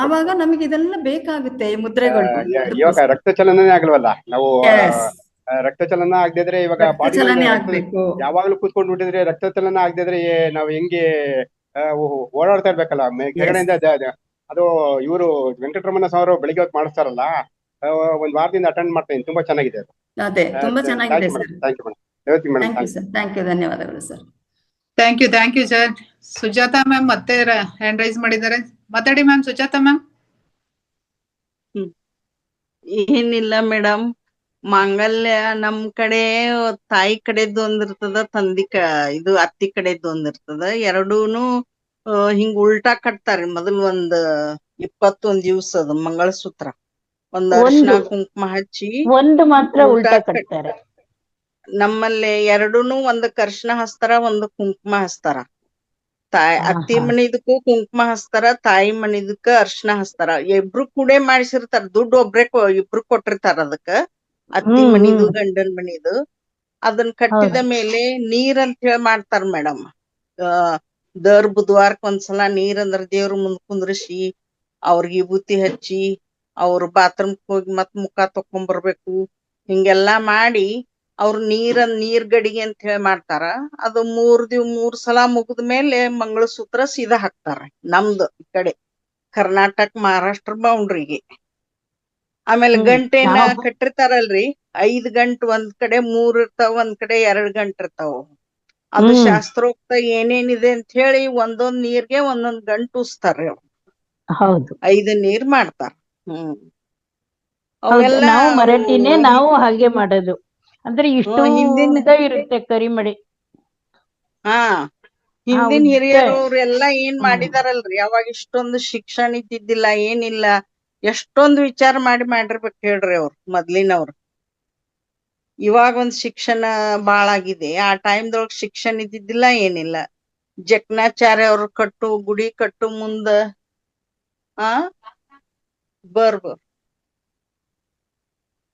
ಆವಾಗ ನಮಗೆ ಇದೆಲ್ಲ ಬೇಕಾಗುತ್ತೆ ಈ ಮುದ್ರೆಗಳು. ಇವಾಗ ರಕ್ತ ಚಲನನೇ ಆಗಲ್ವಲ್ಲ, ನಾವು ರಕ್ತ ಚಲನ ಆಗದಿದ್ರೆ ಇವಾಗ ಬಾಡಿ ಯಾವಾಗ್ಲೂ ಕೂತ್ಕೊಂಡು ಬಿಟ್ಟಿದ್ರೆ ರಕ್ತ ಚಲನ ಆಗದಿದ್ರೆ ನಾವು ಹೆಂಗೆ ಓಡಾಡ್ತಾ ಇರ್ಬೇಕಲ್ಲ ಕೆಳಗಡೆಯಿಂದ. ಅದು ಇವರು ವೆಂಕಟರಮಣ ಅವರು ಬೆಳಿಗ್ಗೆ ಹೊತ್ತು ಮಾಡಿಸ್ತಾರಲ್ಲ, ಒಂದ್ ವಾರದಿಂದ ಅಟೆಂಡ್ ಮಾಡ್ತೀನಿ. ತುಂಬಾ ಚೆನ್ನಾಗಿದೆ ಅದು. ಅದೇ ತುಂಬಾ ಚೆನ್ನಾಗಿದೆ ಸರ್. ಥ್ಯಾಂಕ್ ಯು, ಧನ್ಯವಾದಗಳು sir. Thank you sir. Sujatha ma'am ಮತ್ತೆ ಹ್ಯಾಂಡ್ ರೈಸ್ ಮಾಡಿದ್ದಾರೆ, ಮಾತಾಡಿ ಮ್ಯಾಮ್. ಸುಜಾತಾ ಮ್ಯಾಮ್. ಏನಿಲ್ಲ ಮೇಡಮ್, ಮಾಂಗಲ್ಯ ನಮ್ ಕಡೆ ತಾಯಿ ಕಡೆದ್ದು ಒಂದಿರ್ತದ, ಇದು ಅತ್ತಿ ಕಡೆದ್ದು ಒಂದಿರ್ತದ. ಎರಡೂನು ಹಿಂಗ್ ಉಲ್ಟಾ ಕಟ್ತಾರೆ. ಮೊದಲ್ 21 ದಿವ್ಸ ಅದು ಮಂಗಳಸೂತ್ರ, ಒಂದ್ ಅರಿಶಿನ ಕುಂಕುಮ ಹಚ್ಚಿ ಒಂದು ಮಾತ್ರ ಉಲ್ಟಾ ಕಟ್ತಾರೆ. ನಮ್ಮಲ್ಲಿ ಎರಡೂನು ಒಂದಕ್ಕೆ ಅರಿಶಿನ ಹಚ್ತಾರ, ಒಂದು ಕುಂಕುಮ ಹಚ್ತಾರ. ಅತ್ತಿ ಮನಿದಕ್ಕೂ ಕುಂಕುಮ ಹಚ್ತಾರ, ತಾಯಿ ಮನಿದಕ್ಕ ಅರಿಶಿನ ಹಚ್ತಾರ. ಇಬ್ರು ಕೂಡೆ ಮಾಡಿಸಿರ್ತಾರ. ದುಡ್ಡು ಇಬ್ರು ಕೊಟ್ಟಿರ್ತಾರ ಅದಕ್ಕ, ಅತ್ತಿ ಮನಿದು ಗಂಡನ್ ಮನಿದು. ಅದನ್ನ ಕಟ್ಟಿದ ಮೇಲೆ ನೀರ್ ಅಂತ ಹೇಳಿ ಮಾಡ್ತಾರ ಮೇಡಮ್. ದರ್ ಬುಧವಾರಕ್ ಒಂದ್ಸಲ ನೀರ್ ಅಂದ್ರ ದೇವ್ರ ಮುಂದ್ ಕುಂದ್ರಿಸಿ, ಅವ್ರಿಗೆ ವಿಭೂತಿ ಹಚ್ಚಿ, ಅವ್ರ ಬಾತ್ರೂಮ್ ಹೋಗಿ ಮತ್ ಮುಖ ತಕೊಂಡ್ಬರ್ಬೇಕು. ಹಿಂಗೆಲ್ಲಾ ಮಾಡಿ ಅವ್ರ ನೀರ್ ಗಡಿಗೆ ಅಂತ ಹೇಳಿ ಮಾಡ್ತಾರ. ಅದು 3 ಸಲ ಮುಗಿದ ಮೇಲೆ ಮಂಗಳಸೂತ್ರ ಸೀದಾ ಹಾಕ್ತಾರ. ನಮ್ದು ಈ ಕಡೆ ಕರ್ನಾಟಕ ಮಹಾರಾಷ್ಟ್ರ ಬೌಂಡ್ರಿಗೆ. ಆಮೇಲೆ ಗಂಟೆನ ಕಟ್ಟಿರ್ತಾರಲ್ರಿ, 5 ಗಂಟೆ ಒಂದ್ ಕಡೆ 3 ಇರ್ತಾವ, ಒಂದ್ ಕಡೆ 2 ಗಂಟೆ ಇರ್ತಾವ. ಅದು ಶಾಸ್ತ್ರೋಕ್ತ ಏನೇನಿದೆ ಅಂತ ಹೇಳಿ ಒಂದೊಂದ್ ನೀರ್ಗೆ ಒಂದೊಂದ್ ಗಂಟು ಉಸ್ತಾರ್ರಿ ಅವ್ರು. ಹೌದು, 5 ನೀರ್ ಮಾಡ್ತಾರ. ನಾವು ಮರಾಠಿನೇ, ನಾವು ಹಾಗೆ ಮಾಡೋದು. ಅಂದ್ರೆ ಇಷ್ಟು ಉದ್ದ ಇರುತ್ತೆ ಕರಿಮಡಿ. ಹಿಂದಿನ ಹಿರಿಯರು ಅವ್ರೆಲ್ಲಾ ಏನ್ ಮಾಡಿದಾರಲ್ರಿ, ಅವಾಗ ಇಷ್ಟೊಂದು ಶಿಕ್ಷಣ ಇದ್ದಿದ್ದಿಲ್ಲ, ಏನಿಲ್ಲ. ಎಷ್ಟೊಂದು ವಿಚಾರ ಮಾಡಿರ್ಬೇಕು ಹೇಳ್ರಿ ಅವ್ರು ಮೊದ್ಲಿನವ್ರು. ಇವಾಗ ಒಂದ್ ಶಿಕ್ಷಣ ಬಾಳ ಆಗಿದೆ. ಆ ಟೈಮ್ದೊಳಗ್ ಶಿಕ್ಷಣ ಇದ್ದಿದ್ದಿಲ್ಲ, ಏನಿಲ್ಲ. ಜಕ್ನಾಚಾರ್ಯ ಅವ್ರು ಗುಡಿ ಕಟ್ಟು ಮುಂದ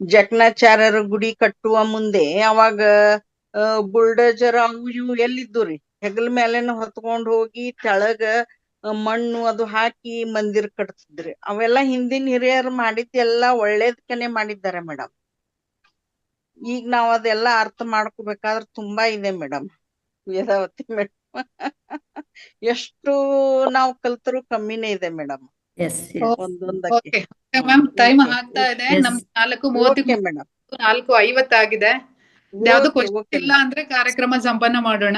ಜಕ್ನಾಚಾರ್ಯರ ಗುಡಿ ಕಟ್ಟುವ ಮುಂದೆ ಅವಾಗ ಬುಲ್ಡೋಜರ್ ಅವು ಇವು ಎಲ್ಲಿದ್ದು ರೀ, ಹೆಗಲ ಮೇಲೆನ ಹೊತ್ಕೊಂಡ್ ಹೋಗಿ ತೆಳಗ ಮಣ್ಣು ಅದು ಹಾಕಿ ಮಂದಿರ ಕಟ್ತಿದ್ರಿ. ಅವೆಲ್ಲಾ ಹಿಂದಿನ ಹಿರಿಯರು ಮಾಡಿದ್ದೆಲ್ಲಾ ಒಳ್ಳೇದಕ್ಕನೆ ಮಾಡಿದ್ದಾರೆ ಮೇಡಮ್. ಈಗ ನಾವ್ ಅದೆಲ್ಲಾ ಅರ್ಥ ಮಾಡ್ಕೋಬೇಕಾದ್ರೆ ತುಂಬಾ ಇದೆ ಮೇಡಮ್. ವೇದಾವತಿ ಮೇಡಮ್, ಎಷ್ಟು ನಾವ್ ಕಲ್ತರು ಕಮ್ಮಿನೇ ಇದೆ ಮೇಡಮ್. ಒಂದೊಂದಕ್ಕೆ ಟೈಮ್ ಆಗ್ತಾ ಇದೆ. ನಮ್ಗೆ 4:30 ಮೇಡಮ್, 4:50 ಆಗಿದೆ. ಯಾವ್ದು ಕ್ವಶನ್ ಇಲ್ಲ ಅಂದ್ರೆ ಕಾರ್ಯಕ್ರಮ ಸಂಪನ್ನ ಮಾಡೋಣ.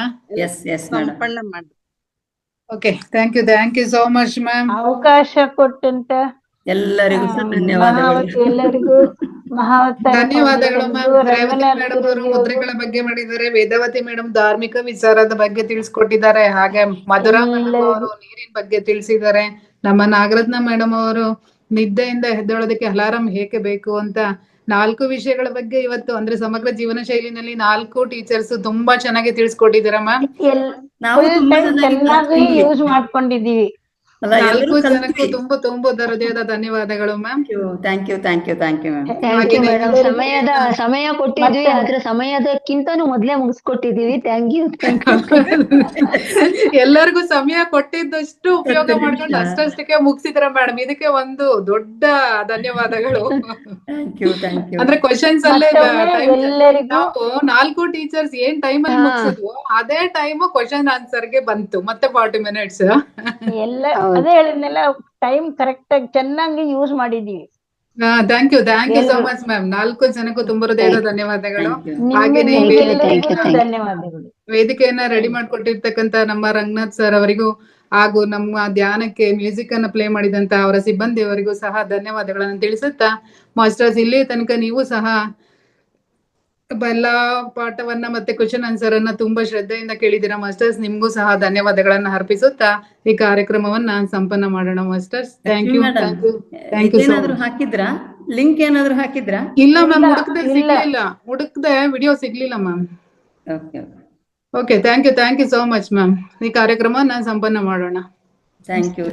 ಸಂಪನ್ನ ಮಾಡಿ. Okay, thank you so much ma'am. ಅವಕಾಶ ಕೊಟ್ಟಂತ ಎಲ್ಲರಿಗೂ ಧನ್ಯವಾದಗಳು. ಎಲ್ಲರಿಗೂ ಧನ್ಯವಾದಗಳು ಮ್ಯಾಮ್. ರೇವತಿ ಮೇಡಮ್ ಅವರು ಮುದ್ರೆಗಳ ಬಗ್ಗೆ ಮಾಡಿದ್ದಾರೆ, ವೇದಾವತಿ ಮೇಡಮ್ ಧಾರ್ಮಿಕ ವಿಚಾರದ ಬಗ್ಗೆ ತಿಳಿಸ್ಕೊಟ್ಟಿದ್ದಾರೆ, ಹಾಗೆ ಮಧುರಾ ಮೇಡಮ್ ಅವರು ನೀರಿನ ಬಗ್ಗೆ ತಿಳಿಸಿದ್ದಾರೆ, ನಮ್ಮ ನಾಗರತ್ನ ಮೇಡಮ್ ಅವರು ನಿದ್ದೆಯಿಂದ ಎದ್ದೇಳೋದಕ್ಕೆ ಅಲಾರಾಮ್ ಹೇಗೆ ಬೇಕು ಅಂತ 4 ವಿಷಯಗಳ ಬಗ್ಗೆ ಇವತ್ತು ಅಂದ್ರೆ ಸಮಗ್ರ ಜೀವನ ಶೈಲಿನಲ್ಲಿ 4 ಟೀಚರ್ಸ್ ತುಂಬಾ ಚೆನ್ನಾಗಿ ತಿಳಿಸ್ಕೊಟ್ಟಿದ್ದೀರಾ ಮ್ಯಾಮ್. ಚೆನ್ನಾಗಿ ಯೂಸ್ ಮಾಡ್ಕೊಂಡಿದೀವಿ. ಅಲ್ಲ ಎಲ್ಲರೂ ನಾಲ್ಕು ಜನಕ್ಕೂ ಕಲ್ತ್ವಿ. ತುಂಬಾ ಹೃದಯದ ಧನ್ಯವಾದಗಳು ma'am. Thank you ma'am. Thank you madam. ಸಮಯ ಕೊಟ್ಟಿದ್ವಿ, ಆದ್ರೆ ಸಮಯದಕ್ಕಿಂತನೂ ಮೊದ್ಲೇ ಮುಗಿಸ್ಕೊಟ್ಟಿದೀವಿ. Thank you. ಎಲ್ಲರಿಗೂ ಸಮಯ ಕೊಟ್ಟಿದ್ದಷ್ಟು ಉಪಯೋಗ ಮಾಡ್ಕೊಂಡು ಅಷ್ಟಕ್ಕೆ ಮುಗಿಸಿದ್ರ ಮೇಡಮ್. ಇದಕ್ಕೆ ಒಂದು ದೊಡ್ಡ ಧನ್ಯವಾದಗಳು. ಅಂದ್ರೆ ಕ್ವಶನ್ಸ್ ಅಲ್ಲೇ ನಾವು 4 ಟೀಚರ್ಸ್ ಏನ್ ಟೈಮ್ ಅಲ್ಲಿ ಮುಗಿಸಿದ್ವು ಅದೇ ಟೈಮ್ ಕ್ವಶನ್ ಆನ್ಸರ್ ಗೆ ಬಂತು ಮತ್ತೆ 40 ಮಿನಿಟ್ಸ್. ಅದೇ ಹೇಳಿದ್ನೆಲ್ಲ ಟೈಮ್ ಕರೆಕ್ಟ್ ಆಗಿ ಚೆನ್ನಾಗಿ ಯೂಸ್ ಮಾಡಿದೀವಿ. Thank you so much ma'am. 4 ಜನಕ್ಕೂ ತುಂಬಾ ಹೃದಯದ ಧನ್ಯವಾದಗಳು. ಹಾಗೇನೆ ಧನ್ಯವಾದಗಳು. ವೇದಿಕೆಯನ್ನ ರೆಡಿ ಮಾಡ್ಕೊಟ್ಟಿರ್ತಕ್ಕಂತ ನಮ್ಮ ರಂಗನಾಥ್ ಸರ್ ಅವರಿಗೂ ಹಾಗೂ ನಮ್ಮ ಧ್ಯಾನಕ್ಕೆ ಮ್ಯೂಸಿಕ್ ಅನ್ನ ಪ್ಲೇ ಮಾಡಿದಂತ ಅವರ ಸಿಬ್ಬಂದಿಯವರಿಗೂ ಸಹ ಧನ್ಯವಾದಗಳನ್ನು ತಿಳಿಸುತ್ತಾ, ಮಾಸ್ಟರ್ಸ್ ಇಲ್ಲಿ ತನಕ ನೀವು ಸಹ ಎಲ್ಲಾ ಪಾಠವನ್ನ ಮತ್ತೆ ಕ್ವಶನ್ ಆನ್ಸರ್ ಅನ್ನ ತುಂಬಾ ಶ್ರದ್ಧೆಯಿಂದ ಕೇಳಿದಿರಾ ಮಾಸ್ಟರ್ಸ್. ನಿಮ್ಗೂ ಸಹ ಧನ್ಯವಾದಗಳನ್ನ ಅರ್ಪಿಸುತ್ತಾ ಈ ಕಾರ್ಯಕ್ರಮವನ್ನ ಸಂಪನ್ನ ಮಾಡೋಣ ಮಾಸ್ಟರ್ಸ್. ಥ್ಯಾಂಕ್ ಯು ಹಾಕಿದ್ರಾ ಲಿಂಕ್ ಏನಾದ್ರು ಹಾಕಿದ್ರಾ? ಇಲ್ಲ ಮ್ಯಾಮ್, ಹುಡುಕ್ದೆ ವಿಡಿಯೋ ಸಿಗ್ಲಿಲ್ಲ ma'am. Okay thank you so much ma'am. ಈ ಕಾರ್ಯಕ್ರಮವನ್ನ ಸಂಪನ್ನ ಮಾಡೋಣ. Thank you.